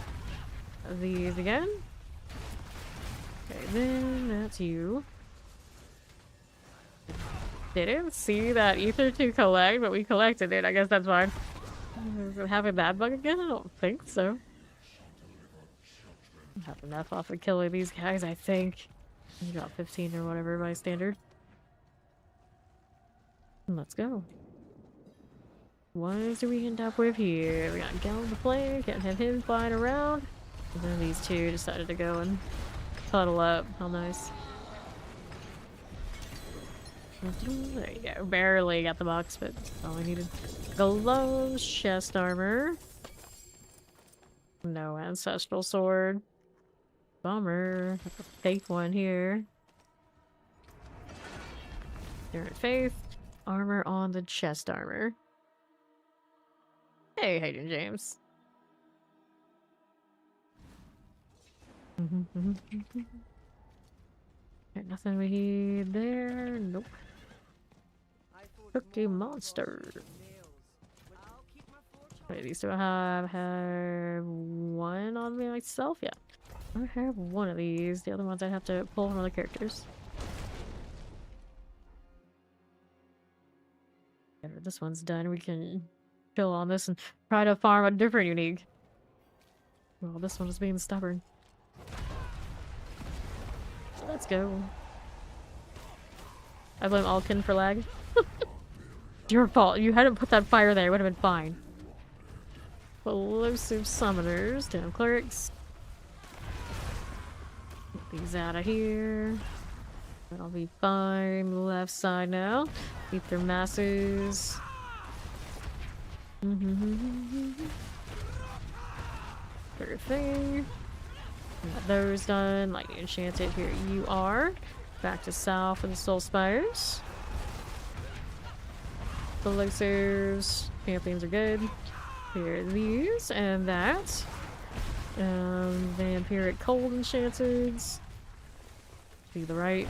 These again. Okay, then that's you. Didn't see that ether to collect, but we collected it. I guess that's fine. Is it having that bug again? I don't think so. I have enough off of killing these guys, I think. I got 15 or whatever by standard. Let's go. What do we end up with here? We got Gallon the Flame, can't have him flying around. And then these two decided to go and cuddle up. How nice. There you go. Barely got the box, but that's all I needed. Gloves, chest armor. No ancestral sword. Bummer. That's a fake one here. Spirit Faith. Armor on the chest armor. Hey, Hayden James. Okay, nothing we need there. Nope. Cookie Monster. Wait, these do I have one on me myself? Yeah. I have one of these. The other ones I'd have to pull from other characters. After this one's done, we can chill on this and try to farm a different unique. Well, this one is being stubborn. So let's go. I blame Alkin for lag. Your fault. You hadn't put that fire there. It would have been fine. Explosive summoners. Down clerics. Get these out of here. That'll be fine. Left side now. Keep their masses. Third thing. Got those done. Lightning enchanted. Here you are. Back to south with the soul spires. The lasers. Pantheons are good. Here are these and that. Vampiric cold enchanted. To the right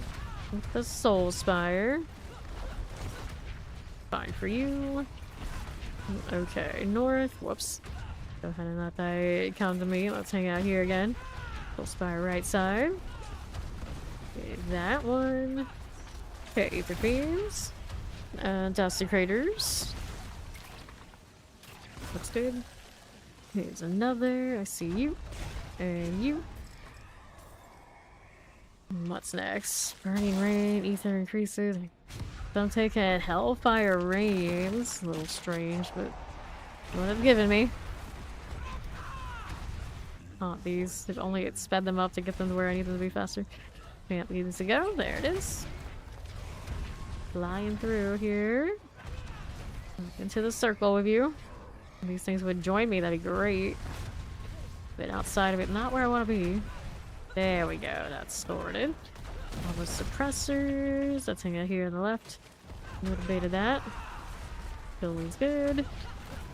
with the soul spire. Fine for you. Okay, north. Whoops. Go ahead and let that come to me. Let's hang out here again. Soul spire right side. Okay, that one. Okay, Aether Fiends. Desecrators. Looks good. Here's another. I see you. And you. What's next? Burning Rain, Ether increases. Don't take a Hellfire Rains. A little strange, but what it's given me. Oh, these. If only it sped them up to get them to where I need them to be faster. Can't leave this to go. There it is. Flying through here. Into the circle with you. If these things would join me, that'd be great. But outside of it, not where I want to be. There we go, that's sorted. All the suppressors, that's hanging out here on the left. A little bit of that. Building's good.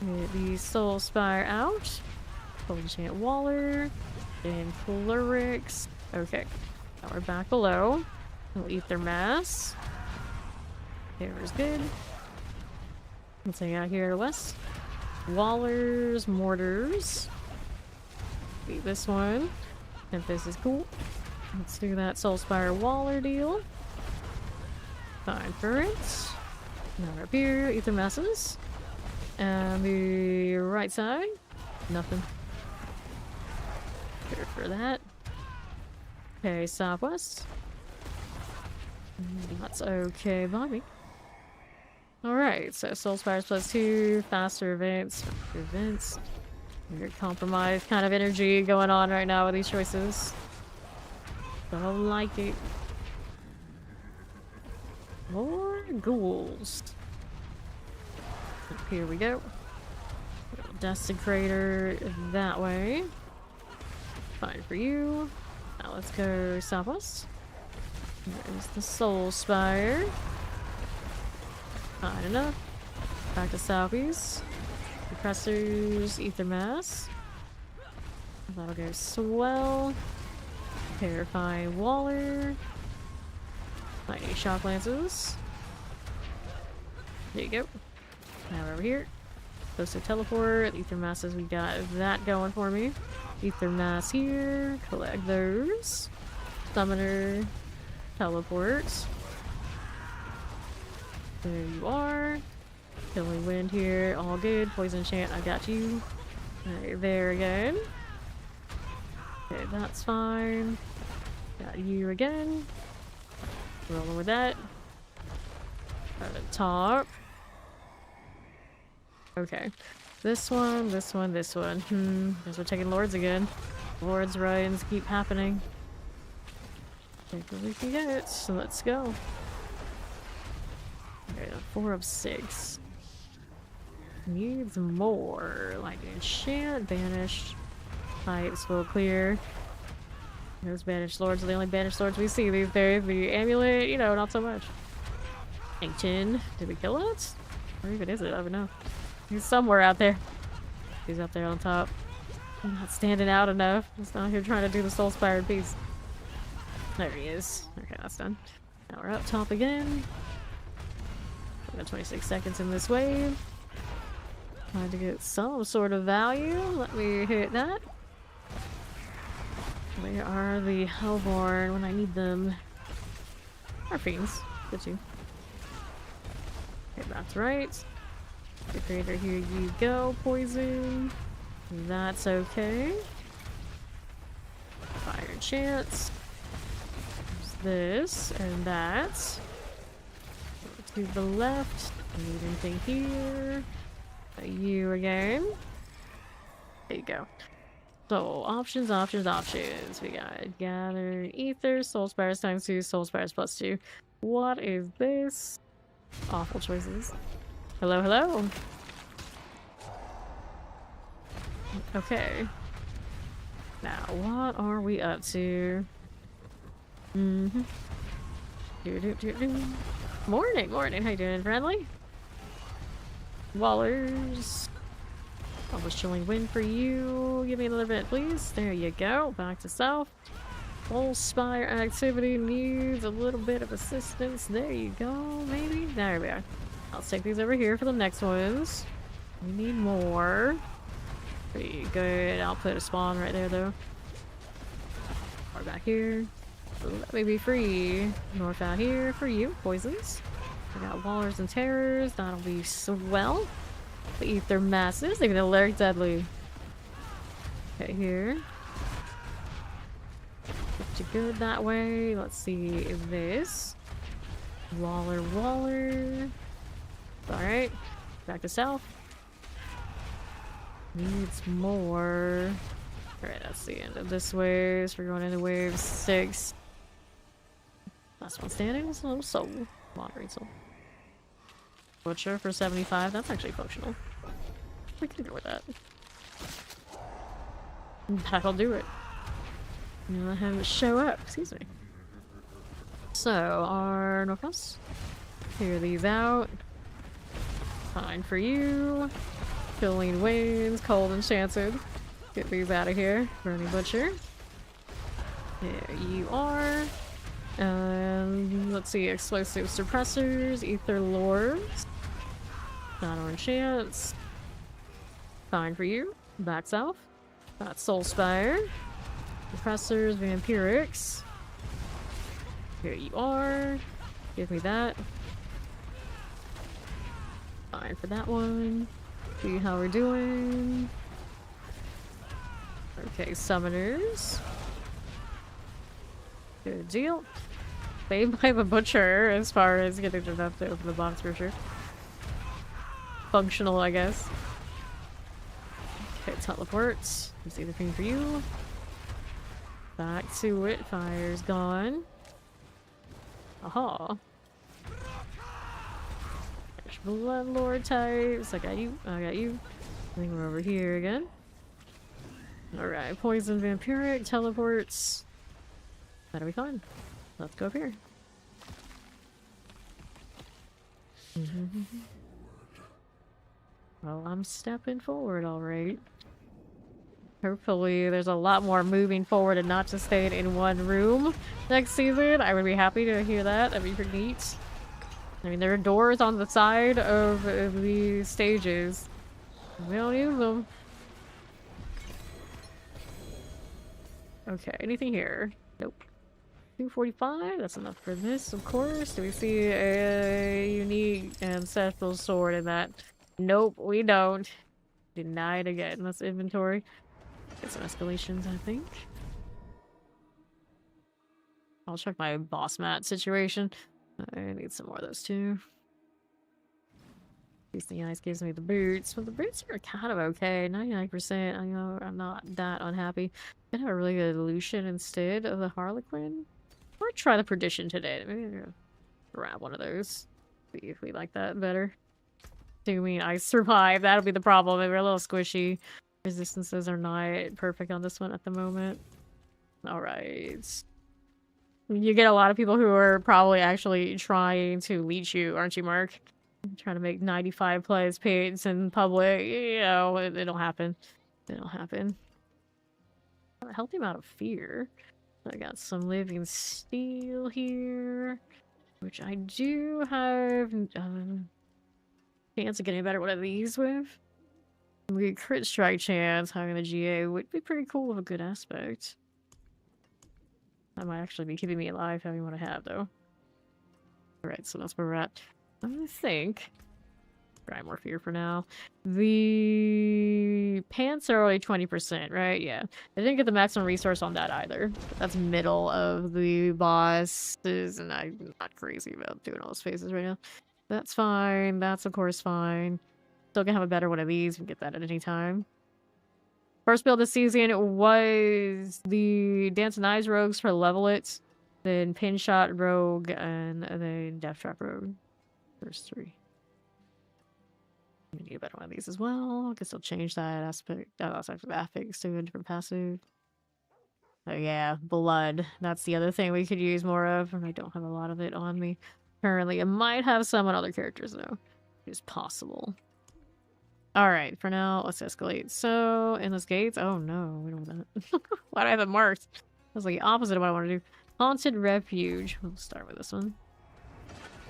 Get the Soul Spire out. Full Enchant Waller. And Clerics. Okay, now we're back below. We'll Ether Mass. Hammer's good. Let's hang out here to the west. Wallers, Mortars. Beat this one. If this is cool. Let's do that Soul Spire Waller deal. Fine for it. Now up here, Ether Masses. And the right side, nothing. Here for that. Okay, southwest. That's okay by me. Alright, so Soul Spires +2, faster events, Weird compromised kind of energy going on right now with these choices. Don't like it. More ghouls. Here we go. Desecrator that way. Fine for you. Now let's go southwest. There's the Soul Spire. Fine enough. Back to southeast. Compressors, Ether Mass. That'll go swell. Terrifying Waller. Mighty Shock Lances. There you go. Now we're over here. Supposed to teleport. Ether Masses, we got that going for me. Ether Mass here. Collect those. Summoner. Teleport. There you are. Killing Wind here. All good. Poison Chant, I got you. Right there again. Okay, that's fine. Got you again. Rolling with that. At the top. Okay. This one, this one, this one. Guess we're taking Lords again. Lords runs keep happening. Take what we can get. So let's go. Okay, 4 of 6. Needs more. Like enchant, banished. Pipes will clear. Those banished lords are the only banished lords we see these days. The amulet, you know, not so much. Ancient. Did we kill it? Or even is it? I don't know. He's somewhere out there. He's up there on top. I'm not standing out enough. He's not here trying to do the Soul Spire in peace. There he is. Okay, that's done. Now we're up top again. We got 26 seconds in this wave. Trying to get some sort of value. Let me hit that. Where are the Hellborn when I need them? Our fiends. Good too. Okay, that's right. The creator, here you go. Poison. That's okay. Fire chance. There's this and that. To the left. Need anything here? You again. There you go. So, options. We got Gather, Ether, Soul Spires ×2, Soul Spires +2. What is this? Awful choices. Hello, hello. Okay. Now, what are we up to? Morning, morning. How you doing, friendly? Wallers. Almost Chilling Wind for you. Give me another bit, please. There you go. Back to south. Soul Spire activity needs a little bit of assistance. There you go, maybe. There we are. I'll take these over here for the next ones. We need more. Pretty good. I'll put a spawn right there, though. Or back here. Let me be free. North out here for you. Poisons. I got Wallers and Terrors. That'll be swell. The Ether Masses. Even though they're deadly. Okay, here. Get you good that way. Let's see this. Waller. Alright. Back to south. Needs more. Alright, that's the end of this wave. So we're going into wave 6. Last one standing. Soul. Moderating soul. Butcher for 75. That's actually functional. We can go with that. That'll do it. And let him show up. Excuse me. So, our Northwest. Clear these out. Fine for you. Chillin Waves, Cold Enchanted. Get these out of here. Burning Butcher. There you are. Let's see, Explosive Suppressors, Ether Lords. Not on chance. Fine for you. Back south. Got Soul Spire. Suppressors, Vampirics. Here you are. Give me that. Fine for that one. See how we're doing. Okay, Summoners. Good deal. Saved by the Butcher as far as getting enough to open the box for sure. Functional, I guess. Okay, teleports. Let's see the thing for you. Back to it. Fire's gone. Aha. There's Bloodlord types. I got you. I got you. I think we're over here again. Alright, Poison Vampiric, teleports. That'll be fine. Let's go up here. Well, I'm stepping forward, alright. Hopefully there's a lot more moving forward and not just staying in one room next season. I would be happy to hear that. That'd be pretty neat. I mean, there are doors on the side of the stages. We don't use them. Okay, anything here? Nope. 245, that's enough for this, of course. Do we see a unique ancestral sword in that? Nope, we don't. Denied again. That's inventory. Get some escalations, I think. I'll check my boss mat situation. I need some more of those too. The ice gives me the boots, but the boots are kind of okay. 99%. I know I'm not that unhappy. I'm gonna have a really good Lucian instead of the Harlequin. Or try the Perdition today. Maybe I'm gonna grab one of those. See if we like that better. Assuming I survive, that'll be the problem. We're a little squishy. Resistances are not perfect on this one at the moment. Alright. You get a lot of people who are probably actually trying to leech you, aren't you, Mark? Trying to make 95 plays paints in public. You know, it'll happen. It'll happen. A healthy amount of fear. I got some living steel here, which I do have chance of getting a better one of these with. The crit strike chance having the GA would be pretty cool with a good aspect. That might actually be keeping me alive having what I have though. Alright, so that's where we're at. I think try more fear for now. The pants are only 20%, right? Yeah. I didn't get the maximum resource on that either. That's middle of the bosses, and I'm not crazy about doing all those phases right now. That's fine. That's of course fine. Still gonna have a better one of these. We can get that at any time. First build this season was the Dance and Eyes rogues for level it, then Pin Shot rogue, and then Death Trap rogue. First three. We need a better one of these as well. I guess I'll change that aspect. Oh, that's actually affix to a different passive. Oh yeah, blood. That's the other thing we could use more of, and I don't have a lot of it on me currently. I might have some on other characters though. It's possible. Alright, for now, let's escalate. So, endless gates. Oh no, we don't want that. Why do I have it marked? That's like the opposite of what I want to do. Haunted Refuge. We'll start with this one.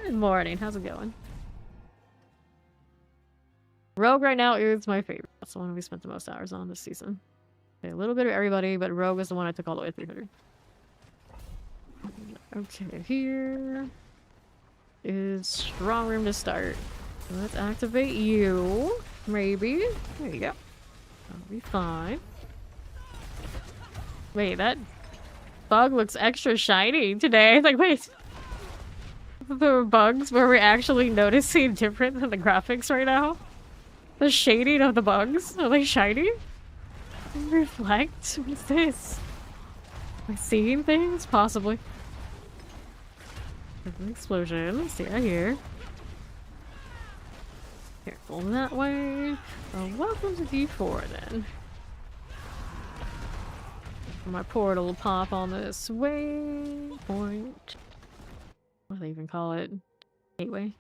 Good morning, how's it going? Rogue right now is my favorite. That's the one we spent the most hours on this season. Okay, a little bit of everybody, but Rogue is the one I took all the way to 300. Okay, here is strong room to start. Let's activate you. Maybe. There you go. That'll be fine. Wait, that bug looks extra shiny today. Like, wait. The bugs where we're actually noticing different than the graphics right now? The shading of the bugs? Are they shiny? Reflect? What's this? Am I seeing things? Possibly. Explosion. See right here. Careful that way. Welcome to D4 then. My portal will pop on this waypoint. What do they even call it? Gateway.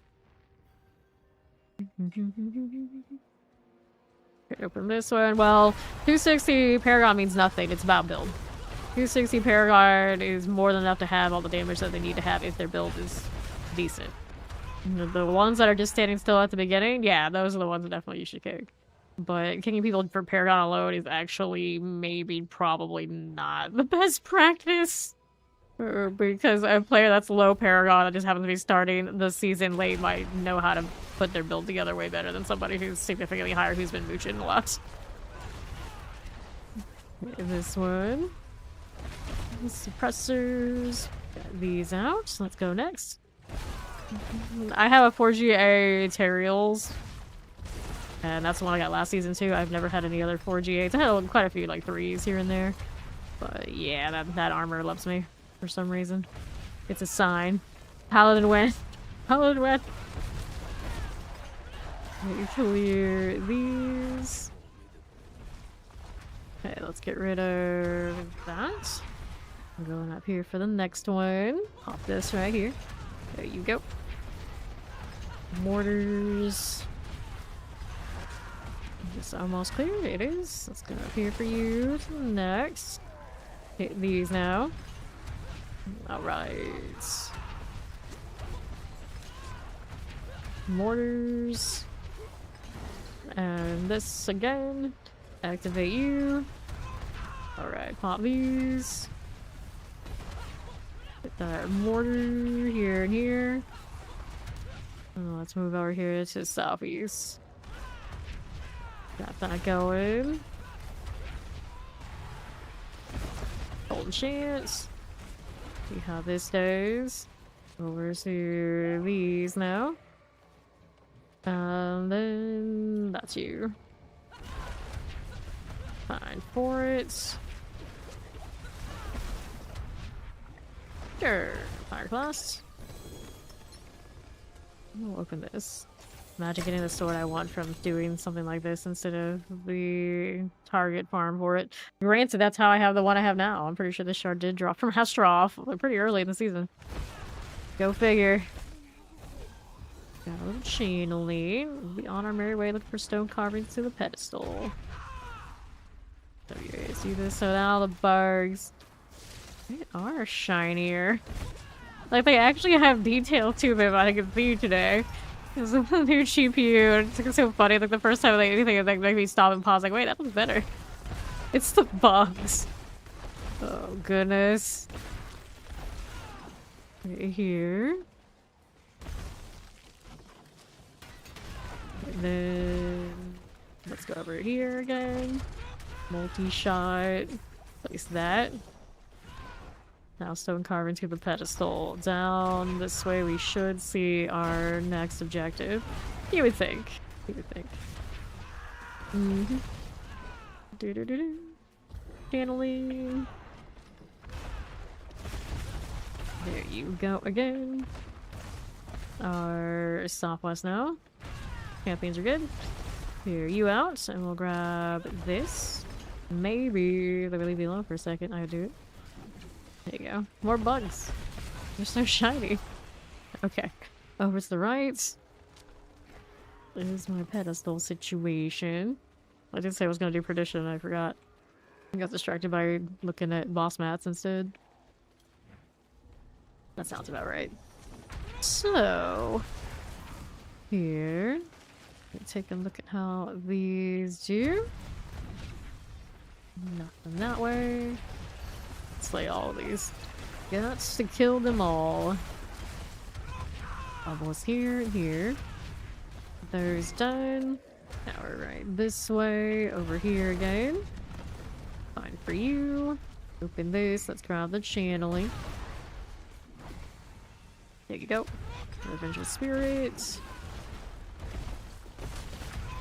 Open this one. Well, 260 Paragon means nothing. It's about build. 260 Paragon is more than enough to have all the damage that they need to have if their build is decent. The ones that are just standing still at the beginning, yeah, those are the ones that definitely you should kick. But kicking people for Paragon alone is actually maybe probably not the best practice. Because a player that's low Paragon that just happens to be starting the season late might know how to put their build together way better than somebody who's significantly higher who's been mooching a lot. This one. Suppressors. Got these out. Let's go next. I have a 4GA Terrials. And that's the one I got last season too. I've never had any other 4GAs. I had quite a few like 3s here and there. But yeah, that armor loves me for some reason. It's a sign. Paladin went. Paladin went. Clear these. Okay, let's get rid of that. I'm going up here for the next one. Pop this right here. There you go. Mortars. It's almost clear. It is. Let's go up here for you. Next. Hit these now. Alright. Mortars. And this again. Activate you. Alright, pop these. Get that mortar here and here. Oh, let's move over here to southeast. Got that going. Golden chance. See how this does. Over to these now. And then that's you. Fine for it. Sure. Fire class. We'll open this. Imagine getting the sword I want from doing something like this instead of the target farm for it. Granted, that's how I have the one I have now. I'm pretty sure this shard did drop from Astroff pretty early in the season. Go figure. Got a little Chillin. We'll be on our merry way looking for stone carvings to the pedestal. So you see this? So now the bugs. They are shinier. Like, they actually have detail to them, I can see today. It's a new GPU. It's so funny. Like, the first time like anything, like, make me stop and pause. Like, wait, that looks better. It's the bugs. Oh, goodness. Right here. And then let's go over here again. Multi-shot. Place that. Now stone carving to the pedestal. Down this way we should see our next objective. You would think. You would think. Mm-hmm. Do-do-do-do. Channeling. There you go again. Our southwest now. Champions are good. Clear you out, and we'll grab this. Maybe let me leave you alone for a second. I do it. There you go. More bugs. They're so shiny. Okay. Over to the right. There's my pedestal situation. I did say I was going to do perdition and I forgot. I got distracted by looking at boss mats instead. That sounds about right. So, here. Take a look at how these do. Nothing that way. Slay all of these. Got to kill them all. Almost here and here. Those done. Now we're right this way. Over here again. Fine for you. Open this. Let's grab the channeling. There you go. Revengeful Spirit.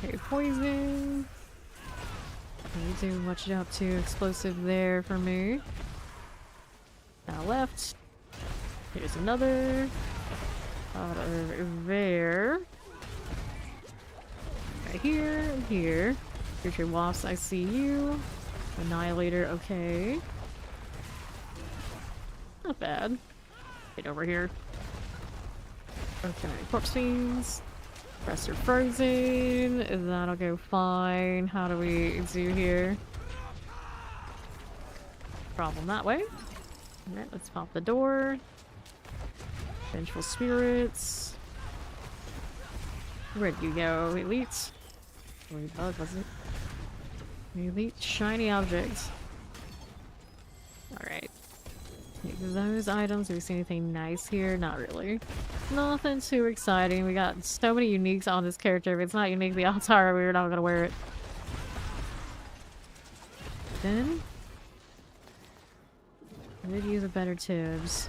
Okay, poison. Don't do much up to explosive there for me. Now left. Here's another. Over there. Okay, here and here. Future Wasps, I see you. Annihilator, okay. Not bad. Get over here. Okay, Corpse Fiends. Pressure Frozen. That'll go fine. How do we do here? Problem that way. Alright, let's pop the door. Vengeful Spirits. Where'd you go, Elite? Bug, was it? Elite Shiny Object. Alright. Take those items. Do we see anything nice here? Not really. Nothing too exciting. We got so many uniques on this character. If it's not unique, the odds are we're not gonna wear it. Then I did use a better Tibbs.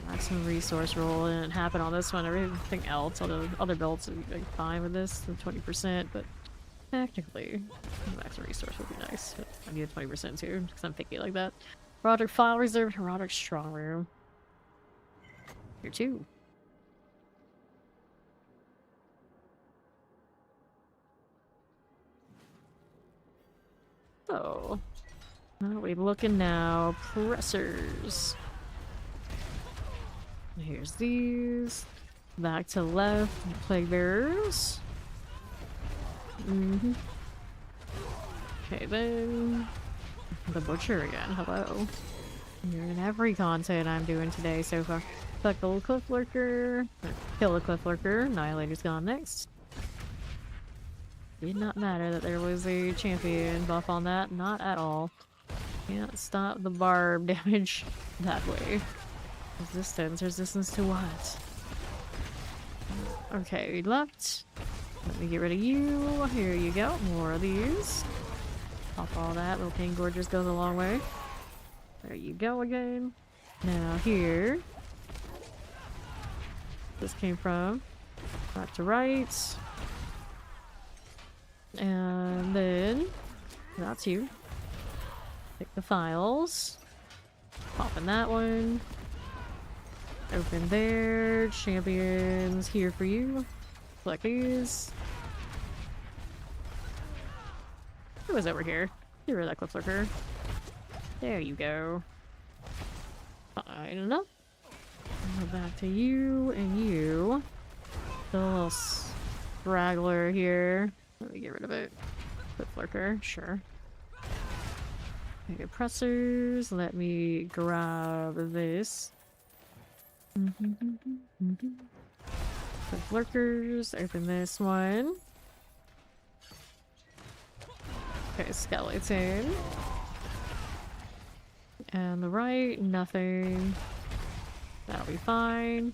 Maximum resource roll, and it happened on this one. Everything else, all the other builds would be like, fine with this, the 20%, but technically, maximum resource would be nice. But I need a 20% too, because I'm picky like that. Roderick File Reserve, Roderick Strong Room. Here too. So, what are we looking now? Pressers. Here's these. Back to left. Plague Bearers. Okay, then. The Butcher again. Hello. You're in every content I'm doing today so far. Fuck the little Cliff Lurker. Kill the Cliff Lurker. Annihilator's gone next. Did not matter that there was a champion buff on that. Not at all. Can't stop the barb damage that way. Resistance to what? Okay, we left. Let me get rid of you. Here you go. More of these. Pop all that. Little Pain Gorgers goes a long way. There you go again. Now here. This came from. Back to right. And then. That's you. Pick the files. Pop in that one. Open there. Champions here for you. Select these. Who was over here? Get rid of that Cliff Lurker. There you go. Fine enough. Go back to you and you. The little straggler here. Let me get rid of it. Cliff Lurker, sure. Okay, pressers. Let me grab this. Cliff Lurkers. Open this one. Okay, skeleton. And the right, nothing. That'll be fine.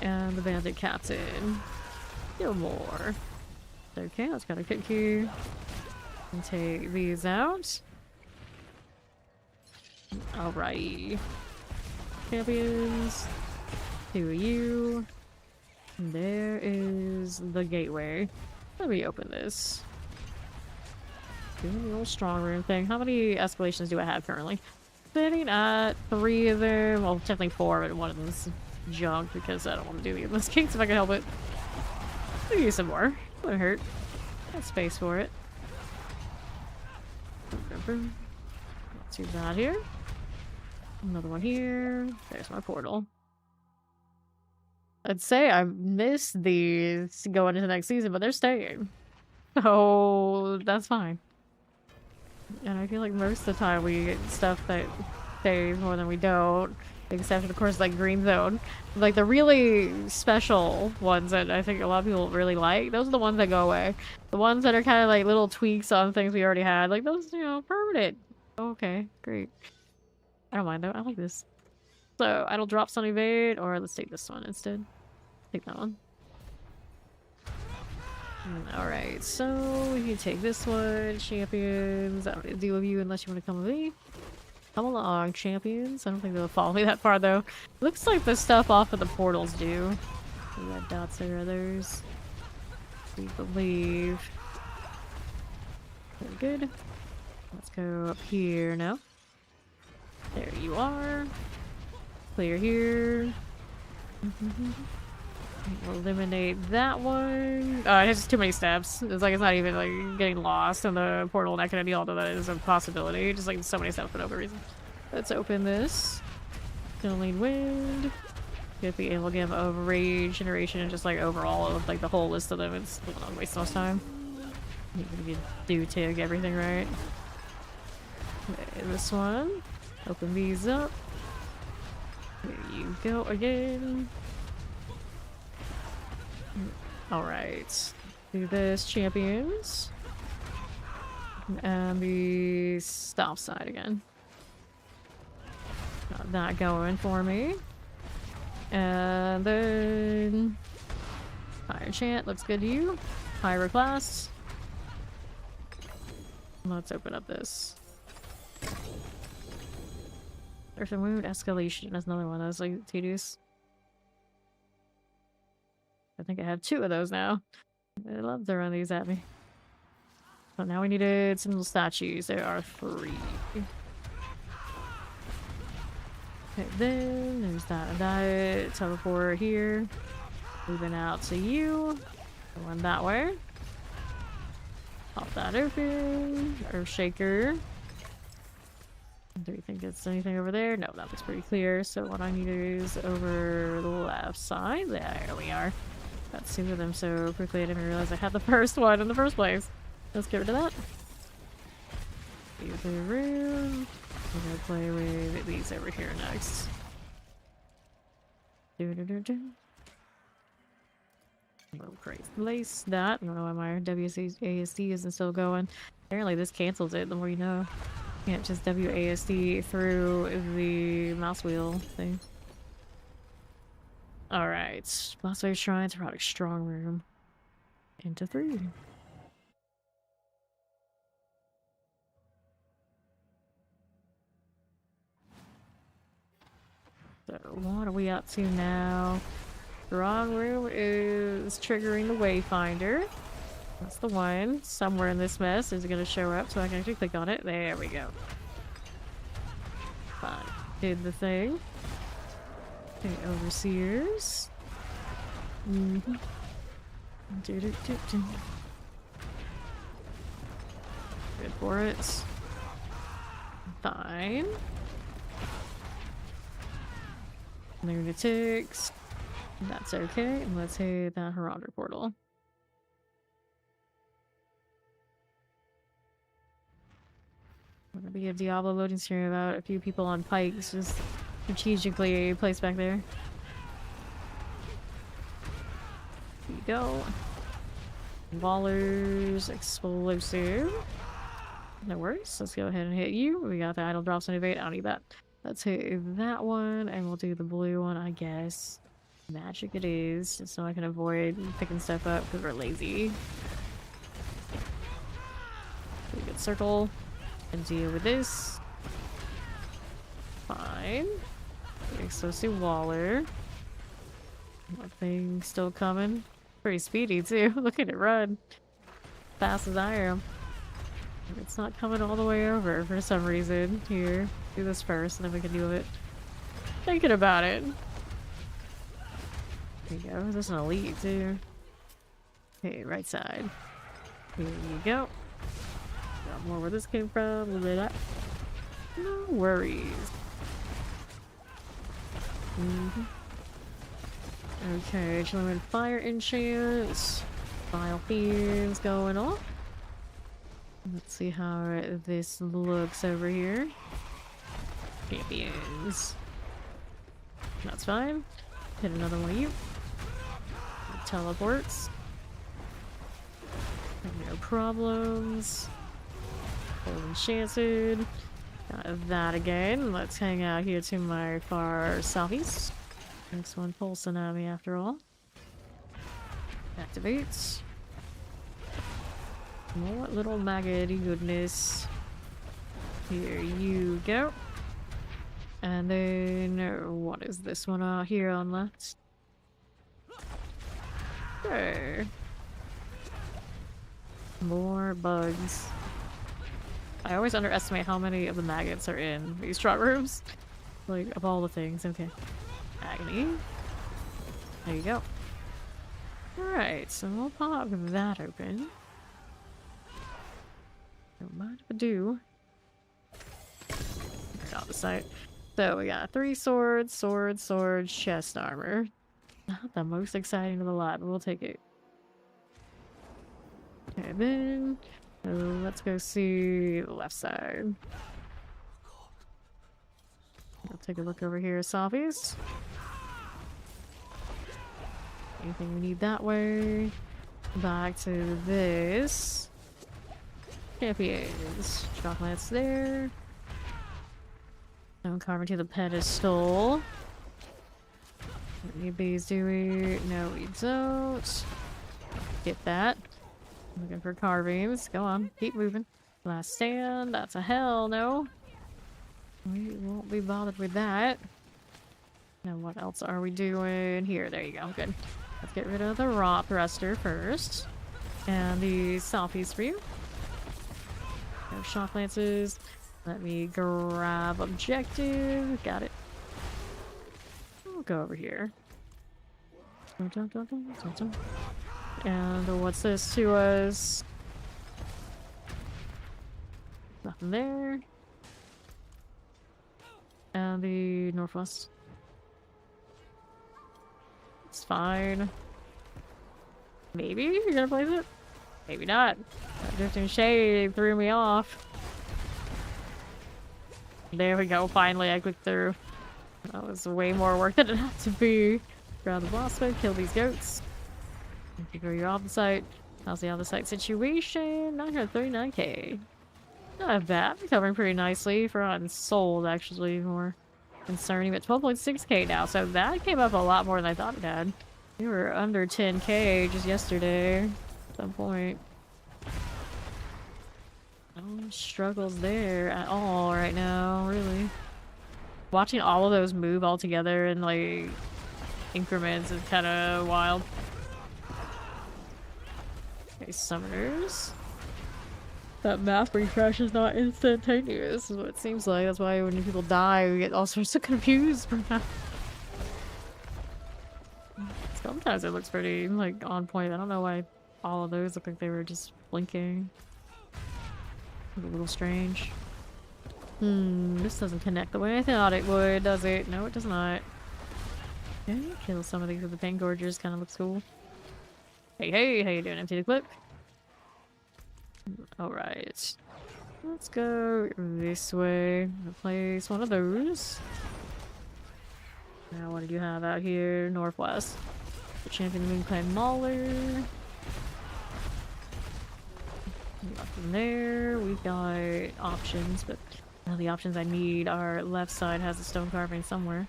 And the bandit captain. No more. Okay, let's gotta kick you. And take these out. Alright. Champions. Two of you. And there is the gateway. Let me open this. Doing the old strong room thing. How many escalations do I have currently? Sitting at 3 of them. Well, technically 4, but one of them's junk because I don't want to do the endless gates if I can help it. I'll use some more. Wouldn't hurt. Got space for it. Not too bad here. Another one here. There's my portal. I'd say I missed these going into the next season, but they're staying. So that's fine. And I feel like most of the time we get stuff that stays more than we don't. Except, of course, like Green Zone. Like, the really special ones that I think a lot of people really like, those are the ones that go away. The ones that are kind of like little tweaks on things we already had. Like, those, you know, permanent. Okay, great. I don't mind, though. I like this. So, Idle Drops on Evade, or let's take this one instead. Take that one. Alright, so we can take this one. Champions. I don't need to deal with you unless you want to come with me. Come along, champions. I don't think they'll follow me that far, though. Looks like the stuff off of the portals do. The red dots there are those. We believe. Very good. Let's go up here now. There you are. Clear here. Eliminate that one. Oh, it has too many steps. It's like it's not even like getting lost in the portal, and I can deal, although that is a possibility. Just like so many steps for no reason. Let's open this. Gonna lead wind. Get the amalgam of rage generation and just like overall of like the whole list of them. It's not wasting much time. You do take everything right. Okay, this one. Open these up. There you go again. Alright. Do this, champions. And the stop side again. Got that going for me. And then higher chant looks good to you. Higher class. Let's open up this. There's a wound escalation. That's another one. That's like tedious. I think I have 2 of those now. They love to run these at me. But now we needed some little statues. There are 3. Okay, then there's that and that. Teleport here. Moving out to you. Going that way. Pop that open. Earth Shaker. Do you think it's anything over there? No, that looks pretty clear. So what I need is over the left side. There we are. Got 2 of them so quickly I didn't even realize I had the first one in the first place. Let's get rid of that. Leave the room. We're gonna play with these over here next. Oh, great. Place that. I don't know why my WASD isn't still going. Apparently this cancels it, the more you know. You can't just WASD through the mouse wheel thing. Alright. Boss Wave Shrine to Product Strong Room. Into 3. So what are we up to now? Strong Room is triggering the Wayfinder. That's the one. Somewhere in this mess is going to show up so I can actually click on it. There we go. Fine. Did the thing. Okay, Overseers. Mm-hmm. Good for it. Fine. Lunatics. That's okay. And let's hit that Marauder portal. Gonna be a Diablo loading screen about a few people on pikes just strategically placed back there. Here you go. Ballers, explosive. No worries. Let's go ahead and hit you. We got the idle drops and evade. I don't need that. Let's hit that one, and we'll do the blue one, I guess. Magic it is, just so I can avoid picking stuff up because we're lazy. Pretty good circle. And deal with this. Fine. Explosive Waller. That thing still coming. Pretty speedy too. Look at it run. Fast as I am. It's not coming all the way over for some reason. Here. Do this first and then we can deal with it. Thinking about it. There you go. This is an elite too. Okay, right side. Here you go. Got more where this came from. A little bit of that. No worries. Okay, Chillin fire enchants. Vile fiends going off. Let's see how this looks over here. Champions. That's fine. Hit another one of you. Teleports. No problems. Full enchanted. Got that again. Let's hang out here to my far southeast. Next one pulsing at me after all. Activates. More little maggoty goodness. Here you go. And then what is this one out here on left? Okay. More bugs. I always underestimate how many of the maggots are in these strong rooms. Like, of all the things. Okay. Agony. There you go. Alright, so we'll pop that open. Don't mind if I do. Got the sight. So we got 3 swords, sword, chest armor. Not the most exciting of the lot, but we'll take it. Okay, then let's go see the left side. I'll take a look over here, Softies. Anything we need that way? Back to this. Champions. Chocolates there. Stone carving to the pedestal. What need these, do we? No, we don't. Get that. Looking for carvings. Go on, keep moving. Last stand. That's a hell no. We won't be bothered with that. Now what else are we doing here? There you go, good. Let's get rid of the raw thruster first. And the selfies for you. No shock lances. Let me grab objective. Got it. We'll go over here. And what's this to us? Nothing there. And the northwest. It's fine. Maybe you're gonna place it? Maybe not. That drifting shade threw me off. There we go, finally I clicked through. That was way more work than it had to be. Grab the boss mode, kill these goats. Figure your off the site. How's the other site situation? 939k. Not bad. Recovering pretty nicely. Forgotten sold actually more concerning, but 12.6k now. So that came up a lot more than I thought it had. We were under 10k just yesterday at some point. No struggles there at all right now, really. Watching all of those move all together in like increments is kind of wild. Okay, summoners. That math refresh is not instantaneous, is what it seems like. That's why when people die, we get all sorts of confused. Sometimes it looks pretty, like, on point. I don't know why all of those look like they were just blinking. A little strange. This doesn't connect the way I thought it would, does it? No, it does not. Okay, kill some of these with the pain gorgers. Kind of looks cool. Hey, hey, how you doing? Empty the clip. Alright. Let's go this way. Replace one of those. Now, what did you have out here? Northwest. The Champion Moon Clan Mauler. Nothing there. We've got options, but the options I need are left side has a stone carving somewhere.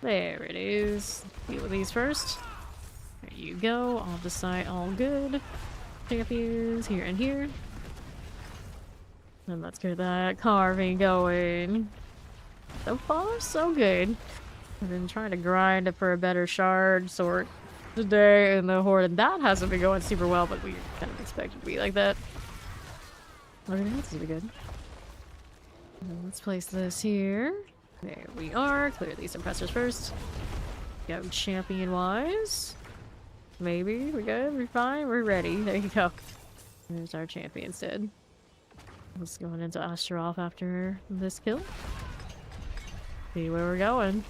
There it is. Deal with these first. There you go. Off the side, all good. Champions here and here. And let's get that carving going. So far, so good. I've been trying to grind for a better shard sort today in the horde, and that hasn't been going super well, but we kind of expected to be like that. Everything else is good. And let's place this here. There we are. Clear these suppressors first. Go champion-wise. Maybe. We're good. We're fine. We're ready. There you go. There's our champion instead. Let's go into Astaroth after this kill. See where we're going.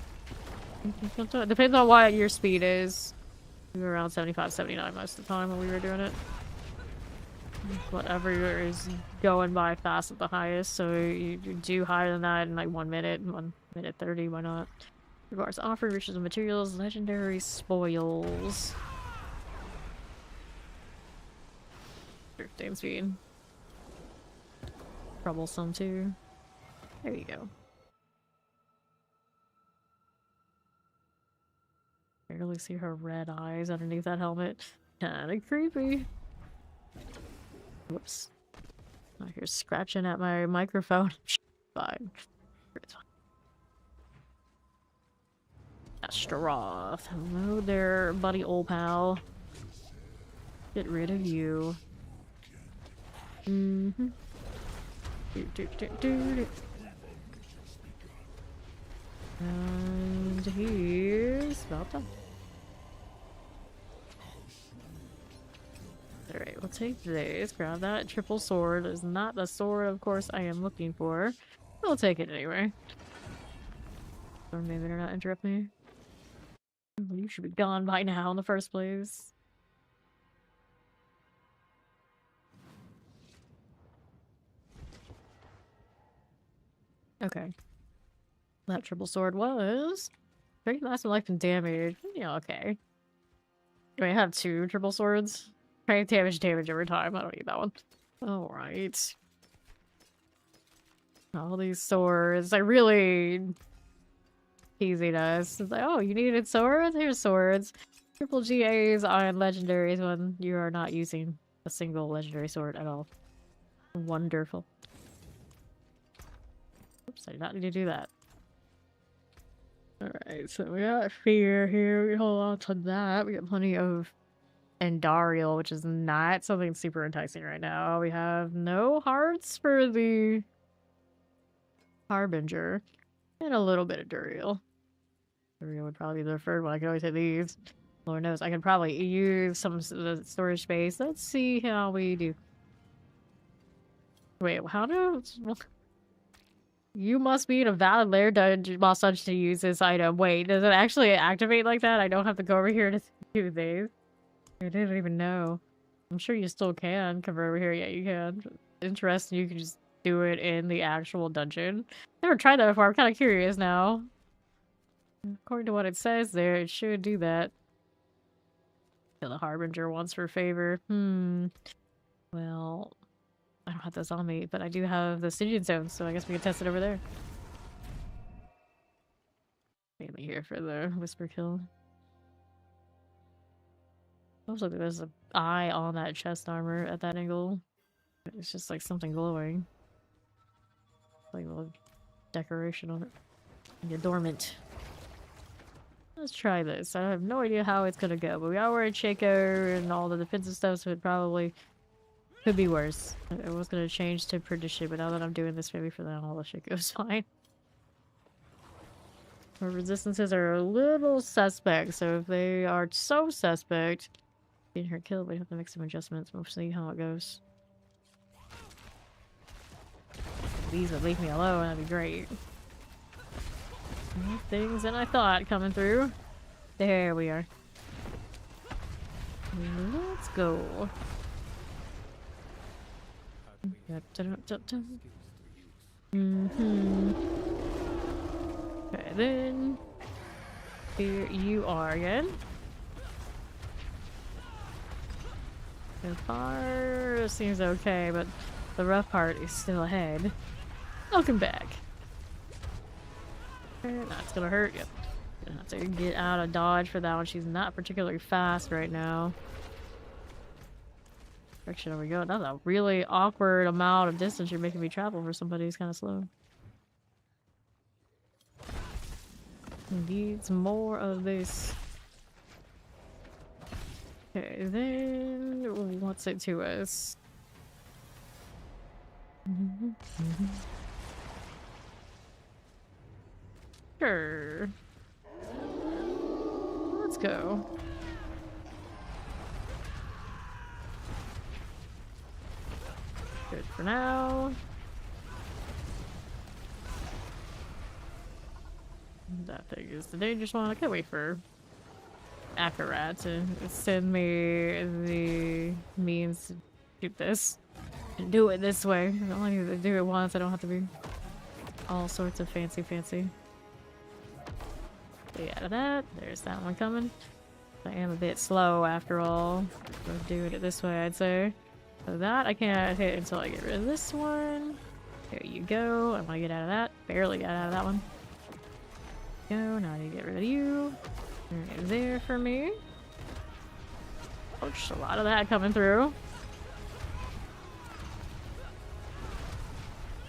Depends on what your speed is. We were around 75, 79 most of the time when we were doing it. Whatever is going by fast at the highest, so you do higher than that in like 1 minute, 1 minute 30, why not? Regards offer, riches of materials, legendary spoils. Drifting speed. Troublesome too. There you go. Barely see her red eyes underneath that helmet. Kinda creepy. Whoops. I hear scratching at my microphone. Fine. It's fine. Astaroth. Hello there, buddy old pal. Get rid of you. Mm-hmm. And he's about done. take this. Grab that triple sword. It's not the sword, of course, I am looking for. I'll take it anyway. Or maybe they're not interrupt me. You should be gone by now in the first place. Okay. That triple sword was very lasting life and damage. Yeah, okay. Wait, I have 2 triple swords. Okay, damage every time. I don't need that one. Alright. All these swords. I really teasing us. It's like, oh, you needed swords? Here's swords. Triple GAs on legendaries when you are not using a single legendary sword at all. Wonderful. Oops, I did not need to do that. Alright, so we got fear here. We hold on to that. We got plenty of Endarial, which is not something super enticing right now. We have no hearts for the Harbinger. And a little bit of Duriel. Duriel would probably be the preferred one. I could always hit these. Lord knows. I could probably use some of the storage space. Let's see how we do. Wait, how do... You must be in a valid lair dungeon, boss dungeon to use this item. Wait, does it actually activate like that? I don't have to go over here to do these. I didn't even know. I'm sure you still can come over here. Yeah, you can. Interesting. You can just do it in the actual dungeon. Never tried that before. I'm kind of curious now. According to what it says there, it should do that. Kill the Harbinger once for favor. Well, I don't have this on me, but I do have the Stygian Zone, so I guess we can test it over there. Mainly here for the Whisper kill. Looks like there's an eye on that chest armor at that angle. It's just like something glowing. Like a little decoration on it. Like dormant. Let's try this. I have no idea how it's gonna go, but we are wearing Shaker and all the defensive stuff, so it probably could be worse. I was gonna change to Perdition, but now that I'm doing this, maybe for that all the shit goes fine. Our resistances are a little suspect, so if they are so suspect, getting her killed, we have to make some adjustments. We'll see how it goes. These would leave me alone, that'd be great. More things than I thought coming through. There we are. Let's go. Okay, then here you are again. So far seems okay, but the rough part is still ahead. Welcome back. That's gonna hurt. Yep. Gonna have to get out of dodge for that one. She's not particularly fast right now. Direction are we going? That's a really awkward amount of distance you're making me travel for somebody who's kind of slow. Needs more of this. Okay, then what's it to us? Sure. Let's go. Good for now. That thing is the dangerous one. I can't wait for Akarat to send me the means to shoot this. And do it this way. I don't need to do it once. I don't have to be all sorts of fancy. Stay out of that. There's that one coming. I am a bit slow after all. We're doing it this way, I'd say. So that I can't hit until I get rid of this one. There you go. I want to get out of that. Barely got out of that one. Go. Now I need to get rid of you. Right there for me. Oh, just a lot of that coming through.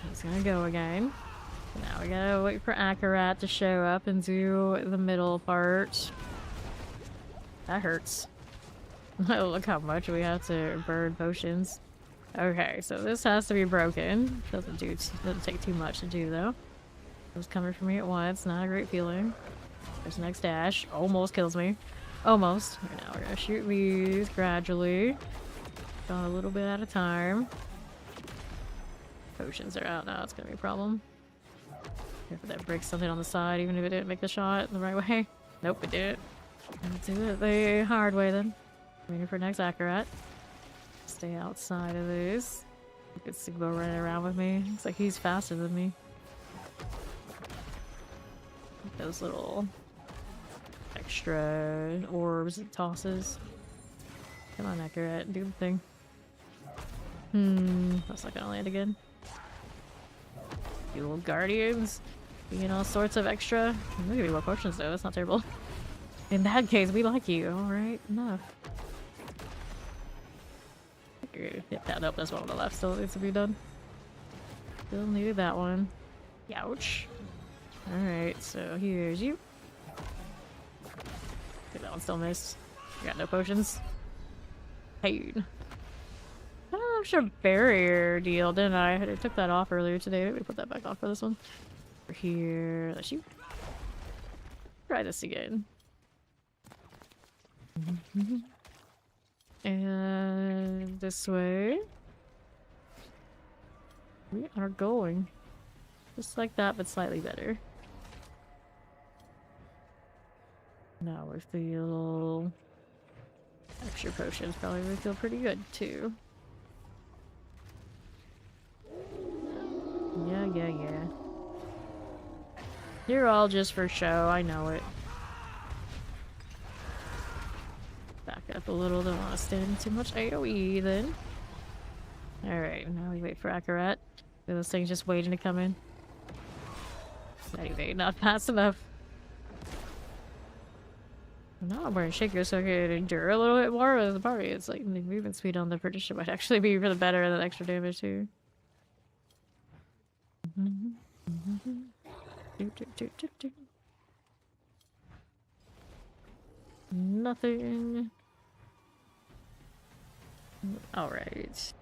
He's gonna go again. Now we gotta wait for Akarat to show up and do the middle part. That hurts. Oh, look how much we have to burn potions. Okay, so this has to be broken. Doesn't take too much to do though. It was coming for me at once. Not a great feeling. There's the next dash. Almost kills me. Almost. Right now we're gonna shoot these gradually. Got a little bit at a time. Potions are out now, it's gonna be a problem. Careful that breaks something on the side, even if it didn't make the shot the right way. Nope, it didn't. Let's do it the hard way then. Waiting for next Akarat. Stay outside of this. Look at Sigbo running around with me. Looks like he's faster than me. Those little extra orbs it tosses. Come on, Akarat, do the thing. That's not gonna land again. Dual guardians. Being all sorts of extra. I'm gonna give you more potions though, that's not terrible. In that case, we like you. Alright, enough. Yep, that, nope, there's one on the left still needs to be done. Still needed that one. Ouch. Alright, so here's you. Okay, that one still missed. Got no potions. Hey. Oh, extra barrier deal, didn't I? I took that off earlier today. Maybe put that back on for this one. Over here. That's you. Try this again. And this way. We are going. Just like that, but slightly better. Now with the little extra potions, probably would feel pretty good too. Yeah. You're all just for show, I know it. Back up a little, don't want to stand in too much AoE then. Alright, now we wait for Akarat. Those things just waiting to come in. Anyway, not fast enough. No, I'm wearing shakers so I can endure a little bit more with the party. It's like the movement speed on the prediction might actually be really better than extra damage too. Nothing. Alright.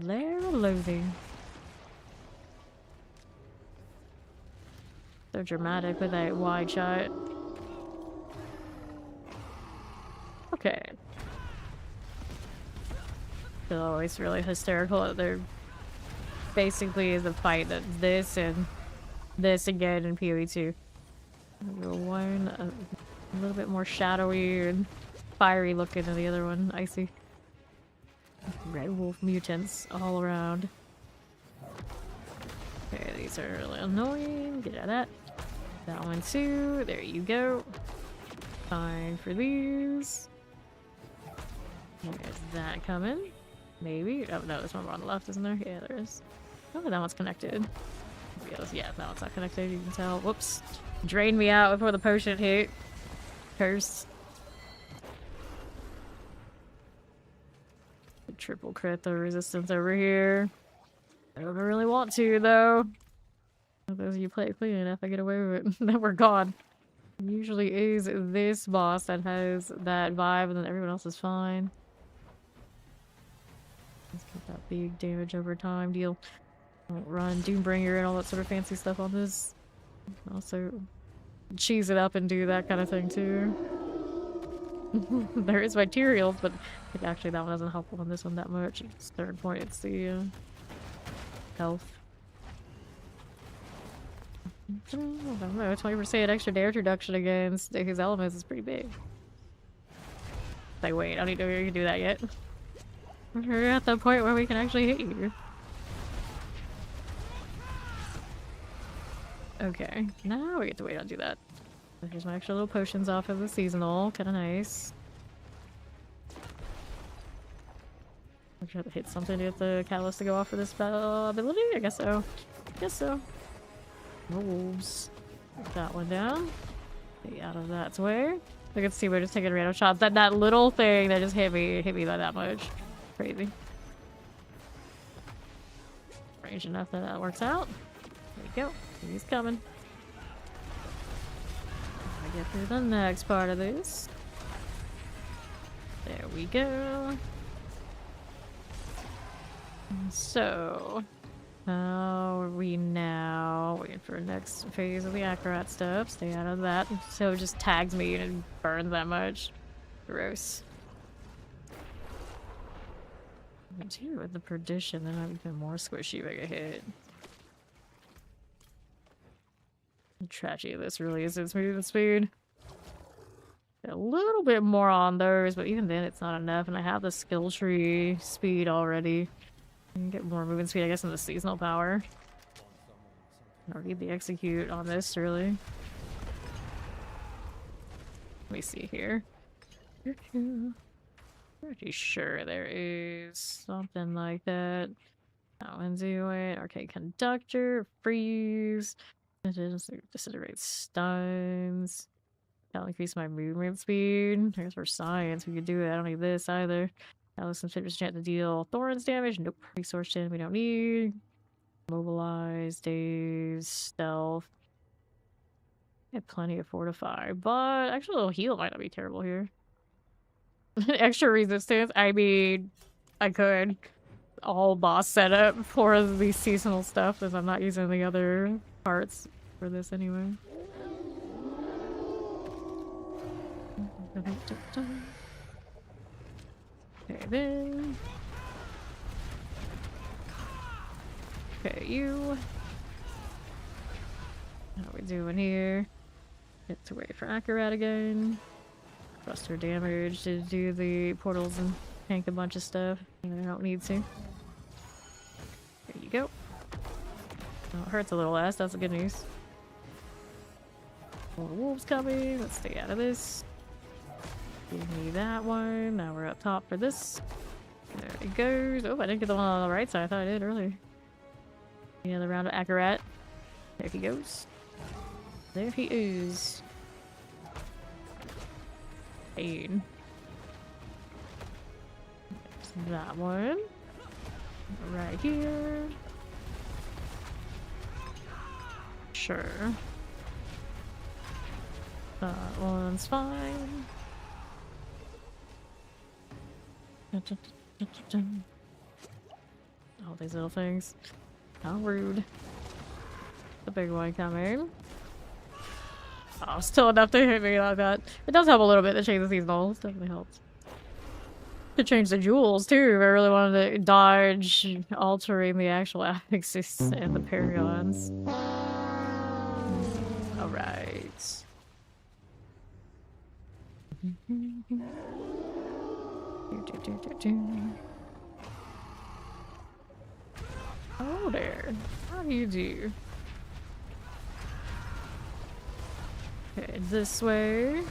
Lair of Loathing. So dramatic with that wide shot. Okay. They're always really hysterical. They're basically is a fight that's this and this again in PoE 2. One a little bit more shadowy and fiery looking than the other one. Icy. Red wolf mutants all around. Okay, these are really annoying. Get out of that. That one too. There you go. Fine for these. There's that coming. Maybe. Oh no, there's one more on the left, isn't there? Yeah, there is. Oh, that one's connected. Yeah, that one's not connected. You can tell. Whoops. Drained me out before the potion hit. Curse. Triple crit the resistance over here. I don't really want to though. Those of you play clean enough, I get away with it. Then we're gone. Usually is this boss that has that vibe and then everyone else is fine. Let's get that big damage over time deal. Don't run Doombringer and all that sort of fancy stuff on this. Also cheese it up and do that kind of thing too. There is materials, but actually that one doesn't help on this one that much. It's third point, it's the health. I don't know, 20% extra damage reduction against his elements is pretty big. Like, wait, I don't even know if you can do that yet. We're at the point where we can actually hit you. Okay, now we get to wait on do that. Here's my extra little potions off of the seasonal, kinda nice. I'm trying to hit something to get the catalyst to go off for this ability? I guess so. Guess so. Wolves. Put that one down. Get out of that way. I can see we're just taking random shots. That little thing that just hit me by that much. Crazy. Range enough that that works out. There you go. He's coming. I get through the next part of this. There we go. So, how are we now? Waiting for the next phase of the Akarat stuff. Stay out of that. So it just tags me and burns that much. Gross. Dude, with the perdition, then I'm even more squishy if I get hit. The tragedy of this really is its movement speed. A little bit more on those, but even then it's not enough, and I have the skill tree speed already. I can get more movement speed, I guess, in the seasonal power. I don't need the execute on this, really. Let me see here. Pretty sure there is something like that. That one do it. Arcade conductor, freeze. Disintegrate stuns. That'll increase my movement speed. Here's for science. We could do it. I don't need this either. That was some 50% chance to deal thorns damage. Nope. Resource gen we don't need. Mobilize, daze, stealth. I have plenty of fortify, but actually a little heal might not be terrible here. Extra resistance. I mean, I could all boss setup for the seasonal stuff because I'm not using the other parts for this anyway. Okay, then. Okay, you. How are we doing here? Get to wait for Akarat again. Cluster damage to do the portals and tank a bunch of stuff. I don't need to. There you go. Oh, it hurts a little less. That's the good news. More wolves coming. Let's stay out of this. Give me that one. Now we're up top for this. There it goes. Oh, I didn't get the one on the right side. I thought I did earlier. Another round of Akarat. There he goes. There he is. Pain. There's that one. Right here. Sure. That one's fine. All these little things. How rude. The big one coming. Oh, still enough to hit me like that. It does help a little bit to change the seasonal. It definitely helps. To change the jewels too, if I really wanted to dodge altering the actual axis and the paragons. Alright. Hello there. How do you do? Okay, this way.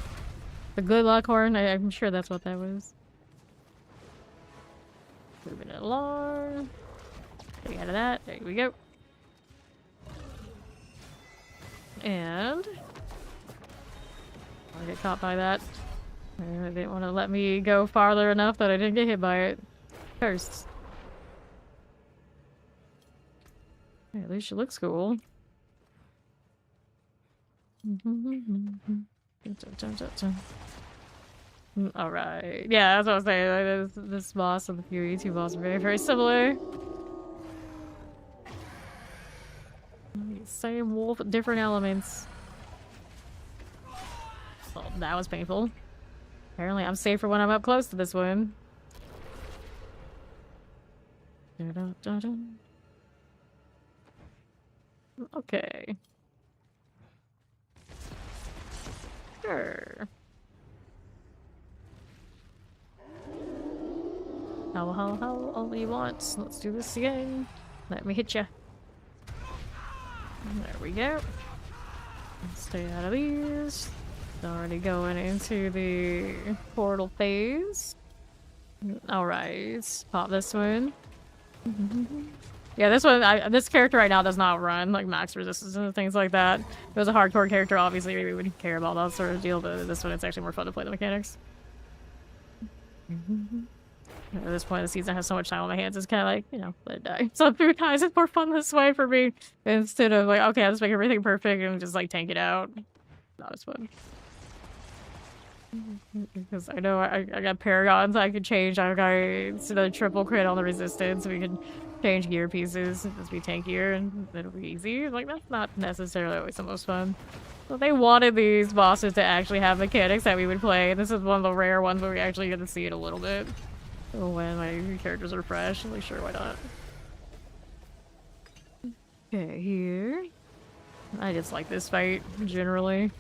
The good luck horn. I'm sure that's what that was. Moving it along. Getting out of that. There we go. And I get caught by that. They didn't want to let me go farther enough that I didn't get hit by it first. Hey, at least she looks cool. Alright. Yeah, that's what I was saying. Like, this boss and the Fury 2 boss are very, very similar. Same wolf, different elements. Well, that was painful. Apparently I'm safer when I'm up close to this one. Okay. Sure. How all you want. Let's do this again. Let me hit ya. There we go. Stay out of these. Already going into the portal phase. Alright. Pop this one. Yeah, this one, this character right now does not run like max resistance and things like that. If it was a hardcore character, obviously we wouldn't care about that sort of deal, but this one it's actually more fun to play the mechanics. At this point in the season, I have so much time on my hands, it's kind of like, you know, let it die. So sometimes it's more fun this way for me, instead of like, okay, I'll just make everything perfect and just like tank it out. Not as fun. Because I know I got paragons I could change. I got the triple crit on the resistance. We can change gear pieces and just be tankier and it'll be easy. Like, that's not necessarily always the most fun. So they wanted these bosses to actually have mechanics that we would play, and this is one of the rare ones where we actually get to see it a little bit. when my characters are fresh. I'm like, sure, why not? Okay, here. I just like this fight, generally.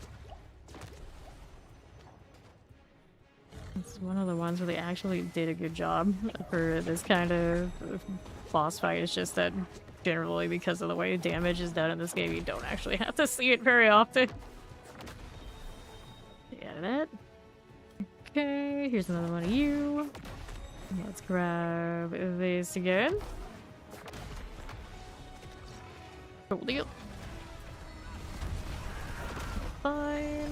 It's one of the ones where they actually did a good job for this kind of boss fight. It's just that generally, because of the way damage is done in this game, you don't actually have to see it very often. Yeah, that. Okay, here's another one of you. Let's grab this again. Cool deal. Fine.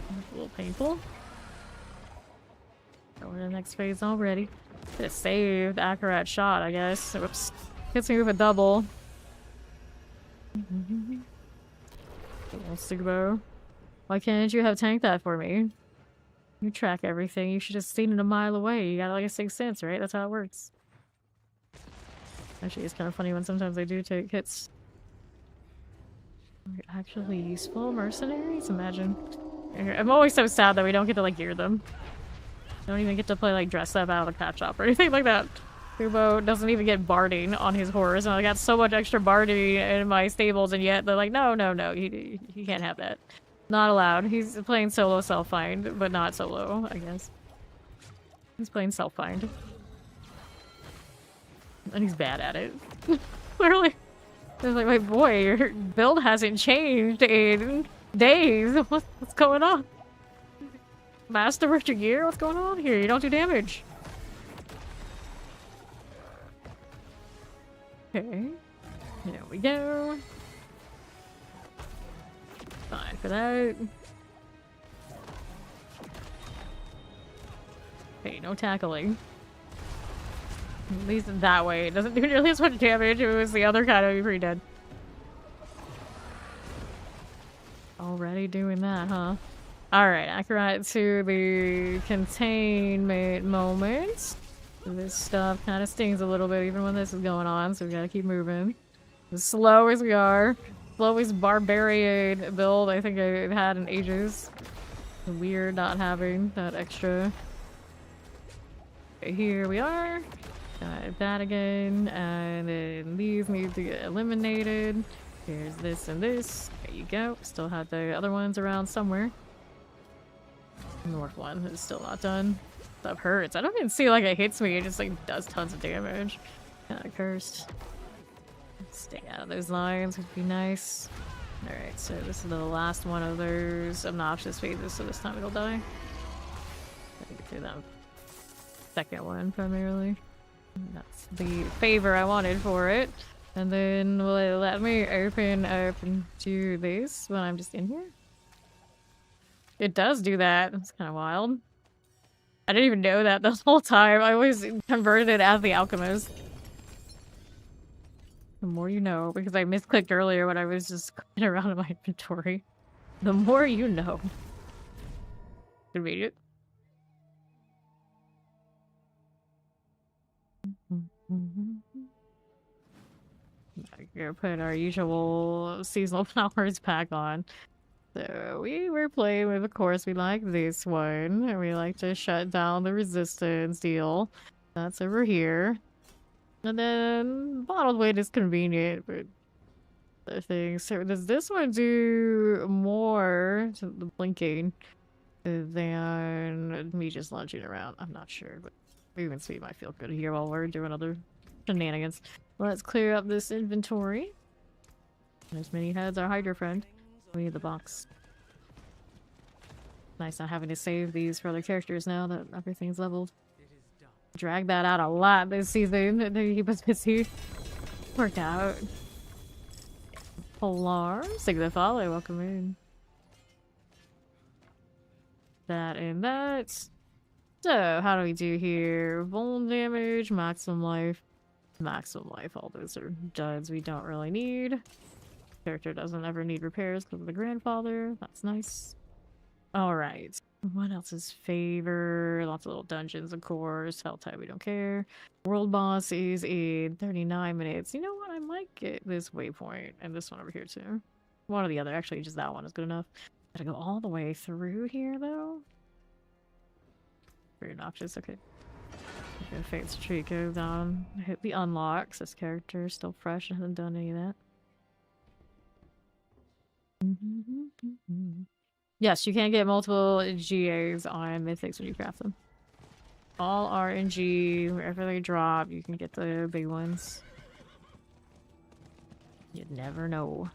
That's a little painful. We're in the next phase already. Just saved accurate shot, I guess. Whoops. Hits me with a double. Subo. Why can't you have tanked that for me? You track everything. You should have seen it a mile away. You got like a sixth sense, right? That's how it works. Actually, it's kind of funny when sometimes they do take hits. They're actually useful mercenaries? Imagine. I'm always so sad that we don't get to like gear them. Don't even get to play like dress up out of the cat shop or anything like that. Kubo doesn't even get barding on his horse, and I got so much extra barding in my stables, and yet they're like, no, he can't have that. Not allowed. He's playing solo self-find, but not solo, I guess. He's playing self-find. And he's bad at it. Clearly. I was like, my boy, your build hasn't changed in days. What's going on? Master of your gear? What's going on here? You don't do damage. Okay. There we go. Fine for that. Okay, no tackling. At least that way. It doesn't do nearly as much damage. It was the other kind of pretty dead. Already doing that, huh? Alright, accurate to the containment moment. This stuff kind of stings a little bit even when this is going on, so we gotta keep moving. As slow as we are. Slowest Barbarian build I think I've had in ages. Weird not having that extra. Okay, here we are. Got that again, and then these need to get eliminated. Here's this and this. There you go. Still have the other ones around somewhere. North one is still not done. That hurts. I don't even see like it hits me. It just like does tons of damage. Kinda cursed. Stay out of those lines would be nice. Alright, so this is the last one of those obnoxious phases, so this time it'll die. I can do that second one primarily. That's the favor I wanted for it. And then will it let me open up and do this when I'm just in here? It does do that. It's kind of wild. I didn't even know that the whole time. I always converted it as the alchemist. The more you know, because I misclicked earlier when I was just clicking around in my inventory. The more you know. Convenient. I'm gonna put our usual seasonal flowers back on. So we were playing with, of course, we like this one. And we like to shut down the resistance deal. That's over here. And then bottled weight is convenient, but other things. So does this one do more to the blinking than me just lunging around? I'm not sure, but movement speed might feel good here while we're doing other shenanigans. Let's clear up this inventory. There's many heads, our Hydra friend. We need the box. Nice not having to save these for other characters now that everything's leveled. Drag that out a lot this season to keep us busy. Worked out. Polar, Signify, welcome in. That and that. So, how do we do here? Vuln damage, maximum life. Maximum life, all those are duds we don't really need. Character doesn't ever need repairs because of the grandfather. That's nice. Alright. What else is favor? Lots of little dungeons, of course. Hell type, we don't care. World boss is in 39 minutes. You know what? I might get this waypoint and this one over here too. One or the other. Actually, just that one is good enough. Gotta go all the way through here though. Very obnoxious, okay. Okay, Fate's tree goes down. Hit the unlocks. This character is still fresh. I haven't done any of that. Yes, you can get multiple GAs on mythics when you craft them. All RNG, wherever they drop, you can get the big ones. You'd never know.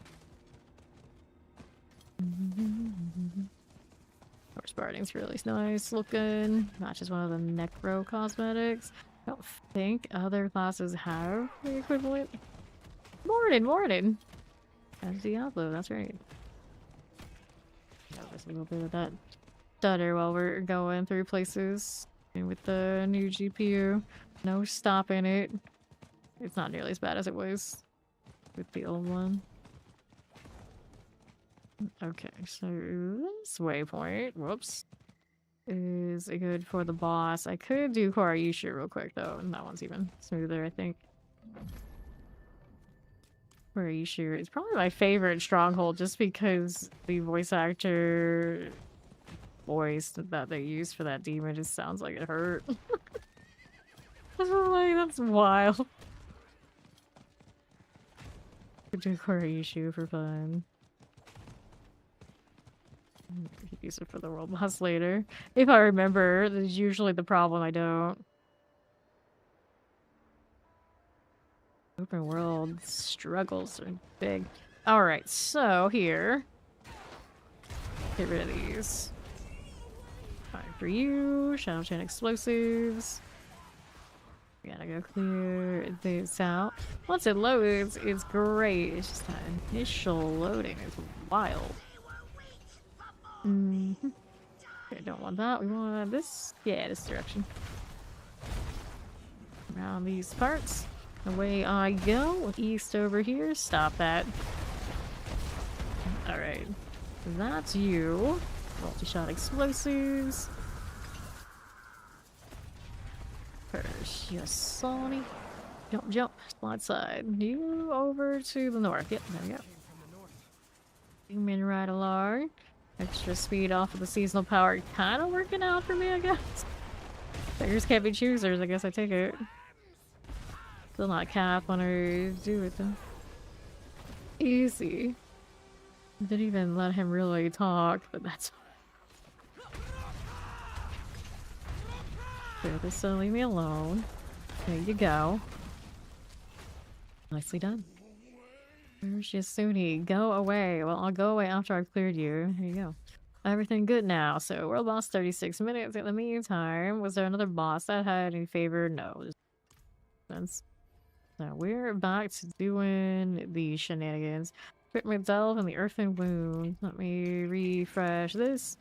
Horse Barding's really nice looking. Matches one of the Necro cosmetics. I don't think other classes have the equivalent. Morning! That's Diablo, that's right. There's a little bit of that stutter while we're going through places. And with the new GPU, no stopping it. It's not nearly as bad as it was with the old one. Okay, so this waypoint, whoops, is good for the boss. I could do Korayusha real quick though, and that one's even smoother, I think. Korayusha is probably my favorite stronghold just because the voice actor voice that they use for that demon just sounds like it hurt. Like, that's wild. Could do Korayusha for fun. Use it for the world boss later. If I remember, there's usually the problem I don't. Open world struggles are big. Alright, so here. Get rid of these. Fine for you. Shadow Chain explosives. We gotta go clear this out. Once it loads, it's great. It's just that initial loading is wild. Okay, don't want that. We want this. Yeah, this direction. Around these parts. Away I go. East over here. Stop that. Alright. That's you. Multi-shot explosives. First, yes, Sony. Jump, jump. Slide side. You over to the north. Yep, there we go. Zoom in right along. Extra speed off of the seasonal power. Kind of working out for me, I guess. Beggars can't be choosers, I guess I take it. Still not cap on her do with them. Easy. Didn't even let him really talk, but that's good. This leave me alone. There you go. Nicely done. Where's Yasuni? Go away. Well, I'll go away after I've cleared you. Here you go. Everything good now. So, world boss 36 minutes. In the meantime, was there another boss that had any favor? No. Sense. So, we're back to doing the shenanigans. Equipment delve and the earthen wound. Let me refresh this.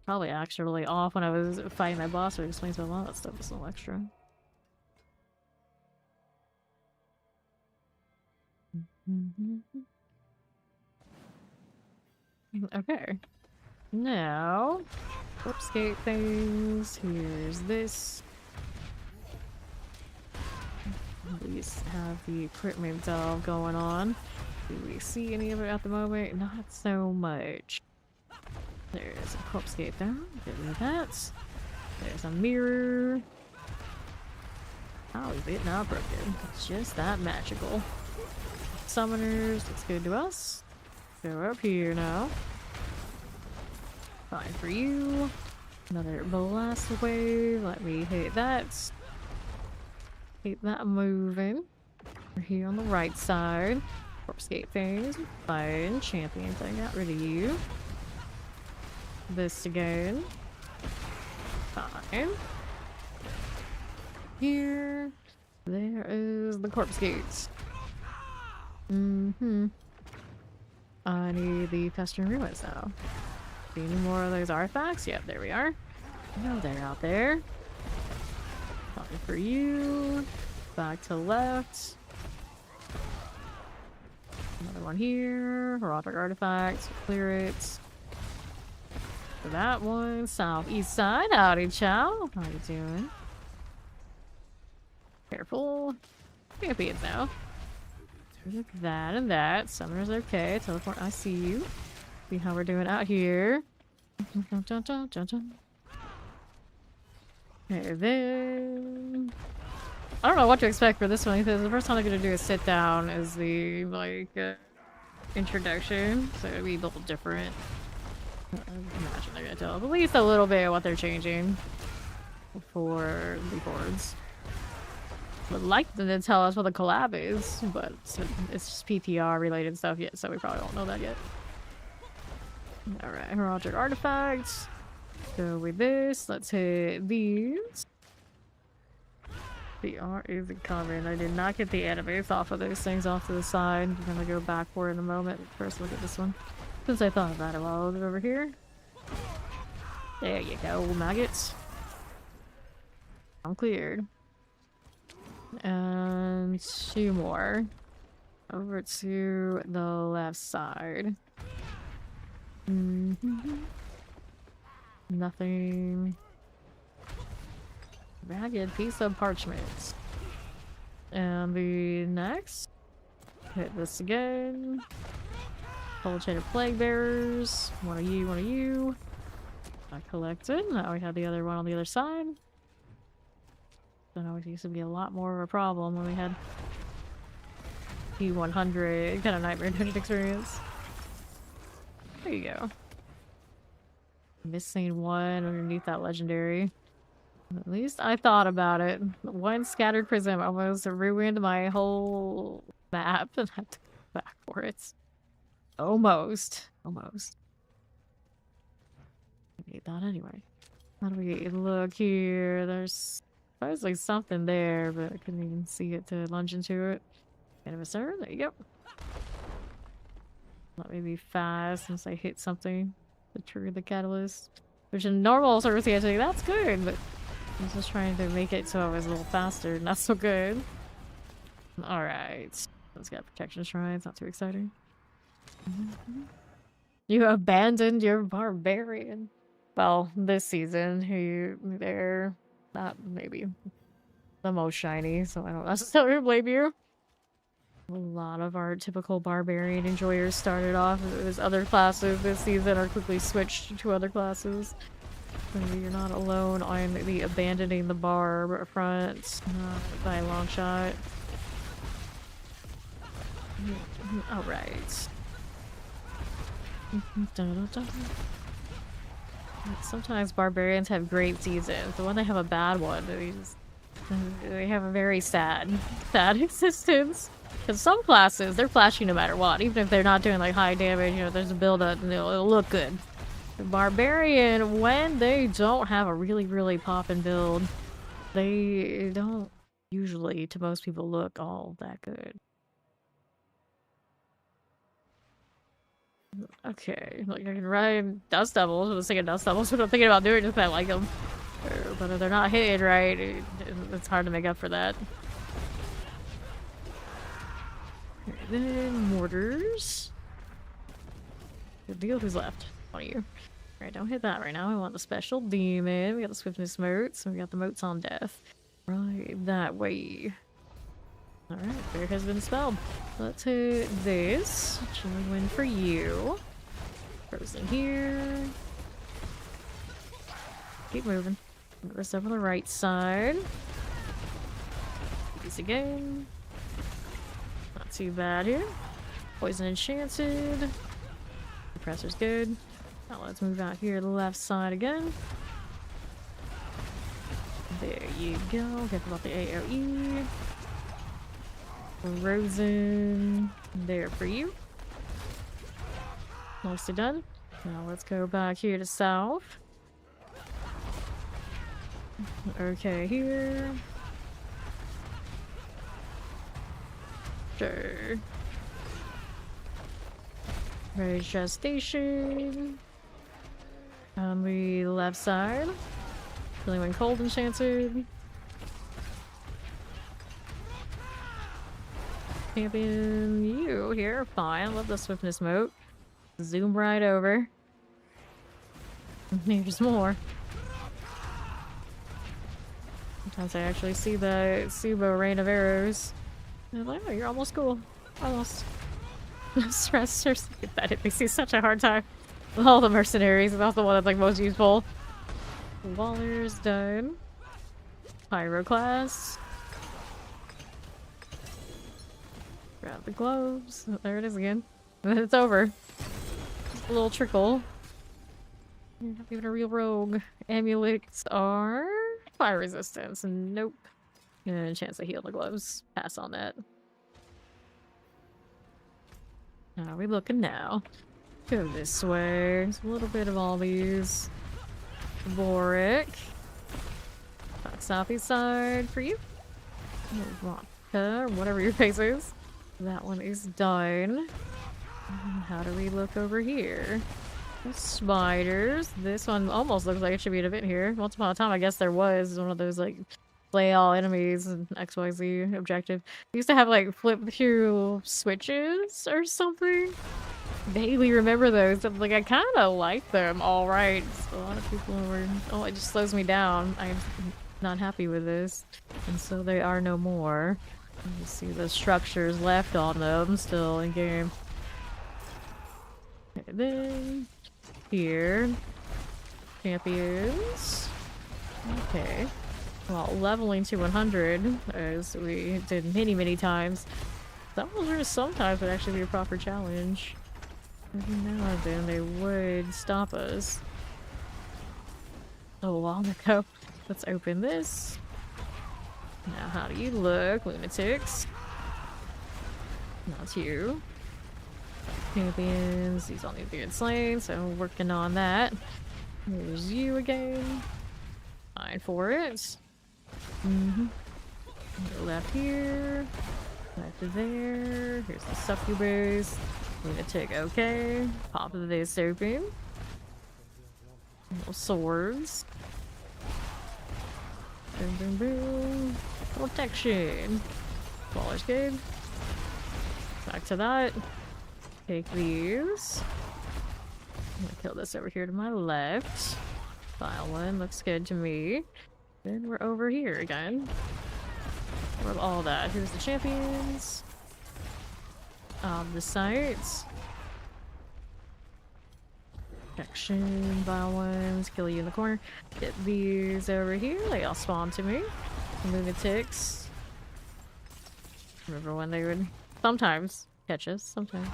Probably actually off when I was fighting that boss, so it explains a lot of that stuff is a little extra. Okay. Now, escape things. Here's this. At least have the equipment delve going on. Do we see any of it at the moment? Not so much. There's a corpse gate down. Get rid of that. There's a mirror. How is it not broken? It's just that magical. Summoners, looks good to us. Go up here now. Fine for you. Another blast wave. Let me hit that. Keep that moving. We're here on the right side. Corpse gate things. Fine. Champions, I got rid of you. This again. Fine. Here. There is the corpse gates. I need the Festering Ruins now. See any more of those artifacts? Yep, there we are. No, they're out there. Fine for you. Back to left. Another one here. Heraldic artifacts. Clear it. For that one. Southeast side. Howdy, chow. How you doing? Careful. Champions now. Look at that and that. Summoner's okay. Teleport. I see you. See how we're doing out here. Okay, then I don't know what to expect for this one because the first time I'm gonna do a sit down is the like introduction, so it'll be a little different. I imagine they're gonna tell us at least a little bit of what they're changing for the boards. Would like them to tell us what the collab is, but it's just PTR related stuff yet, so we probably don't know that yet. Alright, heraldic artifacts. So with this, let's hit these. The art is coming. I did not get the animates off of those things off to the side. I'm gonna go back for it in a moment. First look at this one. Since I thought about it while I was over here. There you go, maggots. I'm cleared. And 2 more. Over to the left side. Nothing. Ragged piece of parchment. And the next. Hit this again. Chain of plague bearers. One of you, one of you. I collected. Now we have the other one on the other side. That always used to be a lot more of a problem when we had P100 kind of Nightmare Dungeon experience. There you go. Missing one underneath that legendary. At least I thought about it. One scattered prism almost ruined my whole map and I had to go back for it. Almost. Almost. I need that anyway. How do we look here? There's supposedly something there, but I couldn't even see it to lunge into it. Kind of a server. There you go. Let me be fast since I hit something to trigger the catalyst. Which in normal circumstances, that's good, but I was just trying to make it so I was a little faster. Not so good. Alright. Let's get protection shrines. Not too exciting. You abandoned your barbarian. Well, this season, they're not maybe the most shiny, so I don't necessarily blame you. A lot of our typical barbarian enjoyers started off as other classes this season or quickly switched to other classes. So you're not alone on the abandoning the barb front, not by a long shot. Alright. Sometimes barbarians have great seasons, but when they have a bad one, they have a very sad existence. Because some classes, they're flashy no matter what, even if they're not doing like high damage, you know, there's a build-up and it'll look good. The barbarian, when they don't have a really poppin' build, they don't usually, to most people, look all that good. Okay, like I can ride dust devils. I was thinking dust devils, but I'm thinking about doing it just because I like them. But if they're not hitting right, it's hard to make up for that. Okay, then mortars. Good deal. Who's left? One of you. Alright, don't hit that right now. I want the special demon. We got the swiftness motes, and we got the motes on death. Right that way. Alright, fear has been spelled. Let's hit this. Chillin win for you. Frozen here. Keep moving. Get this over the right side. These again. Not too bad here. Poison enchanted. Suppressor's good. Now let's move out here to the left side again. There you go. Get about the AoE. Frozen there for you. Mostly done. Now let's go back here to south. Okay, here. Sure. Rage gestation. On the left side. Feeling when cold enchanted. Champion you here. Fine. Love the swiftness mote. Zoom right over. There's more. Sometimes I actually see the Subo rain of arrows. And I'm like, oh, you're almost cool. Almost. Stress. That it makes me such a hard time. With all the mercenaries, that's the one that's like most useful. Waller's done. Pyroclast. Grab the gloves. Oh, there it is again. It's over. Just a little trickle. You're not even a real rogue. Amulets are fire resistance. Nope. And a chance to heal the gloves. Pass on that. How are we looking now? Go this way. There's a little bit of all these. Boric. Southeast side for you. Vodka, whatever your face is. That one is done. How do we look over here? Spiders. This one almost looks like it should be an event here. Once upon a time, I guess there was one of those like play all enemies and XYZ objective. We used to have like flip through switches or something. Vaguely remember those. Like I kind of like them. All right. So a lot of people were. Oh, it just slows me down. I'm not happy with this, and so they are no more. You see the structures left on them still in game. Okay, then here, champions. Okay. Well, leveling to 100, as we did many times. That was sometimes would actually be a proper challenge. Every now and then they would stop us. So long ago. Let's open this. Now, how do you look, lunatics? Not you. Champions. These all need to get slain, so working on that. There's you again. Fine for it. Go left here. Back to there. Here's the succubus. Lunatic, okay. Pop of this open. Little swords. Boom, boom, boom. Protection. Baller's good. Back to that. Take these. I'm gonna kill this over here to my left. File one. Looks good to me. Then we're over here again. Grab all that. Here's the champions. The sites. Protection, vile ones, kill you in the corner. Get these over here. They all spawn to me. Lunatics. Remember when they would sometimes catch us? Sometimes.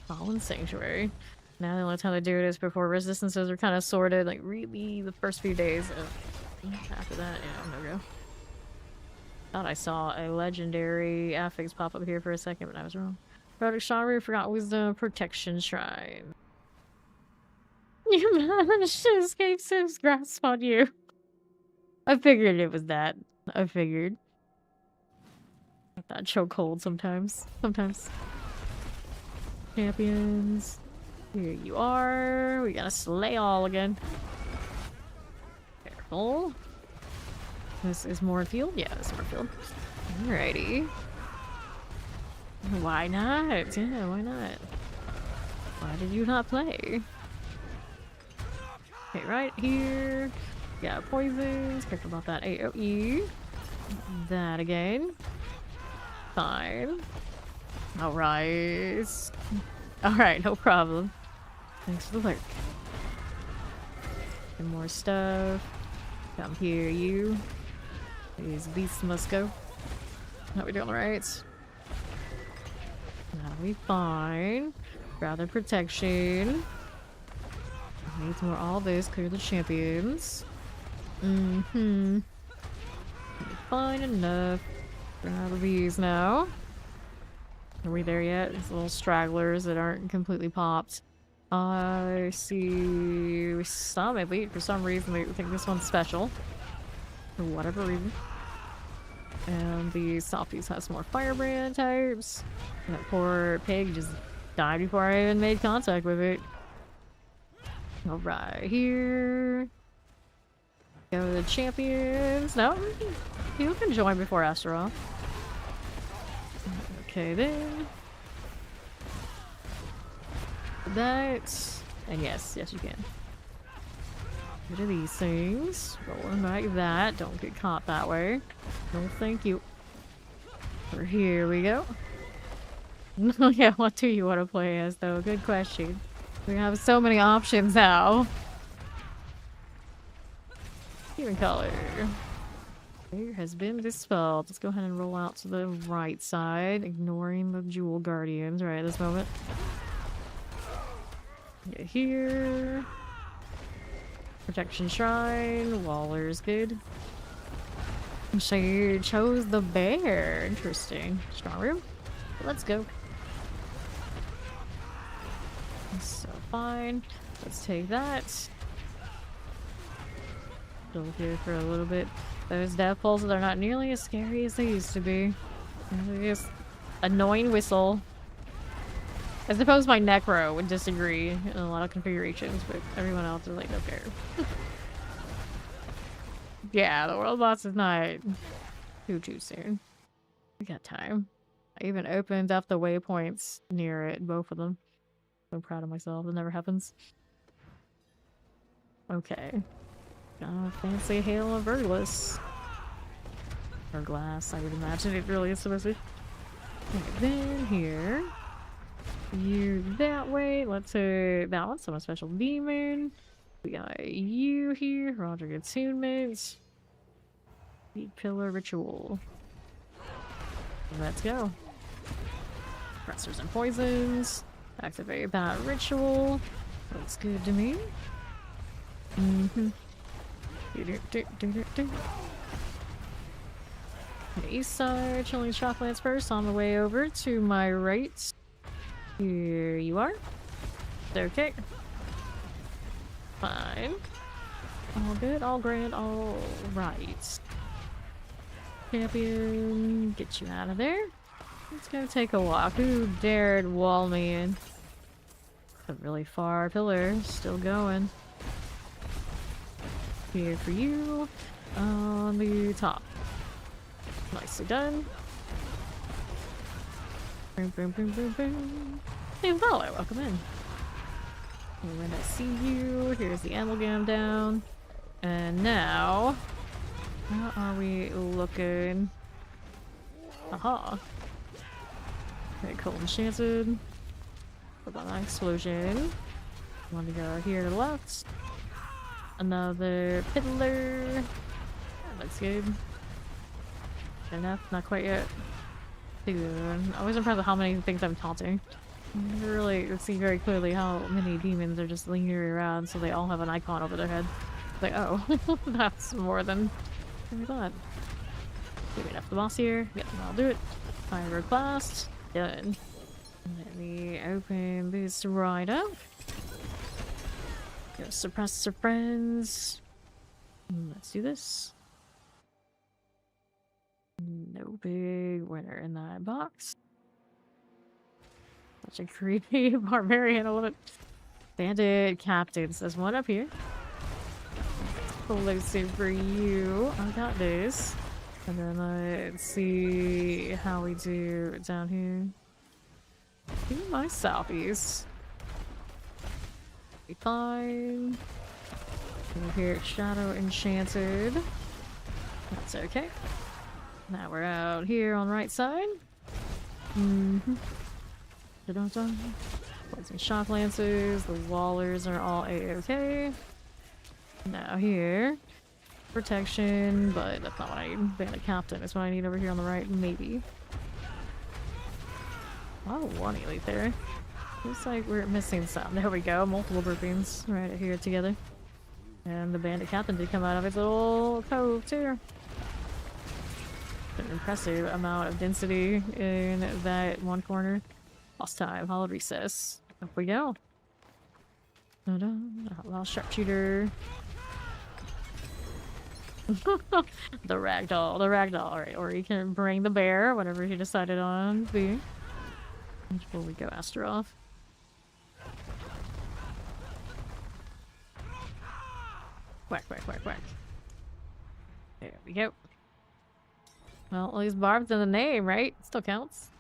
Fallen Sanctuary. Now the only time they do it is before resistances are kind of sorted. Like really the first few days. After that, yeah, no go. Thought I saw a legendary affix pop up here for a second, but I was wrong. Product Shari, forgot Wisdom Protection Shrine. You managed to escape Siv's grasp on you. I figured it was that. I figured. That chokehold sometimes. Sometimes. Champions. Here you are. We gotta slay all again. Careful. This is Moorfield? Yeah, this is Moorfield. Alrighty. Why not? Yeah, why not? Why did you not play? Okay, right here. Got poisons. Careful about that AoE. That again. Fine. Alright. Alright, no problem. Thanks for the lurk. And more stuff. Come here, you. These beasts must go. Are we doing alright? That'll be fine. Rather protection. Needs more all this. Clear the champions. Fine enough. Grab these now. Are we there yet? These little stragglers that aren't completely popped. I see some elite. For some reason they think this one's special. For whatever reason. And the softies has more firebrand types. And that poor pig just died before I even made contact with it. Alright, here. Go to the champions. No, you can join before Astaroth. Okay, then. That. And yes, yes you can. What are these things? Rolling like that. Don't get caught that way. No, thank you. Here we go. Yeah, what do you want to play as, though? Good question. We have so many options now. Human color. There has been dispelled. Let's go ahead and roll out to the right side, ignoring the Jewel Guardians right at this moment. Get here. Protection Shrine. Waller's good. She chose the bear. Interesting. Strong room. Let's go. So fine. Let's take that. Still here for a little bit. Those death pulses are not nearly as scary as they used to be. They're just annoying whistle. I suppose my Necro would disagree in a lot of configurations, but everyone else is like, okay. Yeah, the world boss is not too soon. We got time. I even opened up the waypoints near it, both of them. So proud of myself. It never happens. Okay. Got a fancy hail of Verglas. Or glass, I would imagine it really is supposed to be. Okay, then here. You that way. Let's say that one's some special demon. We got you here. Roger attunement. Deep pillar ritual. Let's go. Pressers and poisons. Activate that ritual. Looks good to me. East side, Chillin Shocklands first, on the way over to my right. Here you are. Okay. Fine. All good, all grand, all right. Champion, get you out of there. Let's go take a walk. Who dared wall me in? A really far pillar, still going. Here for you, on the top. Nicely done. Boom, boom, boom, boom, boom. Hey, Valo, welcome in. And when I see you, here's the amalgam down. And now, how are we looking? Aha. Okay, cold enchanted. Put on an explosion. Want to go here to the left. Another pillar. Looks good. Good enough? Not quite yet. Dude, I was impressed with how many things I'm taunting. You really see very clearly how many demons are just lingering around, so they all have an icon over their head. It's like, oh, that's more than we thought. Give enough the boss here. Yep, I'll do it. Fire blast. Done. Let me open this right up. Go suppress the friends. Let's do this. No big winner in that box. Such a creepy barbarian. I love it. Bandit captains. There's one up here. Exclusive for you. I got this. And then let's see how we do down here. Do my southeast. Be fine. Over here, Shadow Enchanted. That's okay. Now we're out here on the right side. Poison shock lances. The wallers are all a-okay. Now here, protection, but that's not what I need. Bandit captain is what I need over here on the right, maybe. Oh, one elite there. Looks like we're missing some. There we go. Multiple groupings right here together. And the bandit captain did come out of its little cove too. An impressive amount of density in that one corner. Lost time. Hallowed recess. Up we go. Outlaw sharpshooter. The ragdoll. The ragdoll. Alright, or you can bring the bear, whatever he decided on being. Before we go Astaroth. Whack, whack, whack, whack. There we go. Well, at least Barb's in the name, right? Still counts.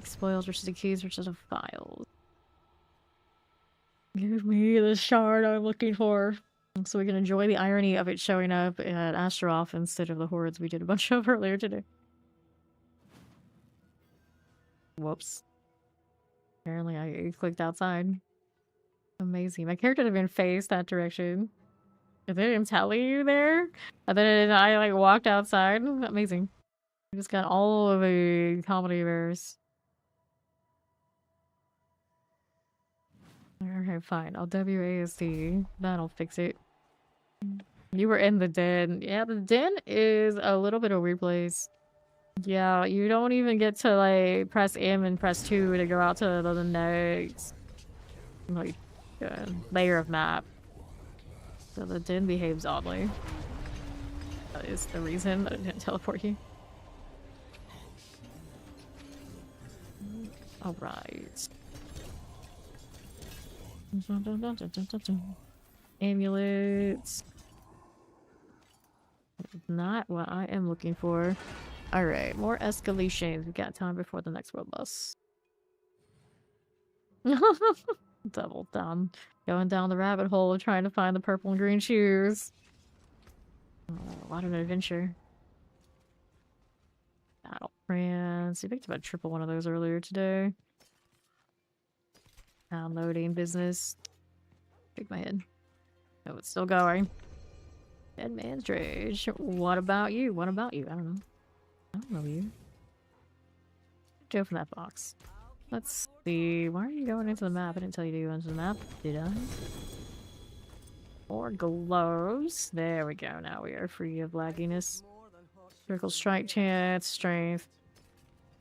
Spoils versus the keys versus the files. Give me the shard I'm looking for. So we can enjoy the irony of it showing up at Astaroth instead of the hordes we did a bunch of earlier today. Whoops. Apparently I clicked outside. Amazing. My character had been faced that direction. Is it him telling you there? And then I like walked outside. Amazing. We just got all of the comedy bears. Alright, fine. I'll WASD. That'll fix it. You were in the den. Yeah, the den is a little bit of a weird place. Yeah, you don't even get to like press M and press 2 to go out to the next like layer of map. So the den behaves oddly. That is the reason that it didn't teleport you. Alright. Amulets. Not what I am looking for. Alright, more escalations. We got time before the next world bus. Double down. Going down the rabbit hole trying to find the purple and green shoes. What an adventure. Battle France. I picked up a triple one of those earlier today. Downloading business. Shake my head. Oh, it's still going. Dead man's rage. What about you? What about you? I don't know. I don't know you. Open that box. Let's see. Why are you going into the map? I didn't tell you to go into the map, did I? More gloves. There we go. Now we are free of lagginess. Critical strike chance. Strength.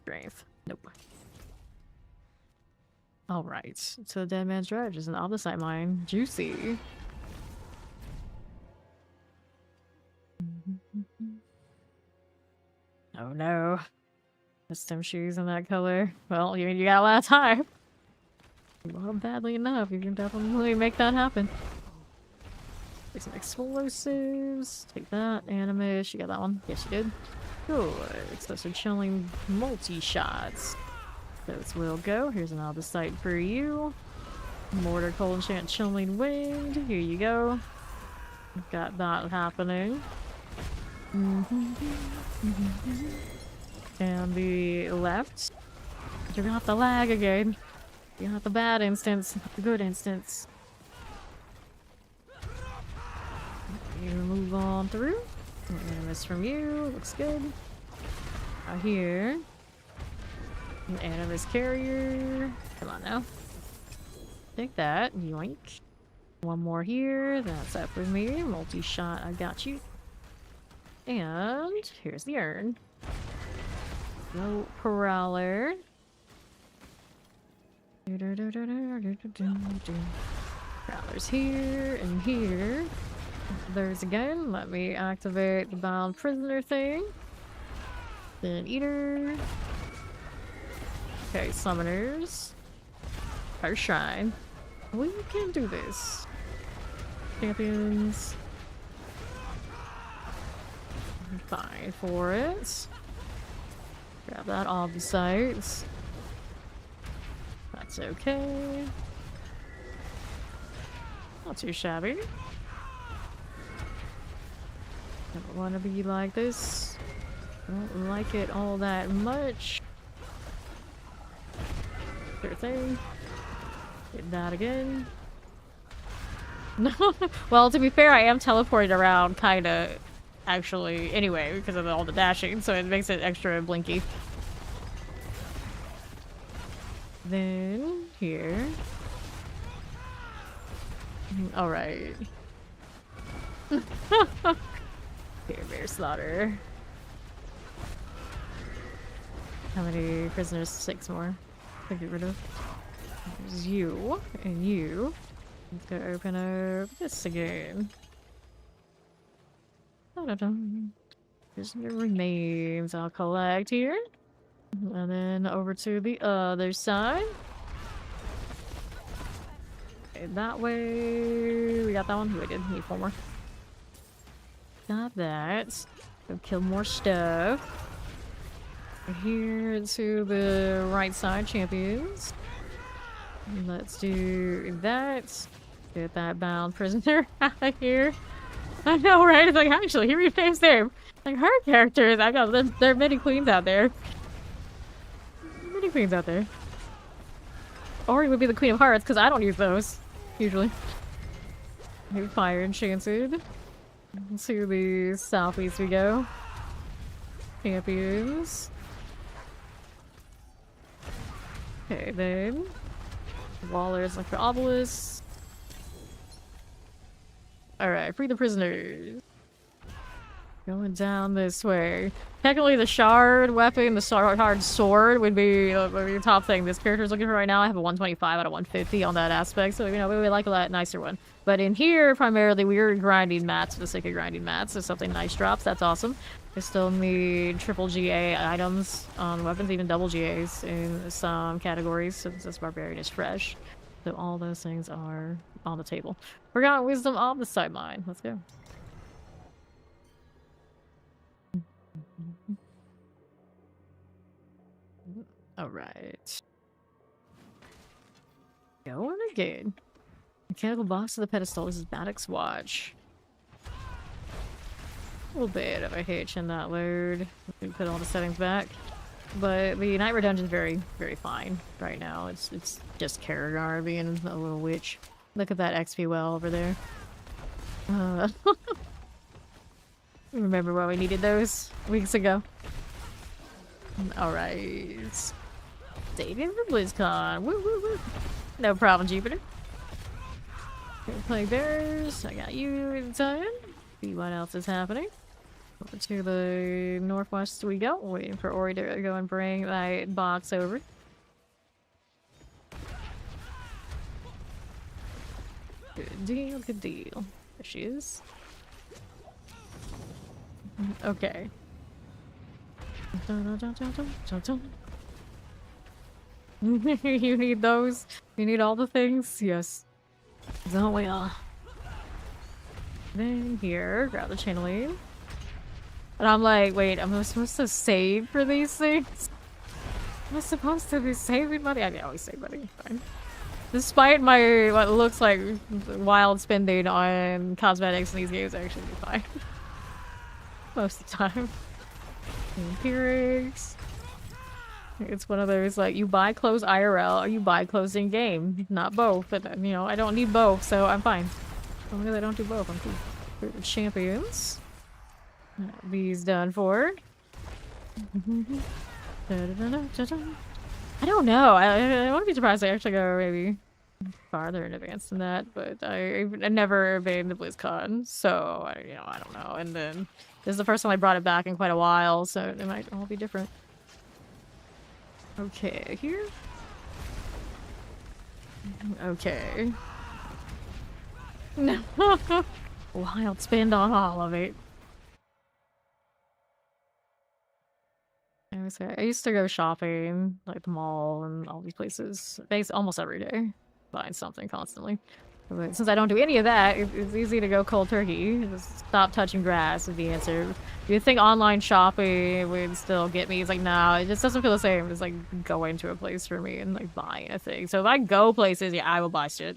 Strength. Nope. Alright. So the Dead Man's Dredge is an opposite mine. Juicy. Oh no. Custom shoes in that color. Well, you got a lot of time. You want them badly enough. You can definitely make that happen. Take some explosives. Take that. Animus. You got that one? Yes, you did. Good. So some chilling multi-shots. Those will go. Here's another site for you. Mortar, cold enchant, chilling wind. Here you go. Got that happening. And the left. You're gonna have to lag again. You have the bad instance, not the good instance. You move on through. Animus from you. Looks good. Out here. An Animus carrier. Come on now. Take that. Yoink. One more here. That's up with me. Multi-shot. I got you. And here's the urn. No prowler. Prowler's here and here. There's again. Let me activate the bound prisoner thing. Then eater. Okay, summoners. Our shrine. We can do this. Champions. Fine for it. Grab that off the sites. That's okay. Not too shabby. Don't want to be like this. Don't like it all that much. Sure thing. Get that again. Well, to be fair, I am teleported around, kinda, actually, anyway, because of all the dashing, so it makes it extra blinky. Then, here. Alright. Here, bear slaughter. How many prisoners? 6 more. To get rid of. There's you, and you. Let's go open up this again. Prisoner remains. I'll collect here. And then over to the other side. Okay, that way. We got that one? We did. Need 4 more. Got that. Go kill more stuff. Here to the right side, champions. Let's do that. Get that bound prisoner out of here. I know, right? It's like, actually, here renames there. Like, her characters, I got, there are many queens out there. Many queens out there. Or he would be the Queen of Hearts, because I don't use those, usually. New fire enchanted. To the southeast we go. Champions. Okay, then. Wallers like for obelisks. Alright, free the prisoners. Going down this way. Technically, the shard weapon, the shard sword would be the top thing this character's looking for right now. I have a 125 out of 150 on that aspect, so, you know, we would like a nicer one. But in here, primarily, we're grinding mats for the sake of grinding mats. So something nice drops, that's awesome. I still need triple GA items on weapons, even double GAs in some categories, since this Barbarian is fresh. So all those things are on the table. Forgotten Wisdom on the sideline. Let's go. Alright. Going again. Mechanical box of the pedestal. This is Maddox Watch. A little bit of a hitch in that load. We put all the settings back. But the Nightmare Dungeon's very, very fine right now. It's just Karagar being a little witch. Look at that XP well over there. Remember why we needed those weeks ago. Alright. Stadium for BlizzCon. Woo woo woo. No problem, Jupiter. Play bears. I got you in time. See what else is happening. Over to the northwest we go. Waiting for Ori to go and bring that box over. Good deal, good deal. There she is. Okay. You need those? You need all the things? Yes. Don't we all? Then here, grab the channeling. And I'm like, wait, am I supposed to save for these things? Am I supposed to be saving money? I always save money. Fine. Despite my, what looks like wild spending on cosmetics in these games, I actually do fine. Most of the time. Empirics. It's one of those, like, you buy clothes IRL or you buy clothes in game. Not both, but, you know, I don't need both, so I'm fine. As long as I don't do both, I'm cool. Champions. These done for. I don't know. I wouldn't be surprised if I actually go maybe farther in advance than that, but I've never been to BlizzCon, so you know, I don't know. And then this is the first time I brought it back in quite a while, so it might all be different. Okay, here. Okay. No. Wild spend on all of it. I used to go shopping, like the mall and all these places, almost every day. Find something constantly. But since I don't do any of that, it's easy to go cold turkey. Just stop touching grass is the answer. You'd think online shopping would still get me. It's like, nah, it just doesn't feel the same. It's like going to a place for me and like buying a thing. So if I go places, yeah, I will buy shit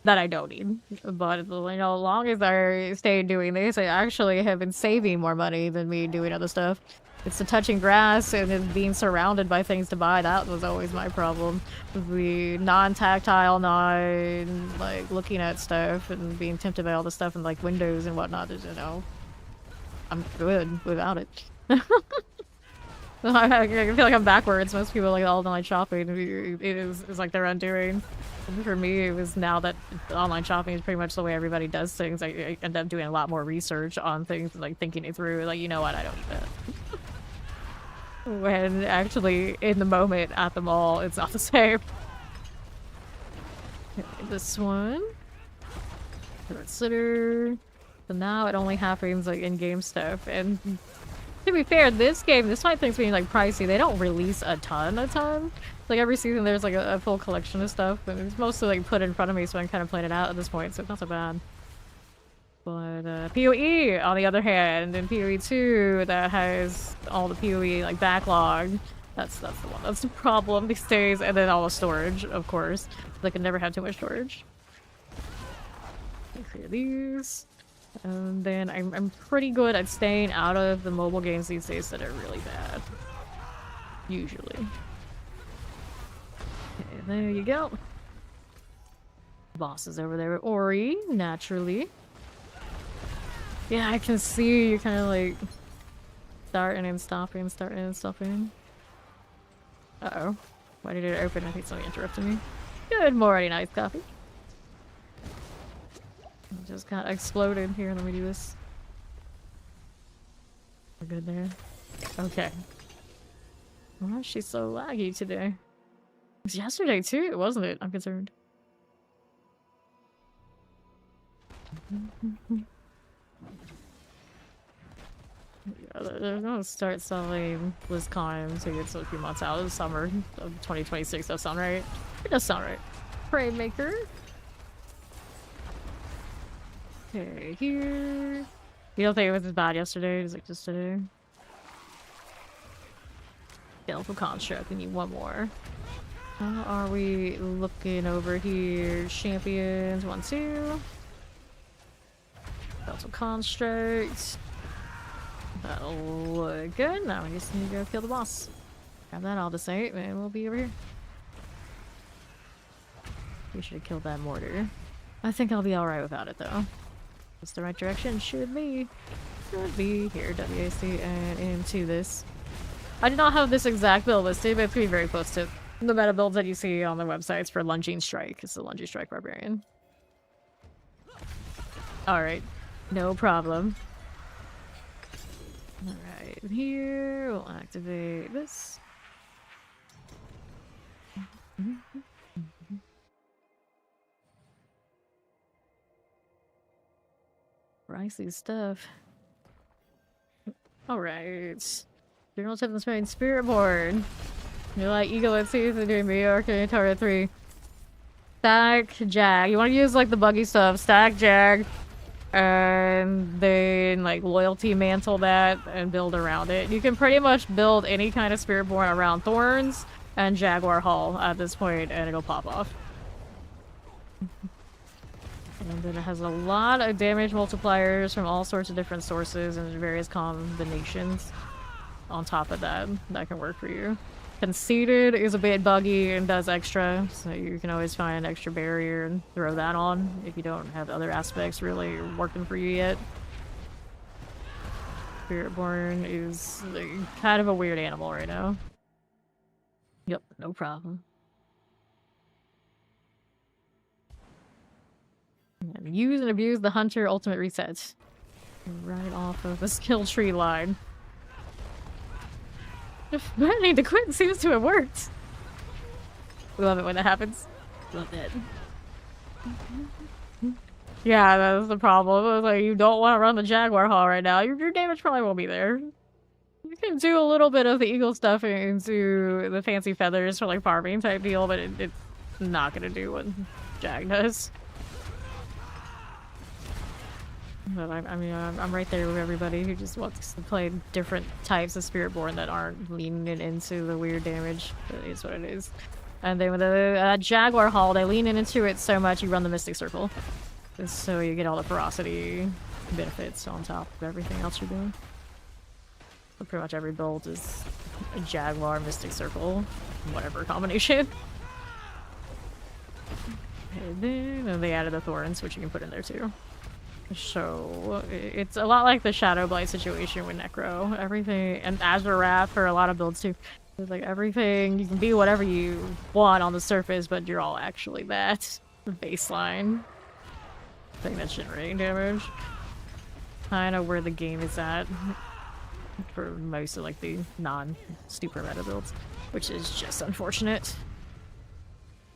that I don't need. But, you know, as long as I stay doing this, I actually have been saving more money than me doing other stuff. It's the touching grass and then being surrounded by things to buy. That was always my problem. The non-tactile, like, looking at stuff and being tempted by all the stuff and, like, windows and whatnot. You know, I'm good without it. I feel like I'm backwards. Most people, like, all online shopping is like their undoing. For me, it was now that online shopping is pretty much the way everybody does things. I end up doing a lot more research on things and, like, thinking it through. Like, you know what? I don't need that. When actually, in the moment, at the mall, it's not the same. Okay, this one. Consider. So now it only happens, like, in-game stuff. And to be fair, this game, despite things being, like, pricey, they don't release a ton. Like, every season there's, like, a full collection of stuff. And it's mostly, like, put in front of me, so I can kind of plan it out at this point, so it's not so bad. But, PoE, on the other hand, and PoE 2, that has all the PoE, like, backlog. That's the one. That's the problem these days. And then all the storage, of course. They can never have too much storage. Clear these. And then I'm pretty good at staying out of the mobile games these days that are really bad. Usually. Okay, there you go. Boss is over there with Ori, naturally. Yeah, I can see you kind of like starting and stopping, starting and stopping. Uh-oh. Why did it open? I think somebody interrupted me. Good morning, iced coffee. It just kind of exploded. Here, let me do this. We're good there. Okay. Why is she so laggy today? It was yesterday too, wasn't it? I'm concerned. Yeah, they're gonna start selling BlizzCon tickets a few months out of the summer of 2026. That sound right? It does sound right. Parade Maker. Okay, here. You don't think it was as bad yesterday? It was like just today. Skeletal Construct, we need one more. How are we looking over here? Champions, 1, 2. Skeletal Construct. That'll look good. Now we just need to go kill the boss. Grab that Aldisite, and we'll be over here. We should have killed that mortar. I think I'll be alright without it, though. It's the right direction. Should be. Should be. Here, WAC and into this. I do not have this exact build listed, but it's going to be very close to the meta builds that you see on the websites for Lunging Strike. It's the Lunging Strike Barbarian. Alright. No problem. Alright, here we'll activate this. Pricey stuff. Alright. General tip this main Spirit Board. You're like Eagle and Season and doing Arcane Target 3. Stack Jag. You want to use like the buggy stuff. Stack Jag. And then like loyalty mantle that and build around it. You can pretty much build any kind of Spiritborn around Thorns and Jaguar Hull at this point and it'll pop off. And then it has a lot of damage multipliers from all sorts of different sources and various combinations on top of that. That can work for you. Conceited is a bit buggy and does extra, so you can always find an extra barrier and throw that on if you don't have other aspects really working for you yet. Spiritborn is like, kind of a weird animal right now. Yep, no problem. And use and abuse the Hunter ultimate reset. Right off of the skill tree line. Threatening to quit seems to have worked. We love it when that happens. Love it. Yeah, that's the problem. It's like you don't want to run the Jaguar Hall right now. Your damage probably won't be there. You can do a little bit of the eagle stuff into the fancy feathers for like farming type deal, but it's not gonna do what Jag does. But I'm right there with everybody who just wants to play different types of Spiritborn that aren't leaning into the weird damage. That is what it is. And then with the Jaguar Hall, they lean into it so much you run the Mystic Circle. So you get all the ferocity benefits on top of everything else you're doing. So pretty much every build is a Jaguar Mystic Circle, whatever combination. And then they added the Thorns, which you can put in there too. So it's a lot like the Shadow Blight situation with Necro. Everything, and Azure Wrath for a lot of builds too. It's like everything, you can be whatever you want on the surface, but you're all actually that baseline thing that's generating damage. Kind of where the game is at for most of like the non-super meta builds, which is just unfortunate.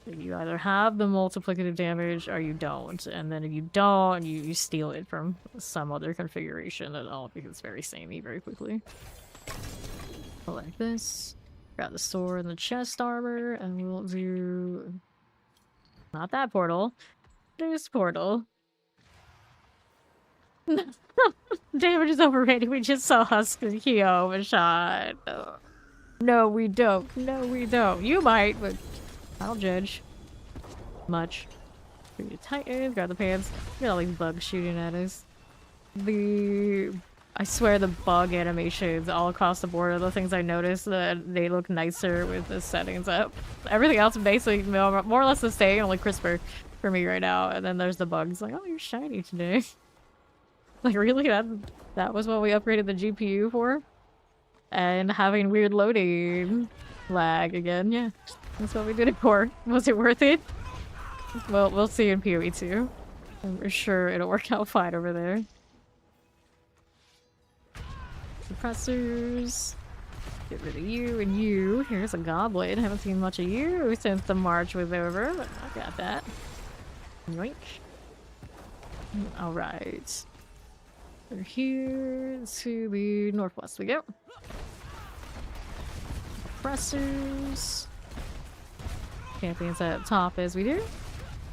You either have the multiplicative damage or you don't, and then if you don't, you steal it from some other configuration that all becomes very samey very quickly. Like this. Grab the sword and the chest armor, and we'll do... not that portal. This portal. Damage is overrated. We just saw Husk and Kyo and shot. No, we don't. No, we don't. You might, but I don't judge much. Maybe Titan, grab the pants. Look at all these bugs shooting at us. I swear the bug animations all across the board are the things I noticed that they look nicer with the settings up. Everything else is basically more or less the same, only crisper. for me right now. And then there's the bugs like, oh, you're shiny today. Like, really? That was what we upgraded the GPU for? And having weird loading lag again. Yeah, that's what we did it for. Was it worth it? Well, we'll see in PoE 2. I'm sure it'll work out fine over there. Suppressors. Get rid of you and you. Here's a goblin. Haven't seen much of you since the march was over, but I got that. Yoink. Alright. We're here to the northwest we go. Suppressors. Champions at top as we do.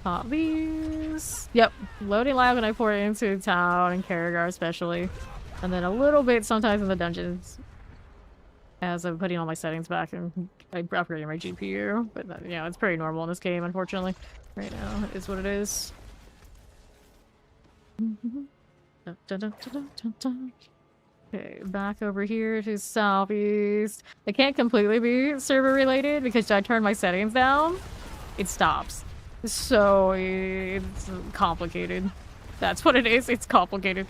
Pop these. Yep. Loading lag when I pour it into town and Karragar especially. And then a little bit sometimes in the dungeons. As I'm putting all my settings back and I'm upgrading my GPU. But you know, it's pretty normal in this game, unfortunately. Right now, it is what it is. Okay, back over here to southeast. It can't completely be server related because I turn my settings down. It stops. So it's complicated. That's what it is. It's complicated.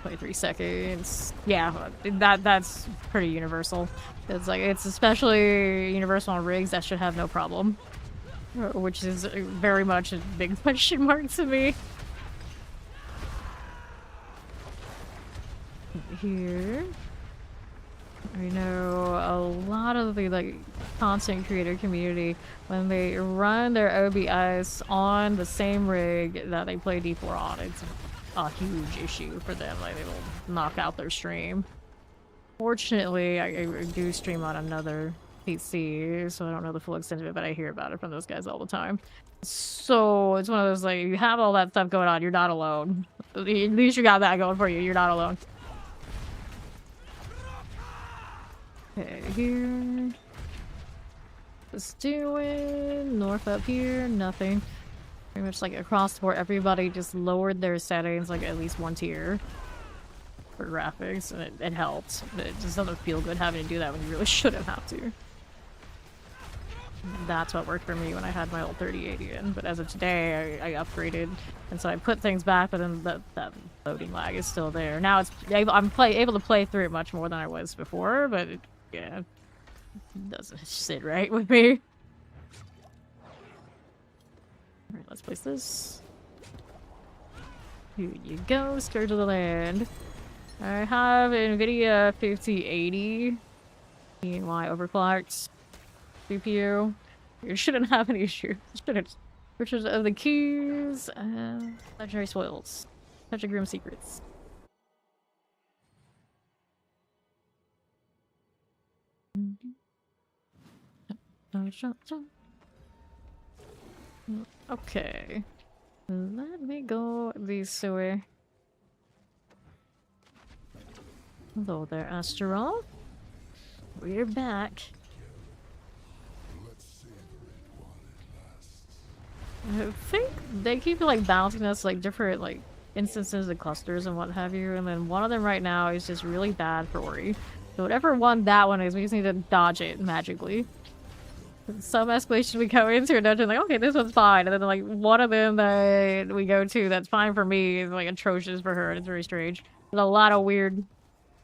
23 seconds. Yeah, that's pretty universal. It's like it's especially universal on rigs that should have no problem, which is very much a big question mark to me. Here, I know a lot of the like content creator community when they run their OBS on the same rig that they play D4 on, it's a huge issue for them. Like, they will knock out their stream. Fortunately, I do stream on another PC, so I don't know the full extent of it, but I hear about it from those guys all the time. So it's one of those, like, you have all that stuff going on, you're not alone. At least you got that going for you, you're not alone. Okay, here. Just doing north up here, nothing. Pretty much like across the board, everybody just lowered their settings like at least one tier for graphics, and it helped. But it just doesn't feel good having to do that when you really shouldn't have to. That's what worked for me when I had my old 3080 in. But as of today, I upgraded, and so I put things back, but then that loading lag is still there. Now it's I'm able to play through it much more than I was before, but yeah, it doesn't sit right with me. Alright, let's place this. Here you go, Scourge of the Land. I have NVIDIA 5080 EY overclocked CPU. You shouldn't have any issue. Shouldn't. Pictures of the keys, legendary spoils, touch of grim secrets. Okay. Let me go this way. Hello there, Astral. We're back. I think they keep like bouncing us like different like instances and clusters and what have you, and then one of them right now is just really bad for Ori. So whatever one that one is, we just need to dodge it magically. Some escalation we go into a dungeon like, okay, this one's fine, and then like one of them that we go to that's fine for me is like atrocious for her, and it's very strange. There's a lot of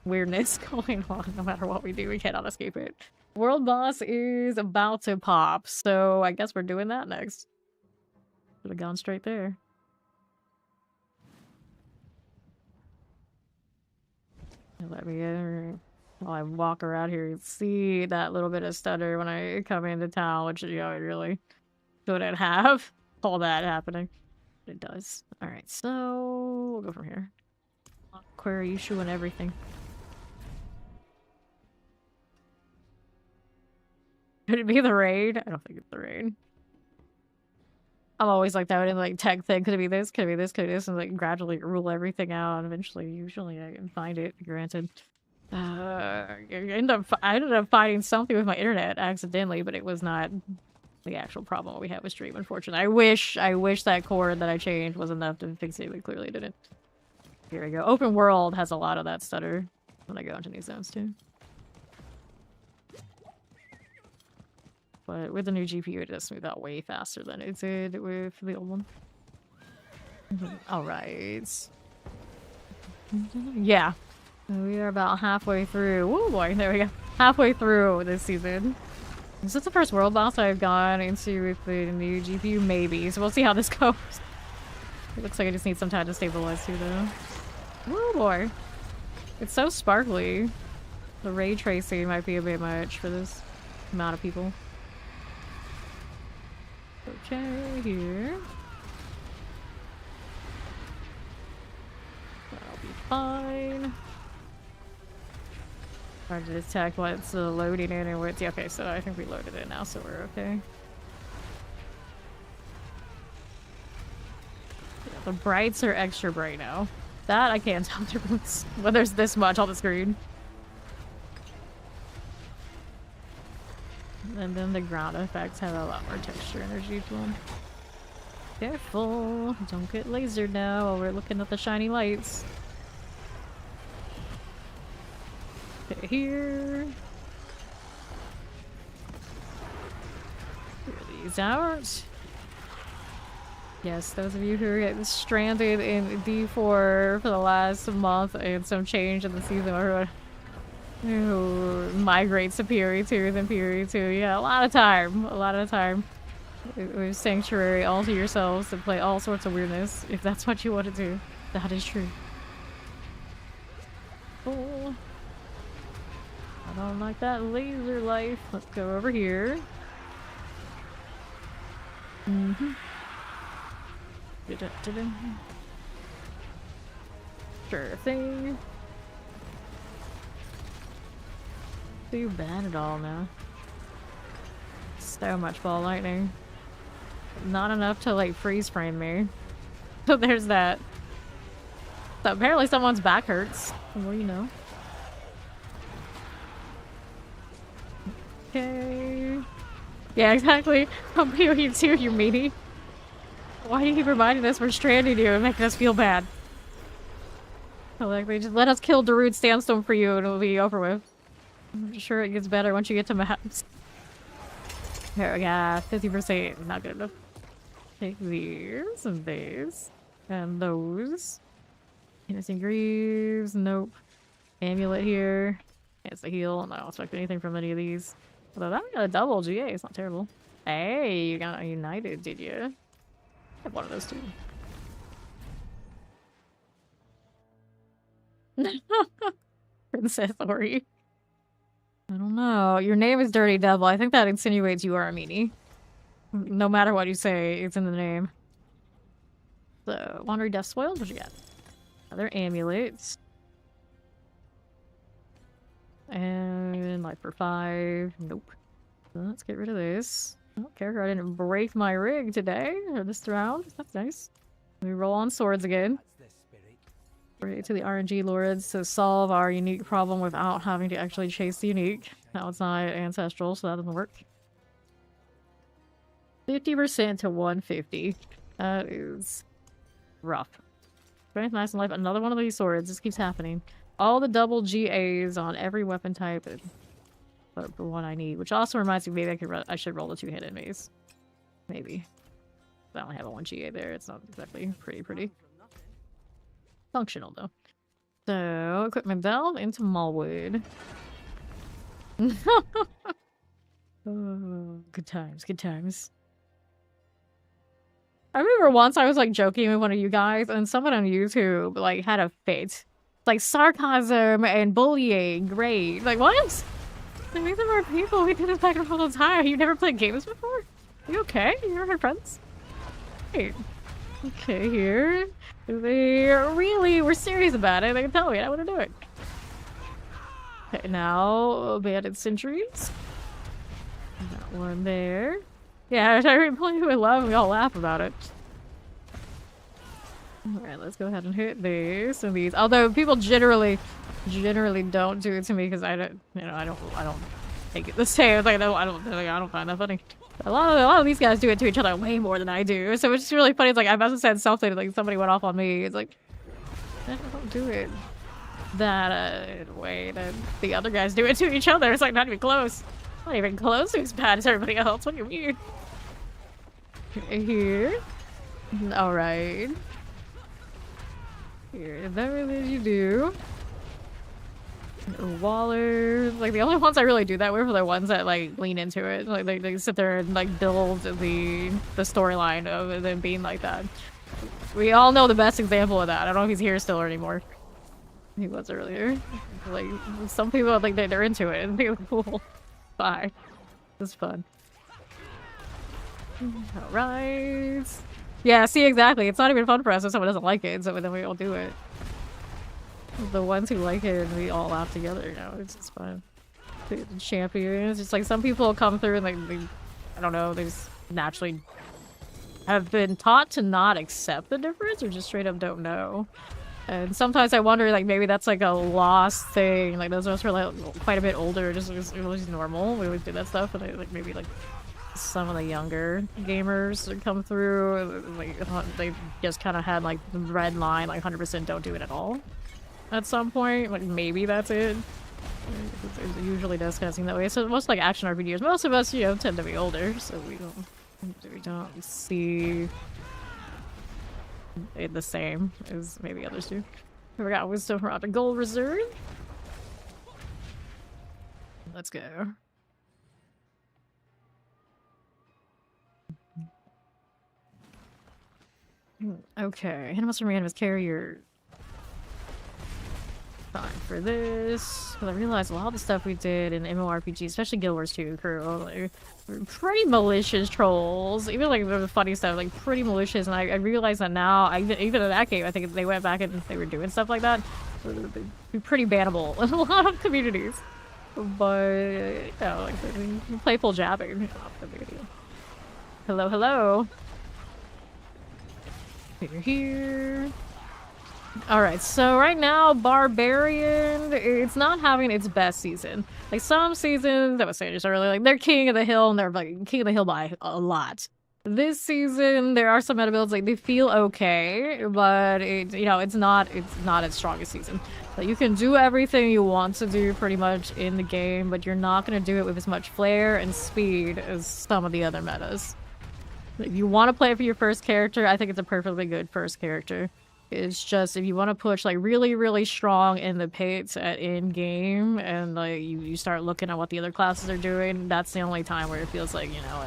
weirdness going on. No matter what we do, we cannot escape it. World boss is about to pop, so I guess we're doing that next. Should have gone straight there. Let me in. While I walk around here and see that little bit of stutter when I come into town, which, you know, I really shouldn't have all that happening. But it does. Alright, so we'll go from here. Query issue and everything. Could it be the raid? I don't think it's the raid. I'm always like that in like tech thing. Could it be this? Could it be this? Could it be this? And like gradually rule everything out. And eventually, usually I can find it, granted. I ended up finding something with my internet accidentally, but it was not the actual problem we had with stream, unfortunately. I wish that cord that I changed was enough to fix it, but clearly didn't. Here we go. Open world has a lot of that stutter when I go into new zones too. but with the new GPU, it does smooth out way faster than it did with the old one. All right. Yeah. We are about halfway through. Oh boy, there we go. Halfway through this season. Is this the first world boss I've gone into with the new GPU? Maybe. So we'll see how this goes. It looks like I just need some time to stabilize too, though. Oh boy. It's so sparkly. The ray tracing might be a bit much for this amount of people. Okay, here. That'll be fine. Hard to detect what's loading in and what's... Yeah, okay, so I think we loaded it now, so we're okay. Yeah, the brights are extra bright now. That I can't tell the difference when there's this much on the screen. And then the ground effects have a lot more texture energy to them. Careful, don't get lasered now while we're looking at the shiny lights. Okay, here. Clear these out. Yes, those of you who are stranded in D4 for the last month and some change in the season or who migrates to PRE2 then PRE2. Yeah, a lot of time. A lot of time. With Sanctuary all to yourselves to play all sorts of weirdness, if that's what you want to do. That is true. Cool. I don't like that laser life. Let's go over here. Mm-hmm. Sure thing. Too bad at all now. So much ball lightning. Not enough to like freeze frame me. So there's that. So apparently someone's back hurts. Well, you know. Okay. Yeah, exactly. I'll be with you too, you meanie. Why do you keep reminding us we're stranding you and making us feel bad? So like, they just let us kill Darude Sandstone for you and it'll be over with. I'm sure it gets better once you get to maps. There we go, 50%, not good enough. Take these and these. And those. Innocent Greaves, nope. Amulet here. It's a heal, I don't expect anything from any of these. Although that got a double GA, it's not terrible. Hey, you got United, did you? I have one of those too. Princess Ori. I don't know. Your name is Dirty Devil. I think that insinuates you are a meanie. No matter what you say, it's in the name. So, Wandering Death Spoils, what you got? Other amulets. And life for 5. Nope. So let's get rid of this. Oh, character, I didn't break my rig today, or this round. That's nice. We roll on swords again. Right to the RNG lords to solve our unique problem without having to actually chase the unique. Now it's not ancestral, so that doesn't work. 50% to 150. That is rough. Strength, nice and life. Another one of these swords. This keeps happening. All the double GAs on every weapon type, but the one I need. Which also reminds me, maybe I should roll the 2 hit enemies. Maybe. I only have a 1 GA there. It's not exactly pretty. Functional though. So, equipment delve into Mallwood. Oh, good times, good times. I remember once I was like joking with one of you guys, and someone on YouTube like had a fit. Like sarcasm and bullying, great. Like what? Like these are people. We do this back and forth all the time. You never played games before? You okay? You never had friends? Great. Okay, here. They really were serious about it. They can tell me I want to do it. Okay, now abandoned sentries. That one there. Yeah, I play with love. We all laugh about it. All right, let's go ahead and hit these and these. Although people generally don't do it to me because I don't, I don't take it the same. Like I don't find that funny. A lot of these guys do it to each other way more than I do. So it's just really funny. It's like I must have said something like somebody went off on me. It's like I don't do it that way that the other guys do it to each other. It's like not even close. Not even close to as bad as everybody else. What do you mean? Here. Alright. Here, that really you do. Waller. Like, the only ones I really do that with are the ones that, like, lean into it. Like, they sit there and, like, build the storyline of them being like that. We all know the best example of that. I don't know if he's here still or anymore. He was earlier. Like, some people, like, they're into it. And they're cool. Bye. It's fun. Alright. Yeah, see, exactly. It's not even fun for us if someone doesn't like it, so then we all do it. The ones who like it, we all laugh together, you know, it's just fun. The champions, it's like some people come through and they I don't know, they just naturally have been taught to not accept the difference or just straight up don't know. And sometimes I wonder, like, maybe that's like a lost thing. Like, those of us who are like quite a bit older, it was normal. We always do that stuff, and like maybe like some of the younger gamers that come through, like, they just kind of had like the red line, like 100% don't do it at all. At some point, like, maybe that's it. It usually does kind of seem that way. So most like action RPGs, most of us, you know, tend to be older, so we don't see it the same as maybe others do. We got wisdom from the gold reserve. Let's go. Okay, Animals from Animus Carrier. Fine for this. Because I realized a lot of the stuff we did in MMORPG, especially Guild Wars 2 crew, like, were pretty malicious trolls. Even like the funny stuff, like pretty malicious. And I realized that now, even in that game, I think they went back and they were doing stuff like that. They'd be pretty bannable in a lot of communities. But, you know, like, playful jabbing. Not that big a deal. Hello, hello. You're here. Alright, so right now, Barbarian, it's not having its best season. Like, some seasons, I was saying just earlier, like, they're king of the hill, and they're, like, king of the hill by a lot. This season, there are some meta builds, like, they feel okay, but, you know, it's not its strongest season. Like, you can do everything you want to do, pretty much, in the game, but you're not gonna do it with as much flair and speed as some of the other metas. If you want to play it for your first character, I think it's a perfectly good first character. It's just, if you want to push, like, really, really strong in the pits at in-game, and, like, you start looking at what the other classes are doing, that's the only time where it feels like, you know,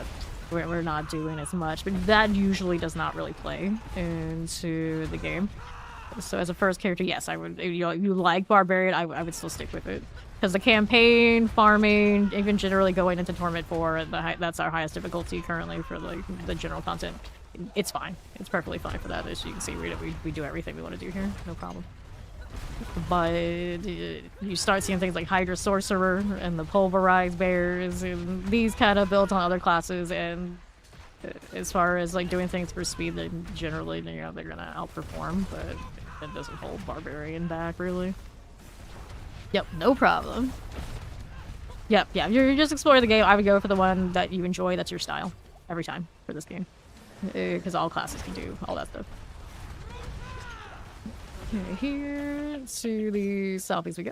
we're not doing as much. But that usually does not really play into the game. So as a first character, yes, I would, you know, if you like Barbarian, I would still stick with it. Because the campaign, farming, even generally going into Torment 4, that's our highest difficulty currently for, like, the general content. It's fine. It's perfectly fine for that. As you can see, we do everything we want to do here. No problem. But you start seeing things like Hydra Sorcerer and the Pulverized Bears, and these kind of builds on other classes, and as far as, like, doing things for speed, then generally, you know, they're gonna outperform, but it doesn't hold Barbarian back, really. Yep, no problem. Yep, yeah, you're just exploring the game. I would go for the one that you enjoy, that's your style, every time for this game. Because all classes can do all that stuff. Okay, here to the southeast we go.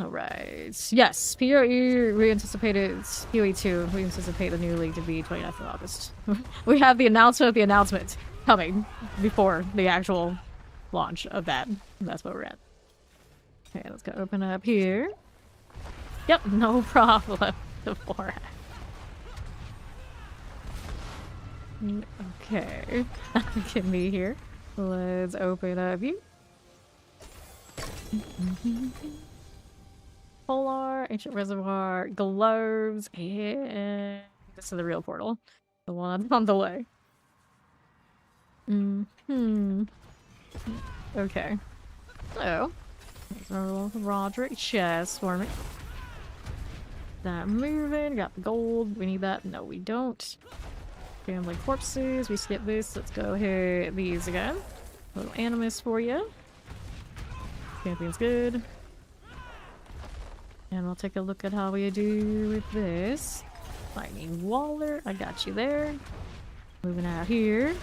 Alright. Yes, PoE, we anticipated PoE 2. We anticipate the new league to be 29th of August. We have the announcement of the announcement coming before the actual launch of that. That's where we're at. Okay, let's go open up here. Yep, no problem. Beforehand. Okay, can be here. Let's open up you. Polar, Ancient Reservoir, Globes, and this is the real portal. The one that's on the way. Okay. So, there's our little Roderick chest for me. That moving, got the gold. We need that. No, we don't. Family corpses, we skip this. Let's go hit these again. A little animus for you. Champion's good. And we'll take a look at how we do with this. Lightning Waller, I got you there. Moving out here.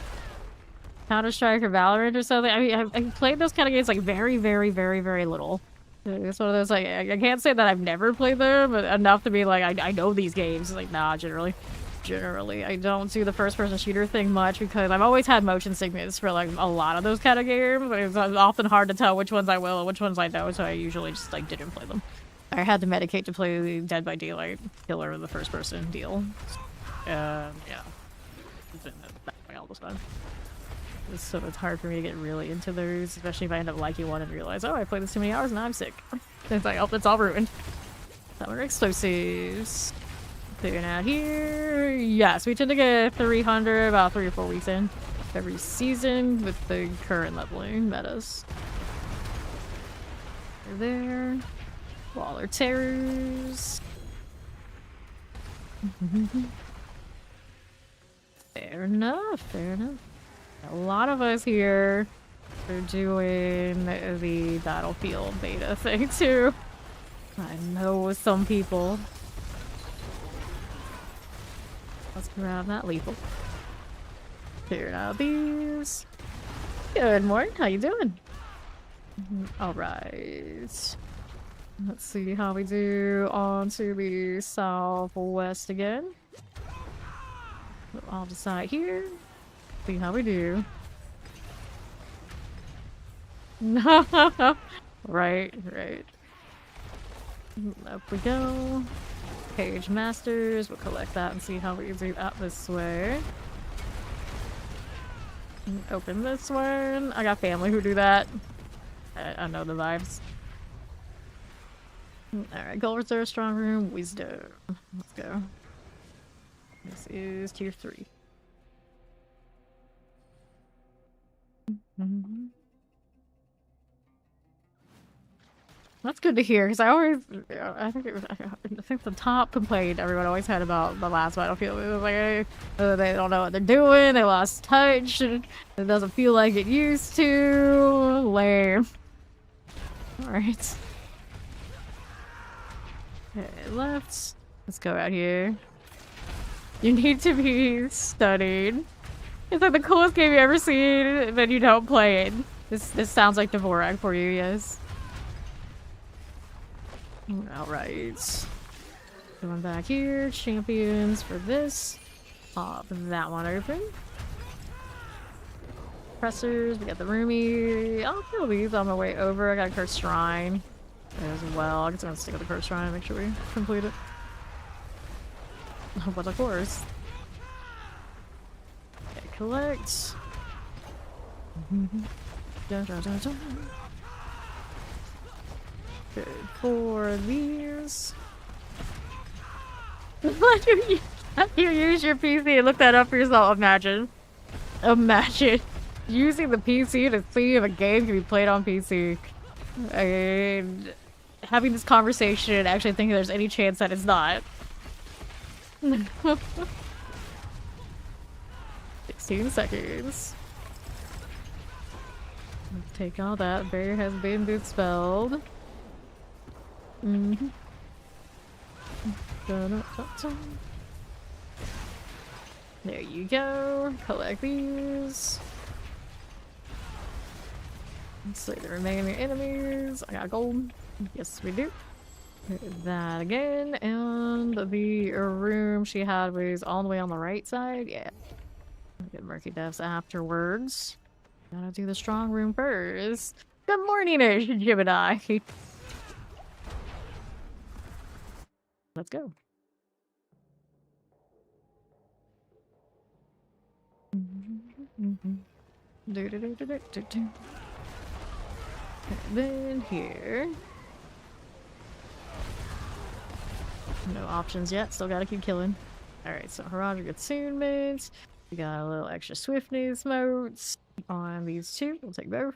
Counter-Strike or Valorant or something. I mean, I played those kind of games like very, very, very, very little. It's one of those, like, I can't say that I've never played them, but enough to be like, I know these games. Like, nah, generally, I don't do the first-person shooter thing much because I've always had motion sickness for, like, a lot of those kind of games. It's often hard to tell which ones I will and which ones I don't, so I usually just, like, didn't play them. I had to medicate to play Dead by Daylight Killer, the first-person deal. Yeah. It's been that way all the time. So it's hard for me to get really into those, especially if I end up liking one and realize, oh, I played this too many hours and now I'm sick. It's like, oh, it's all ruined. Summer explosives. Clearing out here. Yes, we tend to get 300 about 3 or 4 weeks in every season with the current leveling metas. There. Waller terrors. Fair enough. A lot of us here are doing the Battlefield beta thing too. I know some people. Let's grab that lethal. Clearing out these. Good morning, how you doing? Alright. Let's see how we do on to the southwest again. I'll decide here. See how we do. Right. Up we go. Page Masters. We'll collect that and see how we do that this way. Open this one. I got family who do that. I know the vibes. Alright, Gold Reserve, Strong Room, Wisdom. Let's go. This is tier 3. That's good to hear, because I think the top complaint everyone always had about the last Battlefield was like, they don't know what they're doing, they lost touch, and it doesn't feel like it used to. Lame. Alright. Okay, left. Let's go out here. You need to be studied. It's like the coolest game you've ever seen, but you don't play it. This sounds like Dvorak for you, yes. Alright. Going back here. Champions for this. Pop that one open. Pressers. We got the roomie. I'll kill these on my way over. I got a cursed shrine as well. I guess I'm gonna stick with the cursed shrine and make sure we complete it. But of course. Okay, collect. Good for these. What do you use your PC and look that up for yourself? Imagine using the PC to see if a game can be played on PC and having this conversation and actually thinking there's any chance that it's not. 16 seconds. Let's take all that. Barrier has been dispelled. There you go. Collect these. Let's see the remaining enemies. I got gold. Yes, we do. That again. And the room she had was all the way on the right side. Yeah. Get Murky Depths afterwards. Gotta do the strong room first. Good morning, Gemini. Let's go. And then here. No options yet, still gotta keep killing. Alright, so Haraj Attunement. We got a little extra swiftness modes on these two. We'll take both.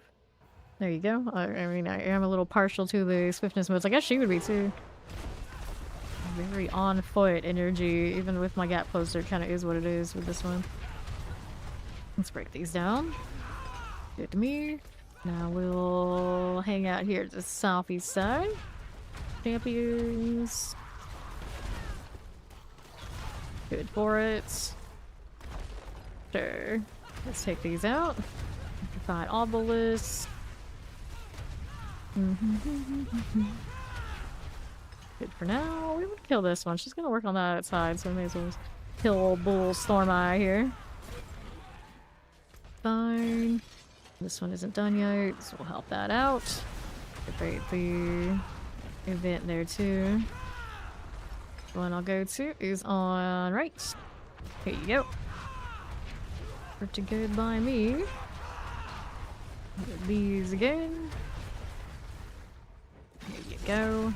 There you go. I mean, I am a little partial to the swiftness modes. I guess she would be too. Very on foot energy, even with my gap closer, kind of is what it is with this one. Let's break these down. Good to me. Now we'll hang out here at the southeast side. Champions. Good for it. Sure. Let's take these out. Provide obelisk. Good for now. We would kill this one. She's gonna work on that side, so we may as well kill old Bull Storm Eye here. Fine. This one isn't done yet, so we'll help that out. Activate the event there too. The one I'll go to is on right. Here you go. Pretty good by me. Get these again. There you go.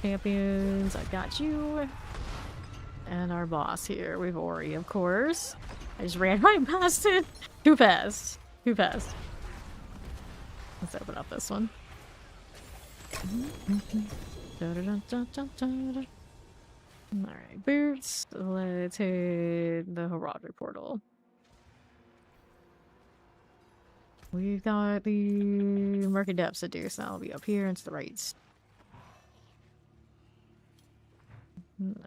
Champions, I got you. And our boss here, we've Ori, of course. I just ran right past it. Too fast. Too fast. Let's open up this one. Alright, boots. Let's hit the Heraldry portal. We've got the Murky Depths to do, so I'll be up here and to the right.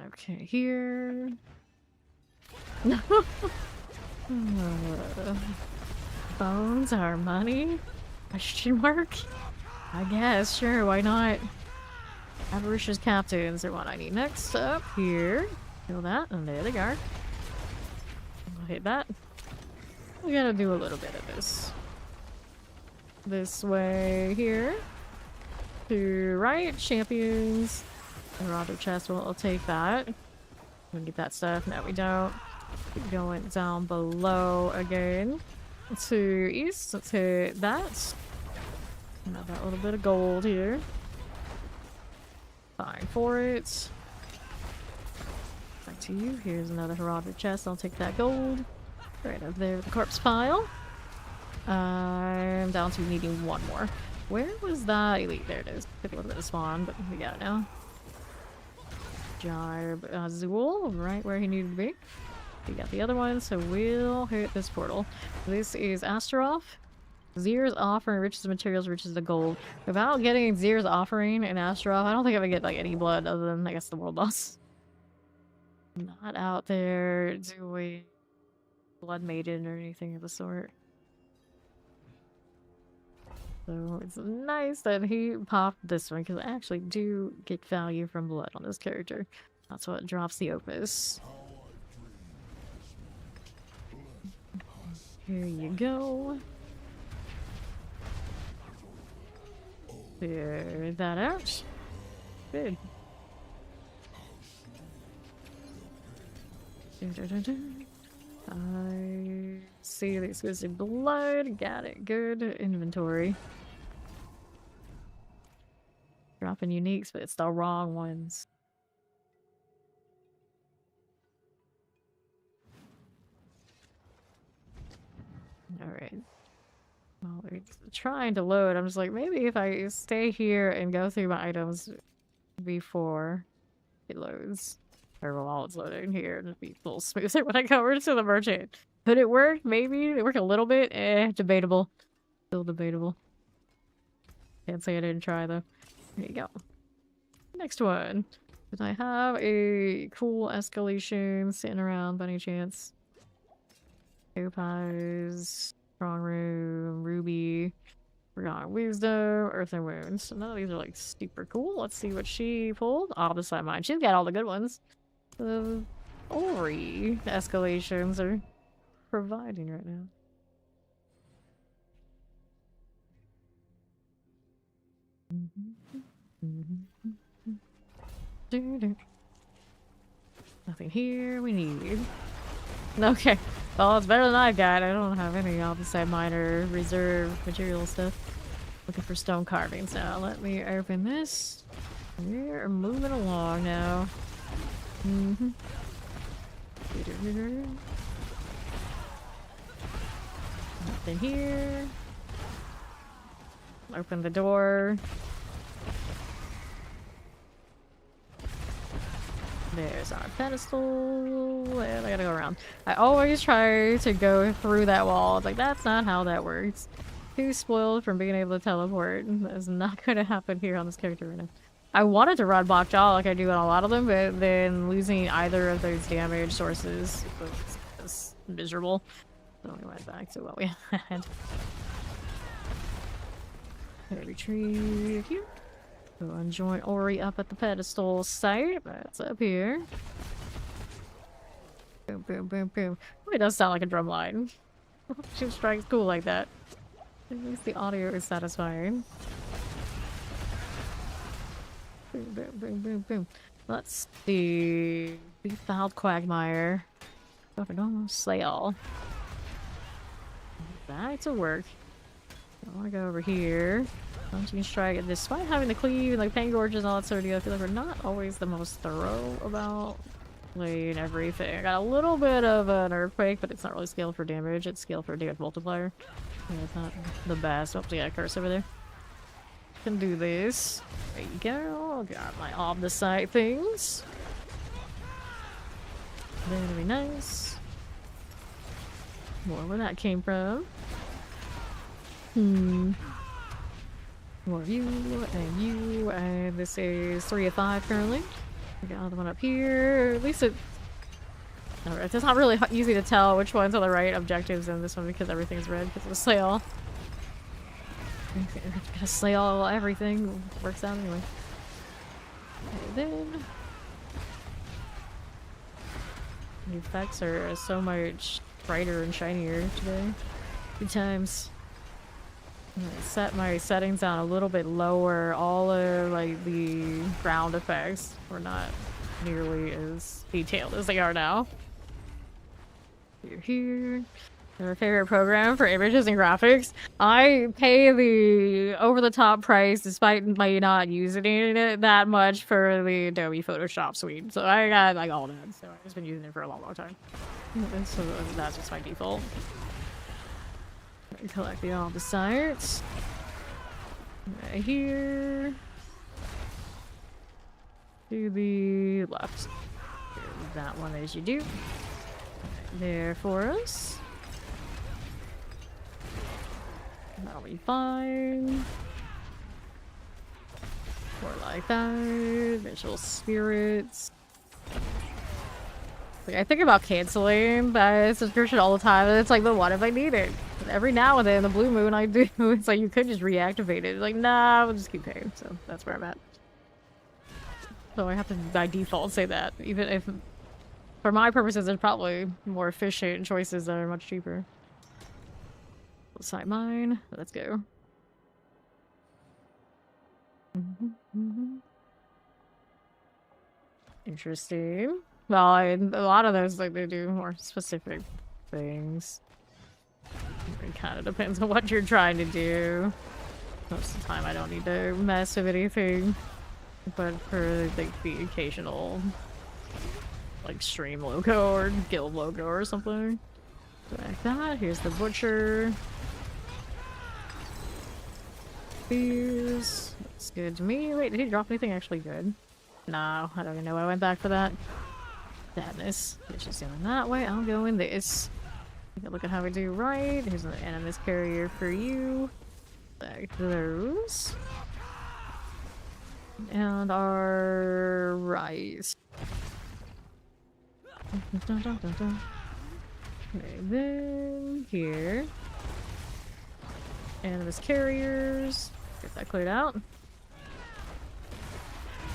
Okay, here. Bones are money? Question mark? I guess, sure, why not? Avaricious Captains are what I need next up here. Kill that, and there they are. I'll hit that. We gotta do a little bit of this. This way here. To right, champions. And Roger chest, well, I'll take that. We get that stuff. No, we don't. Keep going down below again. To east, let's hit that. Have that little bit of gold here. Fine for it. Back to you. Here's another Heraldry chest. I'll take that gold. Right up there with the corpse pile. I'm down to needing one more. Where was that elite? There it is. Took a little bit of spawn, but we got it now. Jarb Azul, right where he needed to be. We got the other one, so we'll hit this portal. This is Astaroth. Zir's offering riches of materials, riches of gold. Without getting Zir's offering in Astaroth, I don't think I would get like any blood other than, I guess, the world boss. Not out there doing Blood Maiden or anything of the sort. So it's nice that he popped this one, because I actually do get value from blood on this character. That's what drops the opus. Here you go. Clear that out. Good. I see the exclusive blood. Got it. Good inventory. Dropping uniques, but it's the wrong ones. Alright. Well, it's trying to load. I'm just like, maybe if I stay here and go through my items before it loads. Or while it's loading here, it'll be a little smoother when I go over to the merchant. Could it work? Maybe. It worked a little bit. Debatable. Still debatable. Can't say I didn't try though. There you go. Next one. Did I have a cool escalation sitting around by any chance? Topaz, Strong Room, Ruby, Forgotten Wisdom, Earth and Wounds. So none of these are like super cool. Let's see what she pulled. Opposite mine. She's got all the good ones. The Ori escalations are providing right now. Nothing here we need. Okay. Well, it's better than I got. I don't have any opposite minor reserve material stuff. Looking for stone carvings now. Let me open this. We're moving along now. Nothing here. Open the door. There's our pedestal, and I gotta go around. I always try to go through that wall. It's like, that's not how that works. Too spoiled from being able to teleport. That's not gonna happen here on this character right now. I wanted to run Bok Jaw like I do on a lot of them, but then losing either of those damage sources was miserable. So we went back to what we had. Retrieve here. Go and join Ori up at the pedestal site. That's up here. Boom, boom, boom, boom. Oh, it does sound like a drum line. She strikes cool like that. At least the audio is satisfying. Boom, boom, boom, boom, boom. Let's see. Befouled Quagmire. Slay all. Back to work. I want to go over here. Punching strike. Despite having to cleave and like pain gorges and all that sort of deal, I feel like we're not always the most thorough about playing everything. I got a little bit of an earthquake, but it's not really scaled for damage. It's scaled for damage multiplier. Yeah, it's not the best. Oops, we got a curse over there. Can do this. There you go. Got my omnisite things. Very nice. More where that came from. More of you, and this is 3 of 5 currently. We got another one up here. At least it's not really easy to tell which ones are the right objectives in this one because everything's red because of the slay all. Gonna slay all everything. Works out anyway. And then the effects are so much brighter and shinier today. 2 times. I'm gonna set my settings down a little bit lower. All of like the ground effects were not nearly as detailed as they are now. Here. Our favorite program for images and graphics. I pay the over-the-top price despite my not using it that much for the Adobe Photoshop suite. So I got like all that. So I've just been using it for a long, long time. And so that's just my default. Collect the all the sites. Right here. To the left. There's that one as you do. Right there for us. That'll be fine. More like that. Visual spirits. Like, I think about canceling that subscription all the time, and it's like, but what if I need it? Every now and then, the blue moon I do, it's like you could just reactivate it. Like, nah, we'll just keep paying. So that's where I'm at. So I have to, by default, say that. Even if, for my purposes, there's probably more efficient choices that are much cheaper. Site mine. Let's go. Interesting. Well, a lot of those, like, they do more specific things. It kind of depends on what you're trying to do. Most of the time, I don't need to mess with anything. But for, like, the occasional, like, stream logo or guild logo or something. Like that. Here's the butcher. These. Looks good to me. Wait, did he drop anything actually good? No, I don't even know why I went back for that. Sadness. It's just going that way. I'll go in this. Take a look at how we do right. Here's an animus carrier for you. Back to those. And our rice. And then here. Animus carriers. Get that cleared out.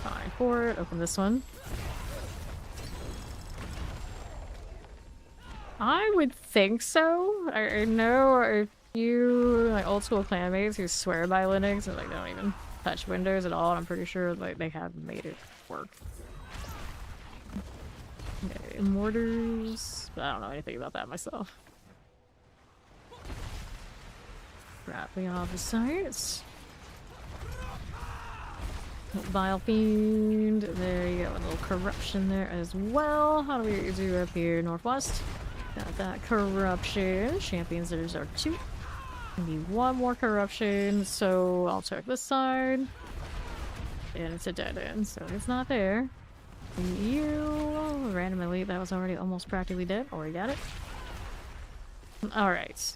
Fine for it. Open this one. I would think so. I know a few like old school clanmates who swear by Linux and like don't even touch Windows at all. And I'm pretty sure like they have made it work. Okay, mortars. I don't know anything about that myself. Grappling off the sides. Vile Fiend. There you go. A little corruption there as well. How do we do up here? Northwest. Got that corruption. Champions, there's our 2. Need 1 more corruption, so I'll check this side. And it's a dead end, so it's not there. You random elite, that was already almost practically dead. Already got it. Alright.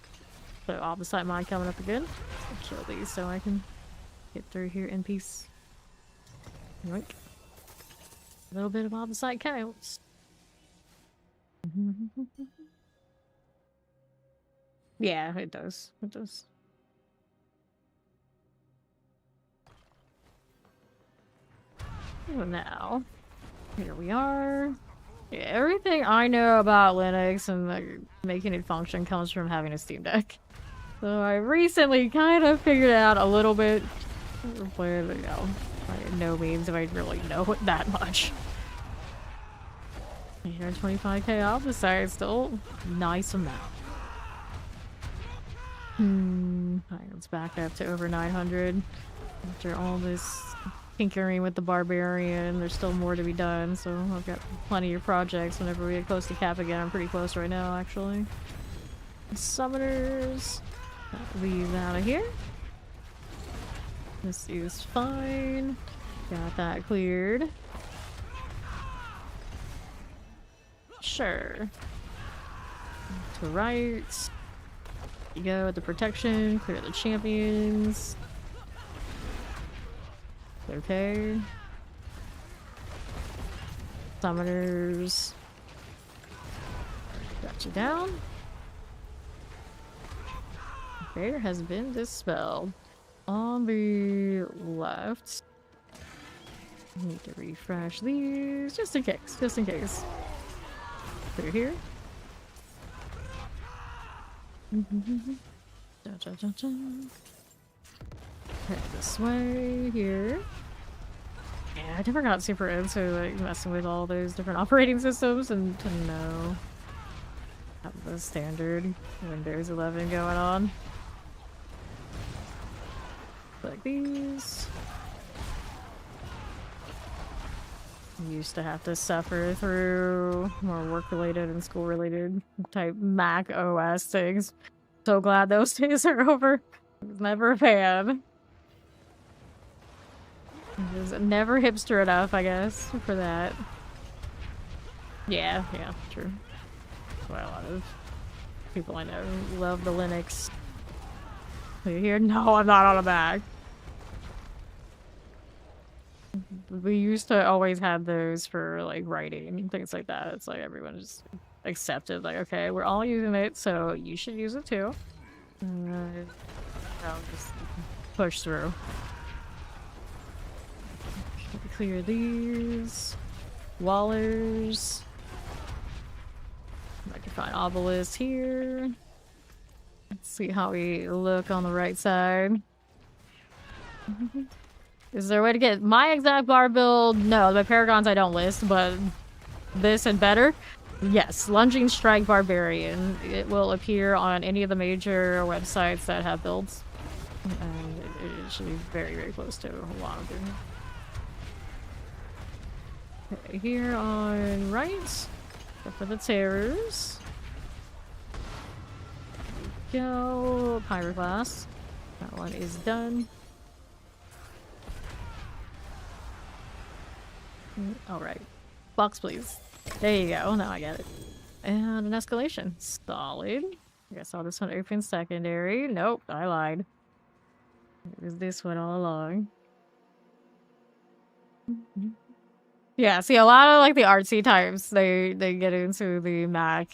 So opposite mine coming up again. I'll kill these so I can get through here in peace. Yoink. A little bit of opposite counts. Yeah, it does. It does. Now, here we are. Yeah, everything I know about Linux and like, making it function comes from having a Steam Deck. So I recently kind of figured it out a little bit, but you know, by no means if I really know it that much. 25k off the side, still nice amount. Alright, let's back up to over 900. After all this tinkering with the Barbarian, there's still more to be done, so I've got plenty of projects whenever we get close to cap again. I'm pretty close right now, actually. Summoners. Leave out of here. This is fine. Got that cleared. Sure. To right. You go with the protection, clear the champions. Okay. Summoners. Got you down. Bear has been dispelled. On the left. Need to refresh these just in case. Just in case. Clear here. Head this way here. Yeah, I never got super into like messing with all those different operating systems and to know the standard Windows 11 going on. Like these. Used to have to suffer through more work-related and school-related type Mac OS things. So glad those days are over. I was never a fan. It was never hipster enough, I guess, for that. Yeah, true. That's why a lot of people I know love the Linux. Are you here? No, I'm not on a Mac. We used to always have those for like writing and things like that. It's like everyone just accepted, like, okay, we're all using it, so you should use it too. I'll just push through. Clear these. Wallers. I can find obelisk here. Let's see how we look on the right side. Is there a way to get my exact bar build? No, the Paragons I don't list, but this and better? Yes, Lunging Strike Barbarian. It will appear on any of the major websites that have builds. And it should be very, very close to a lot of them. Okay, here on right. Go for the terrors. There we go. Pyroglass. That one is done. Alright. Box, please. There you go. Now I get it. And an escalation. Solid. I guess all this one open secondary. Nope, I lied. It was this one all along. Yeah, see, a lot of like the artsy types, they get into the Mac.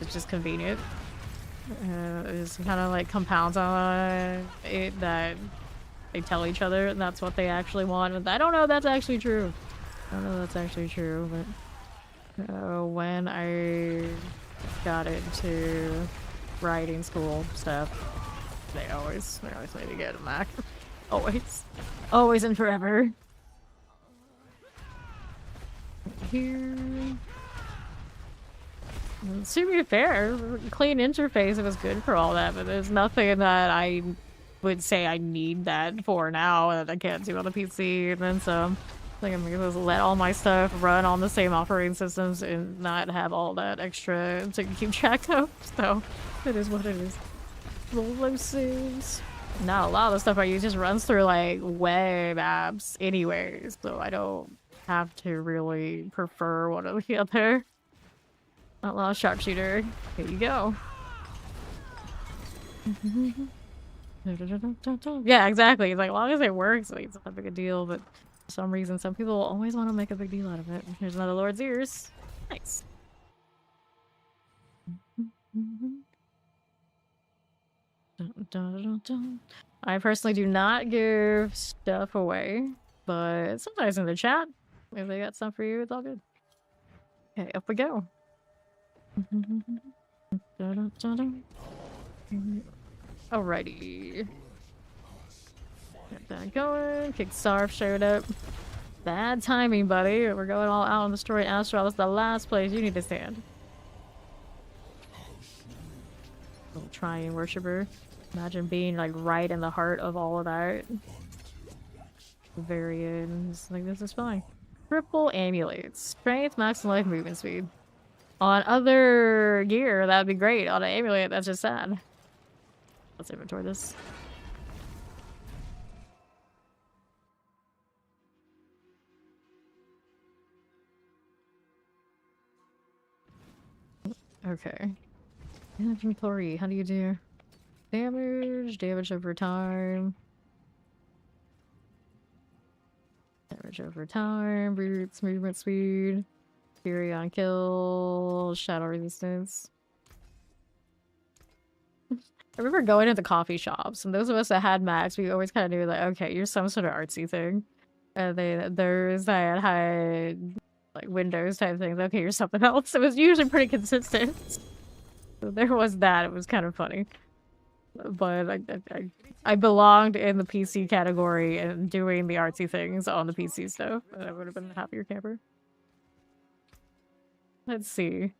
It's just convenient. It's kind of like compounds on it that they tell each other and that's what they actually want. And I don't know if that's actually true. I don't know if that's actually true, but when I got into writing school stuff, they always made me get a Mac. Always. Always and forever. Here. To be fair, clean interface, it was good for all that, but there's nothing that I would say I need that for now that I can't do on the PC, and then some. I think I'm gonna just let all my stuff run on the same operating systems and not have all that extra to keep track of, so it is what it is. Explosives. Now a lot of the stuff I use just runs through like web apps anyways, so I don't have to really prefer one or the other. Outlaw sharpshooter. Here you go. Yeah, exactly. It's like, as long as it works, like, it's not a big a deal, but for some reason, some people always want to make a big deal out of it. Here's another Lord's Ears. Nice. I personally do not give stuff away, but sometimes in the chat, if they got stuff for you, it's all good. Okay, up we go. Alrighty. Get that going. Kick Sarf showed up. Bad timing, buddy. We're going all out on the story. Astral is the last place you need to stand. Little trying worshiper. Imagine being like right in the heart of all of that. Variants. Like, this is fine. Triple amulets. Strength, max life, movement speed. On other gear, that would be great. On an amulet, that's just sad. Let's inventory this. Okay. Inventory, how do you do? Damage over time. Damage over time, boots, movement speed, fury on kill, shadow resistance. I remember going to the coffee shops, and those of us that had max, we always kind of knew, like, okay, you're some sort of artsy thing. And there's that had like Windows type things. Okay, you're something else. It was usually pretty consistent. So there was that. It was kind of funny. But I belonged in the PC category and doing the artsy things on the PC stuff. And I would have been a happier camper. Let's see.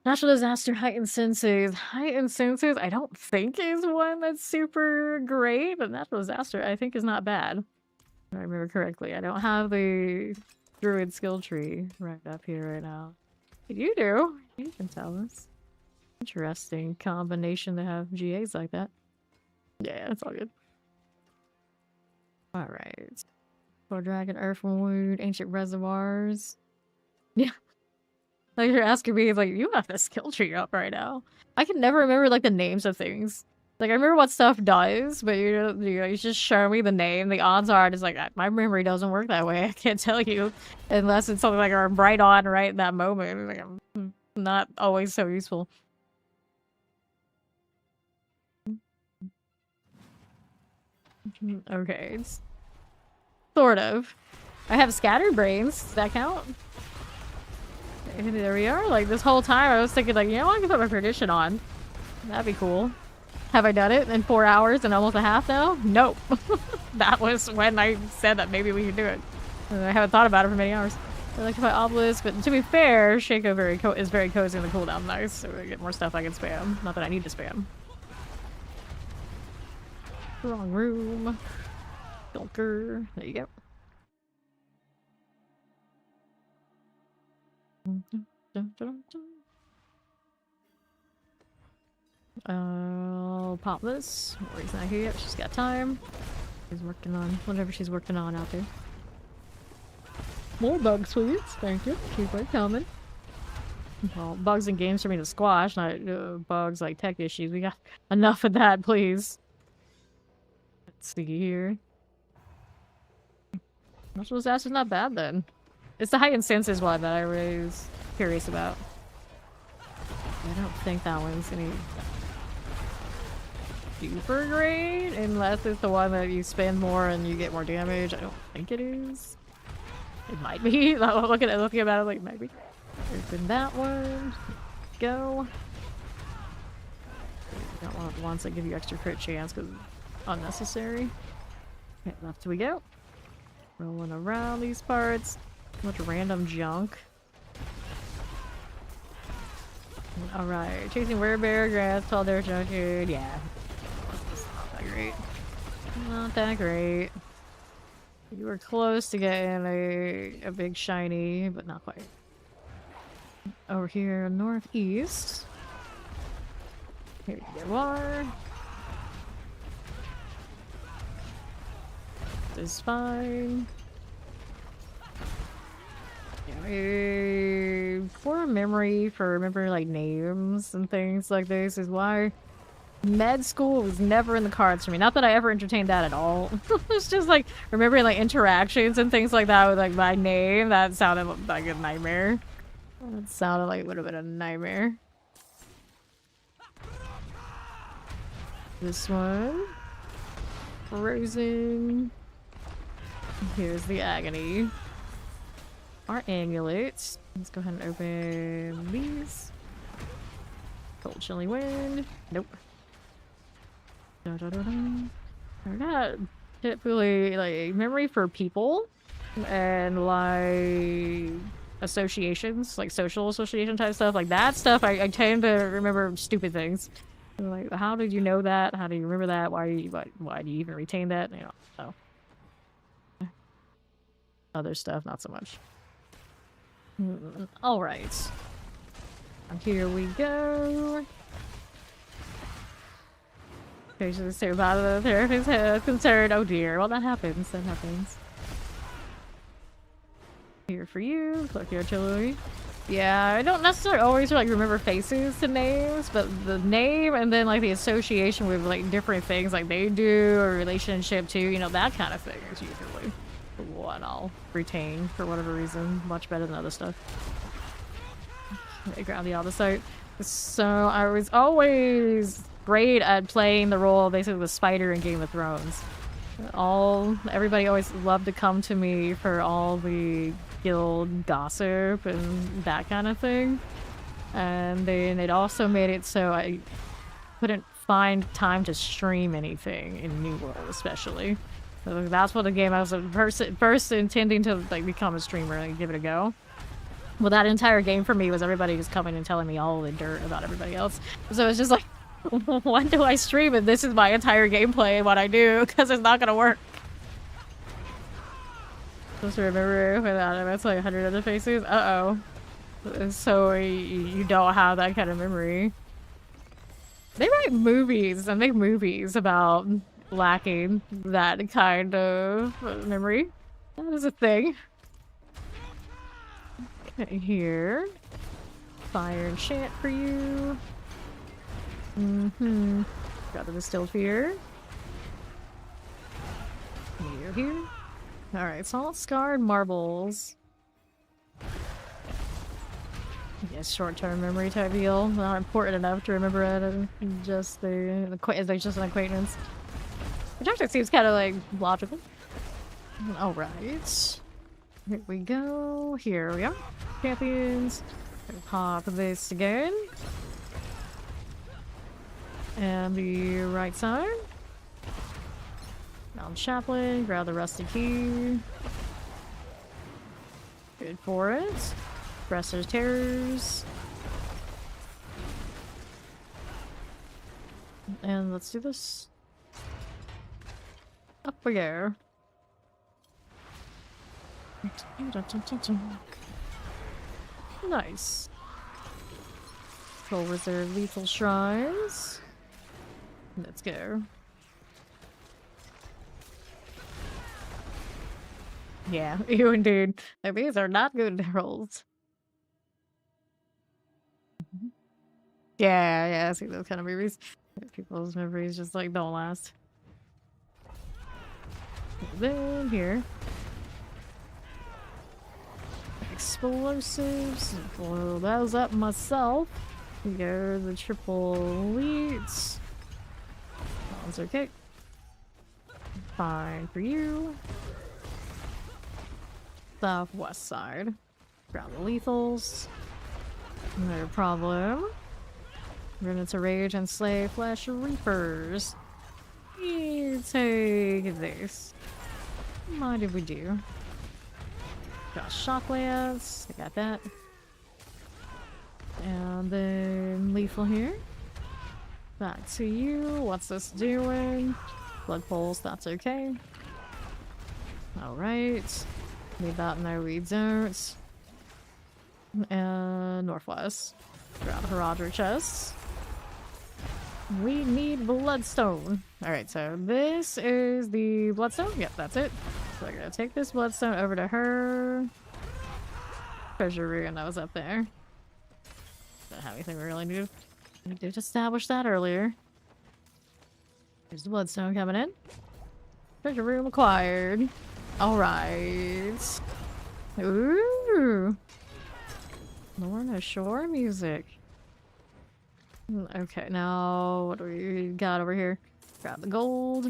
Natural disaster, heightened senses. Heightened senses, I don't think is one that's super great, but natural disaster I think is not bad. If I remember correctly. I don't have the druid skill tree right up here right now. You do. You can tell us. Interesting combination to have GAs like that. Yeah, it's all good. Alright. For Dragon, Earth Wound, Ancient Reservoirs. Yeah. Like, you're asking me, like, you have the skill tree up right now. I can never remember, like, the names of things. Like, I remember what stuff does, but you just show me the name. The odds are just like, my memory doesn't work that way. I can't tell you. Unless it's something like I'm right on right in that moment. Like, I'm not always so useful. Okay. Sort of. I have scattered brains. Does that count? And there we are. Like, this whole time I was thinking, like, you know, I can put my perdition on. That'd be cool. Have I done it in 4 hours and almost a half now? Nope. That was when I said that maybe we could do it. And I haven't thought about it for many hours. I like to fight obelisk, but to be fair, Shaco is very cozy in the cooldown. Nice, so I get more stuff I can spam. Not that I need to spam. Wrong room. Filker. There you go. I'll pop this. Maureen's not here yet. She's got time. She's working on whatever she's working on out there. More bug sweets. Thank you. Keep it coming. Well, bugs in games for me to squash, not bugs like tech issues. We got enough of that, please. Let's see here. Natural disaster's not bad then. It's the heightened senses one that I was curious about. I don't think that one's any super great, unless it's the one that you spend more and you get more damage. I don't think it is. It might be. looking about it, like, maybe. Open that one. Go. You don't want ones that give you extra crit chance because unnecessary. Okay, left we go. Rolling around these parts. Much random junk. Alright, chasing werebear, grass, tall dare junkyard. Yeah. Not that great. Not that great. You were close to getting a big shiny, but not quite. Over here, northeast. Here you are. This is fine. For memory, for remembering like names and things like this is why med school was never in the cards for me. Not that I ever entertained that at all. It's just like remembering like interactions and things like that with like my name. That sounded like a nightmare. That sounded like it would have been a nightmare. This one. frozen. Here's the agony. Our amulets. Let's go ahead and open these. Cold chilly wind. Nope. Da, da, da, da. They're not typically like memory for people and like associations, like social association type stuff. Like that stuff, I tend to remember stupid things. Like, how did you know that? How do you remember that? Why do you even retain that? You know, so. Other stuff, not so much. All right. Here we go. Patients say about the therapist's head concerned. Oh dear. Well, that happens. That happens. Here for you. Click here, Chillin. Yeah, I don't necessarily always like remember faces to names, but the name and then like the association with like different things like they do or relationship to, you know, that kind of thing is usually what I'll retain for whatever reason. Much better than other stuff. Okay, grab the other side. So I was always great at playing the role of basically the spider in Game of Thrones. Everybody always loved to come to me for all the guild gossip and that kind of thing. And then it also made it so I couldn't find time to stream anything in New World, especially. So that's what the game I was first intending to like become a streamer and give it a go. Well, that entire game for me was everybody just coming and telling me all the dirt about everybody else. So it's just like, when do I stream? And this is my entire gameplay and what I do, because it's not gonna work. Supposed to remember without that's like 100 other faces. Uh-oh. So you don't have that kind of memory. They write movies and make movies about lacking that kind of memory. That is a thing. Okay, here. Fire enchant for you. Got the distilled fear. Here. Alright, salt scarred marbles. Yes, short-term memory type deal. Not important enough to remember it. Just it's just an acquaintance. Which actually seems kind of like logical. Alright. Here we go. Here we are. Champions. Pop this again. And the right side. Mount Chaplain. Grab the rusty key. Good for it. Wrestler's Terrors. And let's do this. Up we go. Nice. Full reserve lethal shrines. Let's go. Yeah, you indeed. Like, these are not good rolls. Yeah, I see those kind of movies. People's memories just like don't last. Then here. Explosives. Blow those up myself. Go the triple elites. That's okay. Fine for you. Southwest side. Grab the lethals. No problem. We're gonna rage and slay flesh reapers. You take this. Mind if we do? Got shock lance. I got that. And then lethal here. Back to you. What's this doing? Blood pulse. That's okay. All right. Need that. No, we don't. And northwest. Grab Heraldry chest. We need bloodstone. Alright, so this is the bloodstone. Yep, that's it. So I'm gonna take this bloodstone over to her. Treasure room that was up there. Don't have anything we really need. We did establish that earlier. Here's the bloodstone coming in. Treasure room acquired. Alright. Ooh. Lorna Shore music. Okay, now what do we got over here? Grab the gold.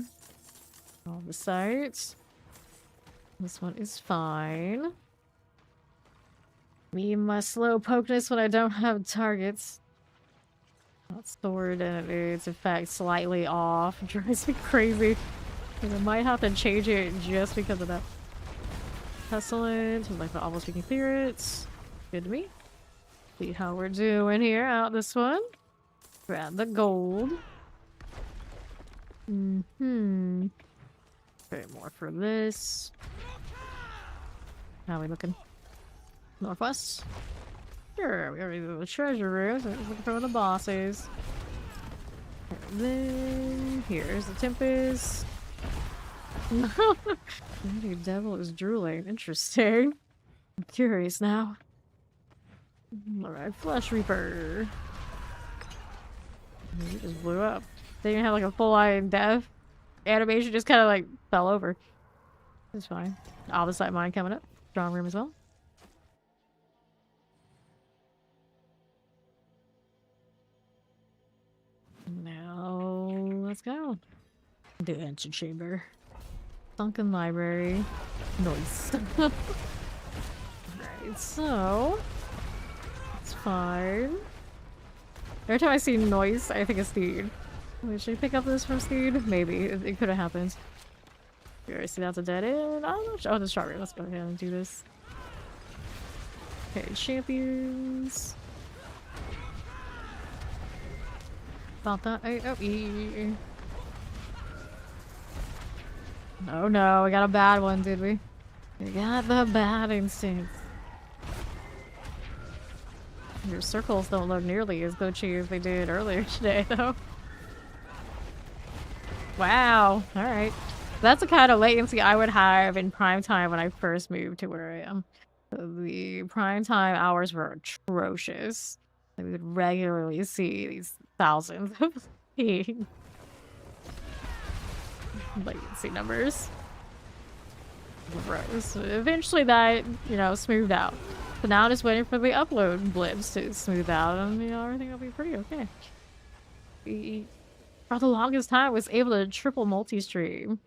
All the sites. This one is fine. Me and my slow pokeness when I don't have targets. Not stored and it's in fact slightly off. It drives me crazy. I might have to change it just because of that. Pestilence, like the almost speaking spirits. Good to me. See how we're doing here out this one. Grab the gold. Okay, more for this. How are we looking? Northwest? Sure, we already do the treasure room, so looking for where the boss is. And then here's the Tempest. The devil is drooling. Interesting. I'm curious now. Alright, Flesh Reaper. He just blew up. They didn't have like a full-on death. Animation just kind of like fell over. It's fine. Opposite mine coming up. Strong room as well. Now, let's go. The ancient chamber. Sunken library. Noise. Right, so... it's fine. Every time I see noise, I think it's Steed. Wait, should I pick up this from Steed? Maybe. It could have happened. Here, see that's a dead end. Oh, the short room. Let's go ahead and do this. Okay, champions. About that. Oh, oh no, we got a bad one, did we? We got the bad instinct. Your circles don't look nearly as glitchy as they did earlier today, though. Wow. Alright. That's the kind of latency I would have in prime time when I first moved to where I am. The prime time hours were atrocious. Like, we would regularly see these thousands of latency numbers. Gross. Eventually that, you know, smoothed out. So now I'm just waiting for the upload blips to smooth out and, you know, everything will be pretty okay. For the longest time, I was able to triple multi-stream.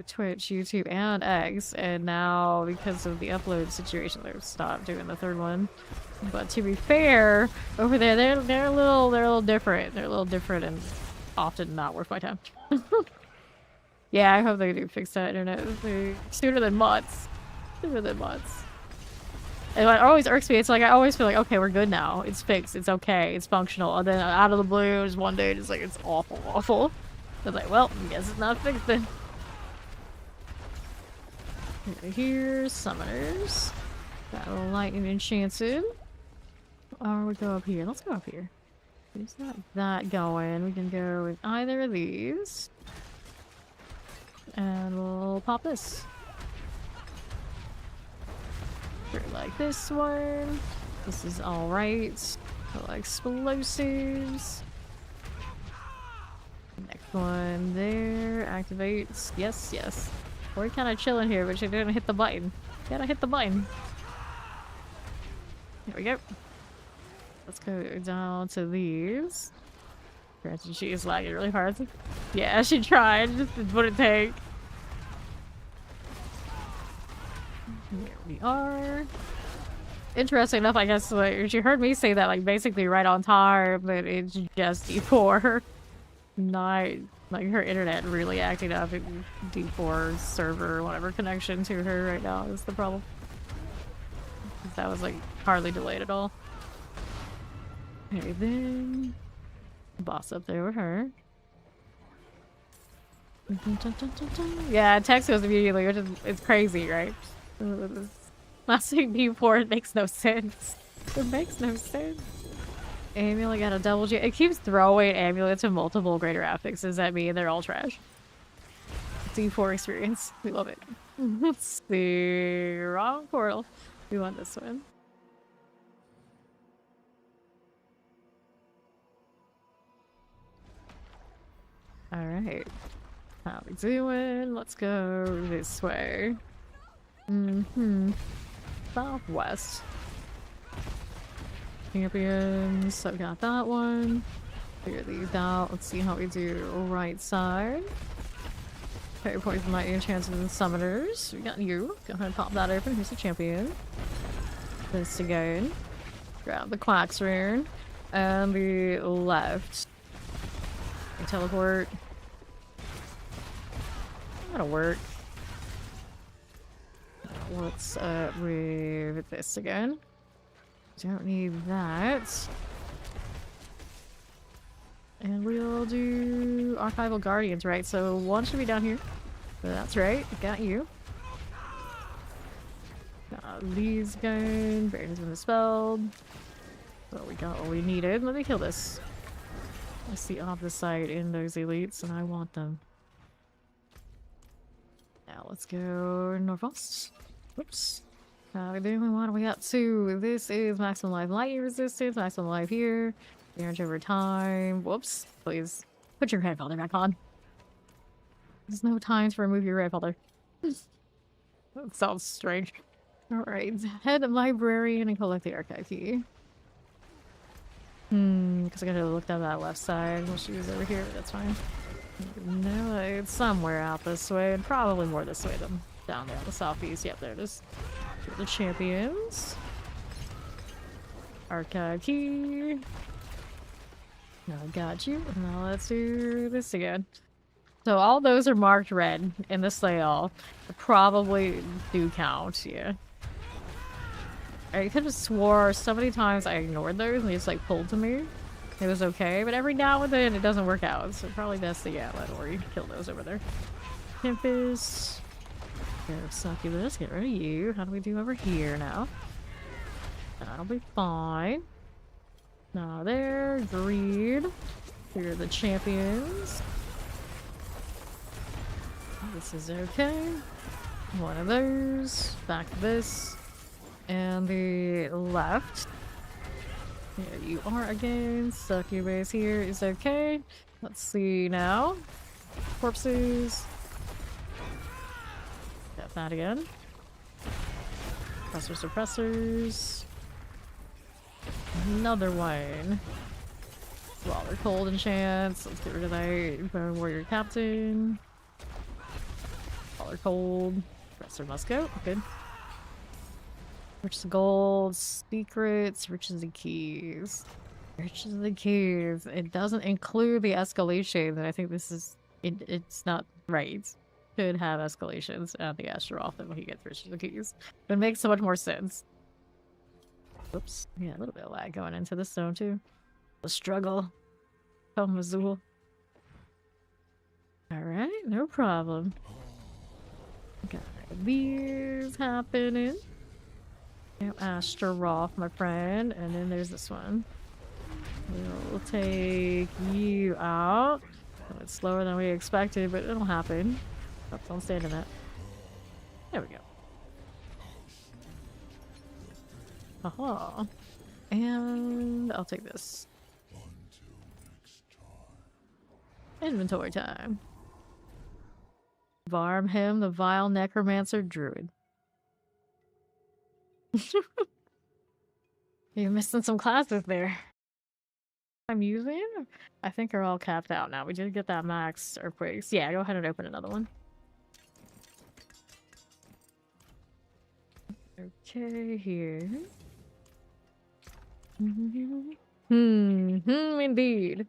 Twitch, YouTube, and X, and now because of the upload situation, they've stopped doing the third one. But to be fair, over there, they're a little different. They're a little different and often not worth my time. Yeah, I hope they do fix that internet sooner than months. Sooner than months. And what always irks me, it's like I always feel like, okay, we're good now. It's fixed. It's okay. It's functional. And then out of the blue, just one day, it's like, it's awful, awful. I was like, well, I guess it's not fixed then. Here's summoners. Got a lightning enchanted. Or we go up here. Let's go up here. There's not that going. We can go with either of these. And we'll pop this. Like this one. This is alright. Like explosives. Next one there. Activates. Yes, yes. We're kind of chilling here, but she didn't hit the button. Gotta hit the button. Here we go. Let's go down to these. Granted, she is lagging really hard. Yeah, she tried. Just wouldn't take. Here we are. Interesting enough, I guess, like, she heard me say that, like, basically right on time, but it's just D4. Not, like, her internet really acting up in D4 server or whatever connection to her right now is the problem. That was, like, hardly delayed at all. Okay, then... boss up there with her. Yeah, text goes immediately, which is, it's crazy, right? Last thing before, it makes no sense. It makes no sense. Amulet got a double G. It keeps throwing amulets and multiple greater affixes at me, and they're all trash. D4 experience. We love it. It's the wrong portal. We want this one. Alright. How we doing? Let's go this way. Southwest. Champions. So we got that one. Figure these out. Let's see how we do. Right side. Okay, poison lightning chances and summoners. We got you. Go ahead and pop that open. Here's the champion. This again. Grab the Quack's rune. And the left. And teleport. That'll work. What's up with this again? Don't need that. And we'll do Archival Guardians, right? So one should be down here. So that's right. Got you. Got these going. Baron's been dispelled. So we got what we needed. Let me kill this. I see opposite in those elites, and I want them. Now let's go northwest. Whoops. How we doing? What are we up to? This is maximum life lightning resistance, maximum life here. Damage over time. Whoops. Please put your red folder back on. There's no time to remove your red folder. That sounds strange. Alright. Head librarian and collect the archive key. Because I gotta look down that left side while she was over here, but that's fine. No, it's somewhere out this way, and probably more this way than down there on the southeast. Yep, there it is. The champions. Archive key. Now I got you. Now let's do this again. So all those are marked red in this layout. Probably do count, yeah. I could have swore so many times I ignored those and they just like pulled to me. It was okay, but every now and then it doesn't work out. So probably best to or you kill those over there. Tempest. Succubus, get rid of you. How do we do over here now? That'll be fine. Now there, greed. Here are the champions. This is okay. One of those. Back to this. And the left. There you are again. Succubus here is okay. Let's see now. Corpses. Got that again. Suppressors. Another one. Waller Cold enchants. Let's get rid of that. Bone Warrior Captain. Waller Cold. Suppressor must go. Good. Riches of Gold. Secrets. Riches of Keys. Riches of the Keys. It doesn't include the escalation, and I think this is... It's not right. Could have escalations at the Astaroth when he gets Riches of the Keys. It makes so much more sense. Oops. Yeah, a little bit of lag going into this zone too. The struggle. Oh, Mazul. Alright, no problem. Got these happening. Now Astaroth, my friend. And then there's this one. We'll take you out. Oh, it's slower than we expected, but it'll happen. Oh, don't stand in that. There we go. Aha. And I'll take this. Inventory time. Varm him, the vile necromancer druid. You're missing some classes there. I'm using? I think are all capped out now. We did get that max earthquakes. Yeah, go ahead and open another one. Okay, here. Indeed.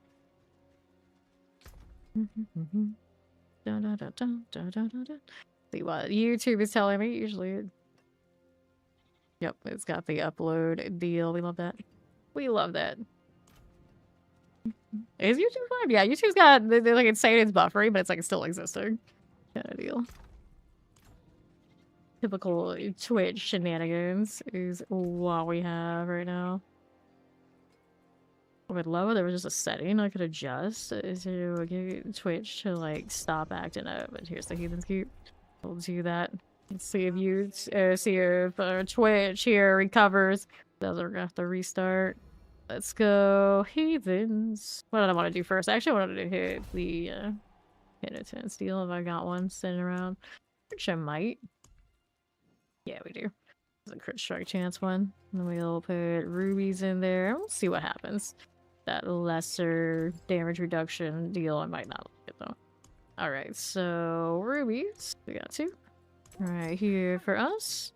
See what YouTube is telling me. Usually, yep, it's got the upload deal. We love that. We love that. Is YouTube live? Yeah, YouTube's got. They're like it's saying it's buffering, but it's like it's still existing. Kind of deal. Typical Twitch shenanigans is what we have right now. With low, there was just a setting I could adjust to get Twitch to like stop acting up. But here's the Heathen's Keep. We'll do that. Let's see if you see if Twitch here recovers. Those are gonna have to restart. Let's go Heathens. What did I want to do first? I actually wanted to hit the Penitent Steel if I got one sitting around, which I might. Yeah, we do. There's a crit strike chance one. And then we'll put rubies in there. We'll see what happens. That lesser damage reduction deal, I might not like it though. Alright, so rubies. We got 2. Right here for us.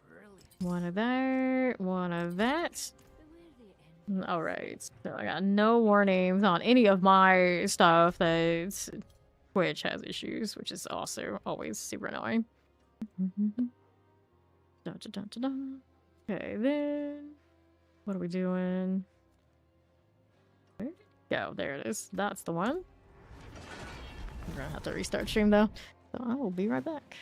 1 of that, 1 of that. Alright, so I got no warnings on any of my stuff that Twitch has issues, which is also always super annoying. Dun, dun, dun, dun, dun. Okay, then what are we doing? Where did it go? There it is. That's the one. I'm gonna have to restart stream though, so I will be right back.